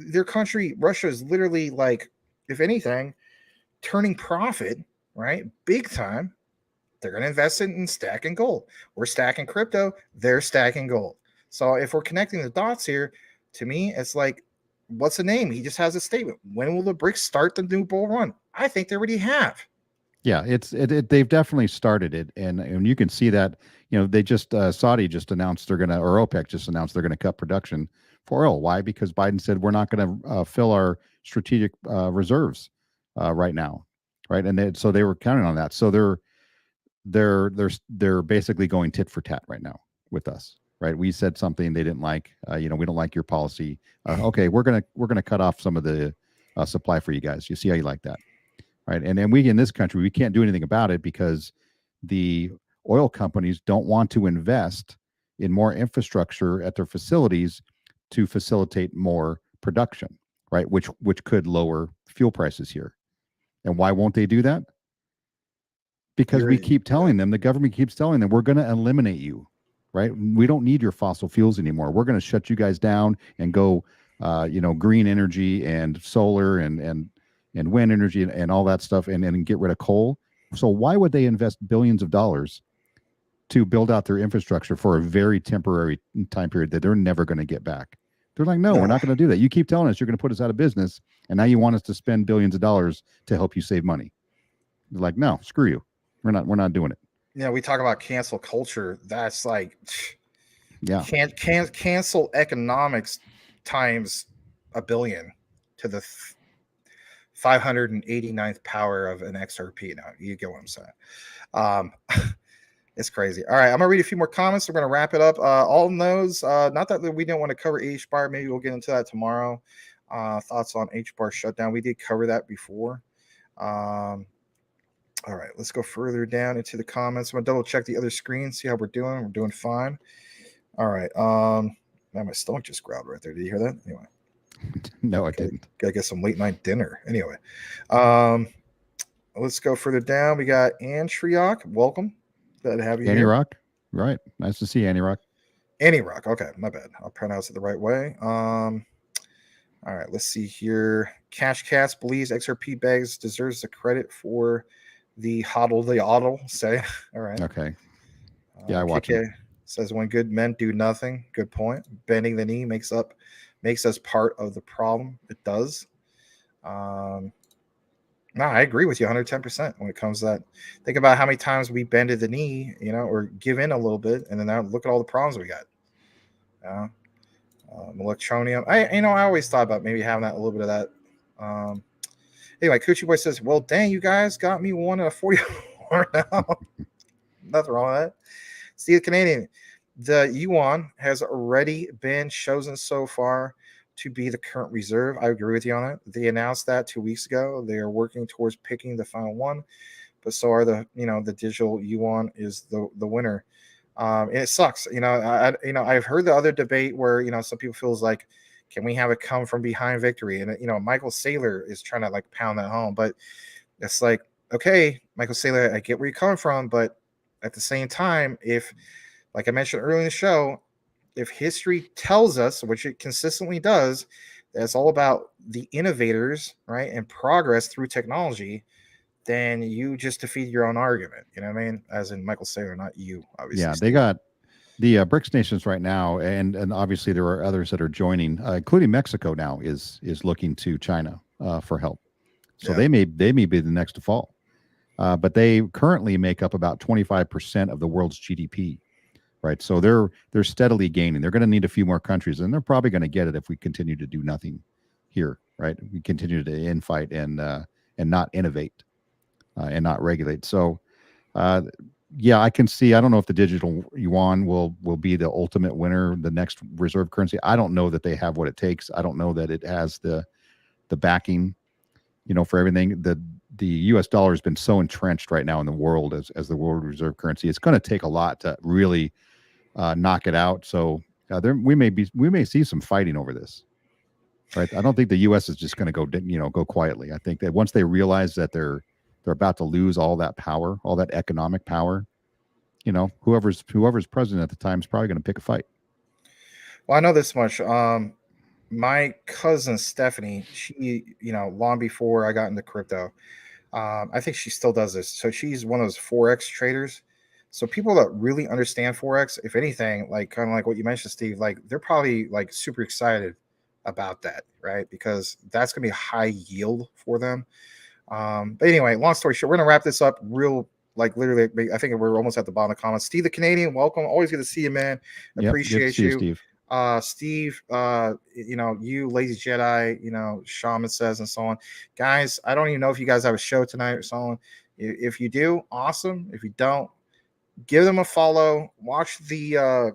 their country, Russia is literally like, if anything, turning profit, right? Big time. They're going to invest it in stacking gold. We're stacking crypto. They're stacking gold. So if we're connecting the dots here, to me, it's like, what's the name? He just has a statement. When will the BRICS start the new bull run? I think they already have. Yeah, they've definitely started it, and you can see that. You know, they just Saudi just announced they're gonna, or OPEC just announced they're gonna cut production for oil. Why? Because Biden said we're not gonna fill our strategic reserves right now, right? And so they were counting on that. So they're basically going tit for tat right now with us, right? We said something they didn't like. You know, we don't like your policy. Okay, we're gonna cut off some of the supply for you guys. You see how you like that? Right. And then we in this country, we can't do anything about it because the oil companies don't want to invest in more infrastructure at their facilities to facilitate more production, right? Which could lower fuel prices here. And why won't they do that? Because we keep telling them, the government keeps telling them, we're going to eliminate you, right? We don't need your fossil fuels anymore. We're going to shut you guys down and go, you know, green energy and solar and wind energy and all that stuff and get rid of coal. So why would they invest billions of dollars to build out their infrastructure for a very temporary time period that they're never going to get back? They're like, no, we're not going to do that. You keep telling us you're going to put us out of business, and now you want us to spend billions of dollars to help you save money. They're like, no, screw you. We're not doing it. Yeah, we talk about cancel culture. That's like, yeah, cancel economics times a billion to the 589th power of an XRP. Now you get what I'm saying. It's crazy. All right, I'm gonna read a few more comments. We're gonna wrap it up. All those, not that we didn't want to cover H bar. Maybe we'll get into that tomorrow. Thoughts on H bar shutdown? We did cover that before. All right, let's go further down into the comments. I'm gonna double check the other screen, see how we're doing. We're doing fine. All right. Man, my stomach just growled right there. Did you hear that? Anyway. No, I didn't. Gotta get some late night dinner. Anyway. Let's go further down. We got Antriok. Welcome. Glad to have you Annie here. Rock. Right. Nice to see you, Annie Rock. Annie Rock. Okay, my bad. I'll pronounce it the right way. All right, let's see here. Cash Cats believes XRP bags deserves the credit for the hodl say. All right. Okay. Yeah, I watch it. Says when good men do nothing. Good point. Bending the knee makes us part of the problem. It does. No, I agree with you 110% when it comes to that. Think about how many times we bended the knee, you know, or give in a little bit, and then now look at all the problems we got. Electronium. I always thought about maybe having that, a little bit of that. Anyway, Coochie Boy says, well, dang, you guys got me one in a 44 now. Nothing wrong with that. Steve Canadian, the yuan has already been chosen so far to be the current reserve. I agree with you on that. They announced that 2 weeks ago. They are working towards picking the final one, but so are the digital yuan is the winner. And it sucks. I've heard the other debate where, some people feels like, can we have a come from behind victory? And, Michael Saylor is trying to like pound that home, but it's like, okay, Michael Saylor, I get where you're coming from, but at the same time, if, like I mentioned earlier in the show, if history tells us, which it consistently does, that it's all about the innovators, right, and progress through technology, then you just defeat your own argument. You know what I mean? As in Michael Saylor, not you, obviously. Yeah, they got the BRICS nations right now, and obviously there are others that are joining, including Mexico now is looking to China for help. So Yeah. they may be the next to fall. But they currently make up about 25% of the world's GDP, right? So they're steadily gaining. They're going to need a few more countries, and they're probably going to get it if we continue to do nothing here, right? We continue to infight and not innovate and not regulate. So, yeah, I can see. I don't know if the digital yuan will be the ultimate winner, the next reserve currency. I don't know that they have what it takes. I don't know that it has the backing, for everything. The U.S. dollar has been so entrenched right now in the world as the world reserve currency. It's going to take a lot to really knock it out. So we may see some fighting over this, right? I don't think the U.S. is just going to go quietly. I think that once they realize that they're about to lose all that power, all that economic power, whoever's president at the time is probably going to pick a fight. Well, I know this much. My cousin Stephanie, she, long before I got into crypto, I think she still does this. So she's one of those Forex traders. So people that really understand Forex, if anything, like kind of like what you mentioned, Steve, like they're probably like super excited about that, right? Because that's going to be a high yield for them. But anyway, long story short, we're going to wrap this up real, like literally, I think we're almost at the bottom of the comments. Steve the Canadian, welcome. Always good to see you, man. Appreciate good to see you, Steve. Steve, you Lazy Jedi, Shaman says, and so on. Guys, I don't even know if you guys have a show tonight or so on. If you do, awesome. If you don't, give them a follow. Watch the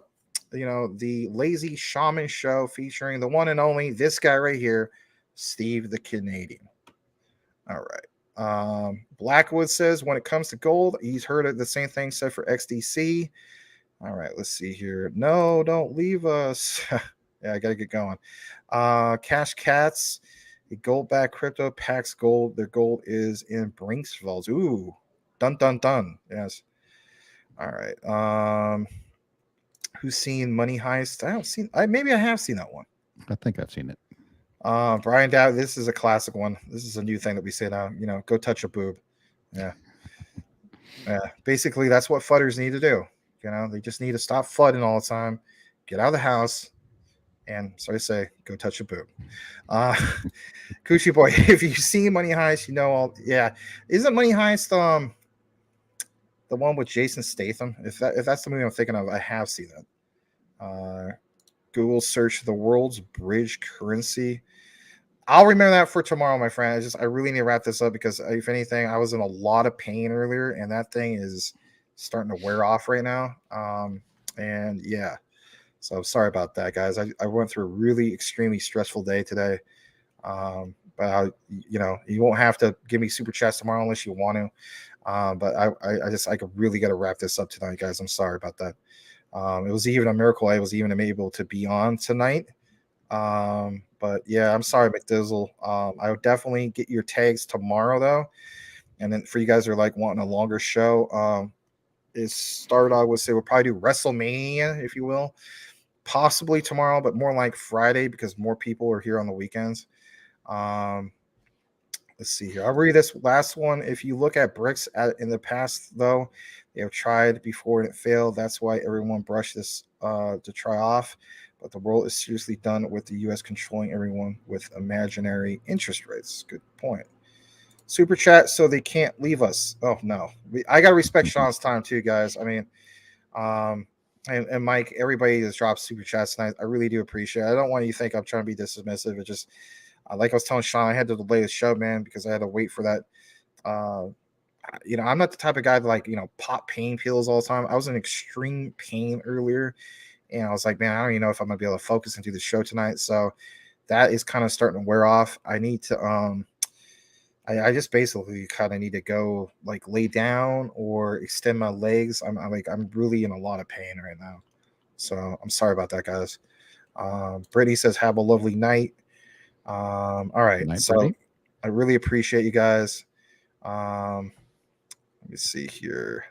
the Lazy Shaman show featuring the one and only this guy right here, Steve the Canadian. All right. Blackwood says when it comes to gold, he's heard it the same thing said for XDC. All right, let's see here. No, don't leave us. Yeah, I gotta get going. Cash Cats, the gold back crypto packs gold. Their gold is in Brinks vaults. Ooh, dun dun dun. Yes. All right. Who's seen Money Heist? Maybe I have seen that one. I think I've seen it. Brian Dow, this is a classic one. This is a new thing that we say now. Go touch a boob. Yeah. Yeah. Basically, that's what fudders need to do. They just need to stop flooding all the time, get out of the house, and sorry to say, go touch a boob. Coochie boy, if you see Money Heist, isn't Money Heist the one with Jason Statham? If that's the movie I'm thinking of, I have seen that. Google search the world's bridge currency. I'll remember that for tomorrow, my friend. I really need to wrap this up because if anything, I was in a lot of pain earlier, and that thing is starting to wear off right now. And yeah, so sorry about that, guys. I went through a really extremely stressful day today. But you won't have to give me super chats tomorrow unless you want to. But I really got to wrap this up tonight, guys. I'm sorry about that. It was even a miracle I was even able to be on tonight. But yeah, I'm sorry, McDizzle. I would definitely get your tags tomorrow though. And then for you guys who are like wanting a longer show, I would say we'll probably do WrestleMania, if you will, possibly tomorrow, but more like Friday because more people are here on the weekends. Let's see here. I'll read this last one. If you look at BRICS in the past, though, they have tried before and it failed. That's why everyone brushed this to try off. But the world is seriously done with the U.S. controlling everyone with imaginary interest rates. Good point. Super chat, so they can't leave us. Oh no, I gotta respect Sean's time too, guys. I mean, and Mike, everybody that's dropped super chats tonight, I really do appreciate it. I don't want you to think I'm trying to be dismissive. It just like I was telling Sean, I had to delay the show, man, because I had to wait for that. I'm not the type of guy that pop pain pills all the time. I was in extreme pain earlier, and I was like, man, I don't even know if I'm gonna be able to focus and do the show tonight. So that is kind of starting to wear off. I need to I just basically kind of need to go like lay down or extend my legs. I'm really in a lot of pain right now. So I'm sorry about that, guys. Brittany says, have a lovely night. All right. Good night, So Brittany. I really appreciate you guys. Let me see here.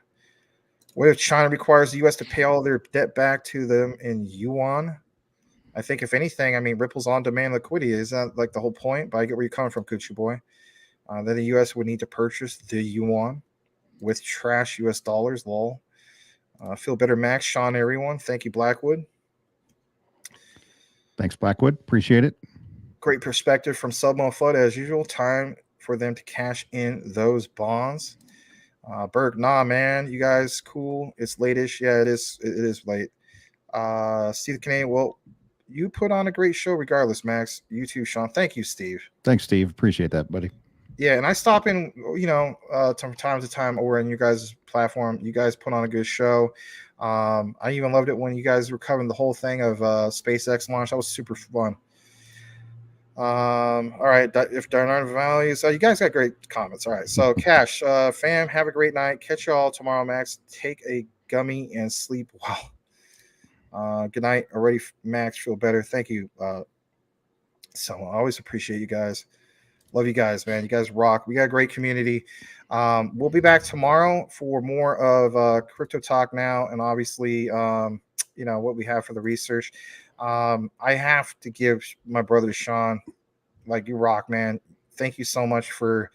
What if China requires the U.S. to pay all their debt back to them in yuan? I think if anything, I mean, Ripple's on-demand liquidity. Is that like the whole point? But I get where you're coming from, Coochie Boy. Then the U.S. would need to purchase the yuan with trash U.S. dollars. Lol. Feel better, Max, Sean, everyone. Thank you, Blackwood. Thanks, Blackwood. Appreciate it. Great perspective from Submo Flood as usual. Time for them to cash in those bonds. Berg, nah, man, you guys cool. It's late-ish. Yeah, it is. It is late. Steve the Canadian. Well, you put on a great show regardless, Max. You too, Sean. Thank you, Steve. Thanks, Steve. Appreciate that, buddy. Yeah, and I stop in, from time to time over on you guys' platform. You guys put on a good show. I even loved it when you guys were covering the whole thing of SpaceX launch. That was super fun. All right, if Darnard values, you guys got great comments. All right, so Cash, fam, have a great night. Catch you all tomorrow, Max. Take a gummy and sleep well. Good night. Already, Max. Feel better. Thank you. So I always appreciate you guys. Love you guys, man. You guys rock. We got a great community. We'll be back tomorrow for more of Crypto Talk Now, and obviously, what we have for the research. I have to give my brother Sean, like, you rock, man. Thank you so much for,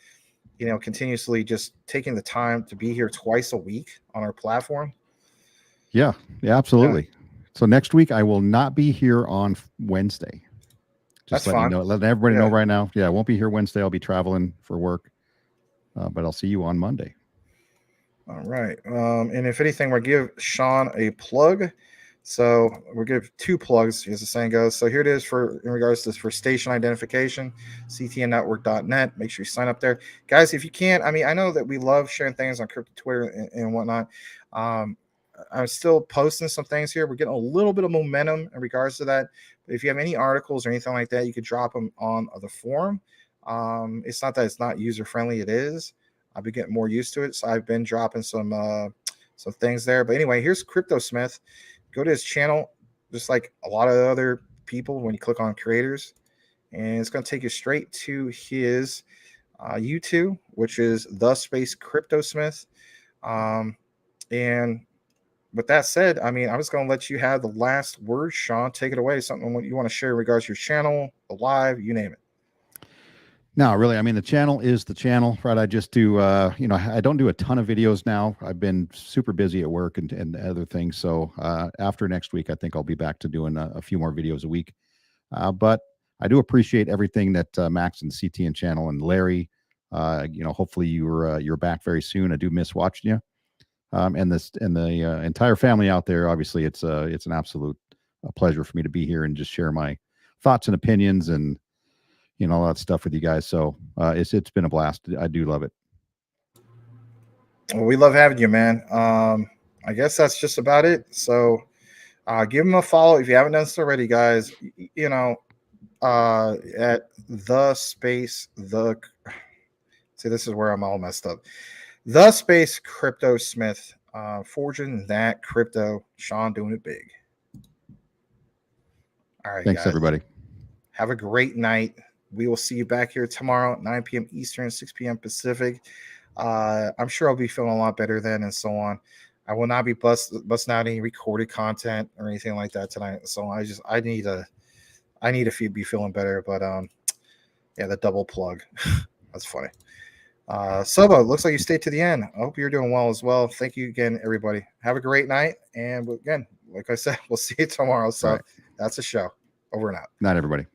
continuously just taking the time to be here twice a week on our platform. Yeah, absolutely. Yeah. So next week I will not be here on Wednesday. Just letting everybody know right now. Yeah, I won't be here Wednesday. I'll be traveling for work, but I'll see you on Monday. All right. And if anything, we'll give Sean a plug. So we'll give 2 plugs, as the saying goes. So here it is in regards to for station identification, ctnnetwork.net. Make sure you sign up there. Guys, if you can't, I know that we love sharing things on crypto Twitter and whatnot. I'm still posting some things here. We're getting a little bit of momentum in regards to that. But if you have any articles or anything like that, you could drop them on the forum. It's not that it's not user friendly. It is. I've been getting more used to it. So I've been dropping some things there. But anyway, here's Crypto Smith. Go to his channel, just like a lot of other people, when you click on creators, and it's going to take you straight to his YouTube, which is The Space Crypto Smith. And with that said, I'm just going to let you have the last word, Sean. Take it away. Something you want to share in regards to your channel, the live, you name it. No, really. The channel is the channel, right? I just do, I don't do a ton of videos now. I've been super busy at work and other things. So after next week, I think I'll be back to doing a few more videos a week. But I do appreciate everything that Max and the CTN channel and Larry, hopefully you're back very soon. I do miss watching you. And the entire family out there. Obviously, it's an absolute pleasure for me to be here and just share my thoughts and opinions and all that stuff with you guys. So it's been a blast. I do love it. Well, we love having you, man. I guess that's just about it. So give him a follow if you haven't done so already, guys. At the space see, this is where I'm all messed up. The Space Crypto Smith, forging that crypto. Sean doing it big. All right, thanks, guys. Everybody. Have a great night. We will see you back here tomorrow at 9 p.m. Eastern, 6 p.m. Pacific. I'm sure I'll be feeling a lot better then, and so on. I will not be busting out any recorded content or anything like that tonight. So I need to be feeling better. But the double plug. That's funny. Sobo, looks like you stayed to the end. I hope you're doing well as well. Thank you again, everybody. Have a great night. And again, like I said, we'll see you tomorrow. So That's a show. Over and out. Night, everybody.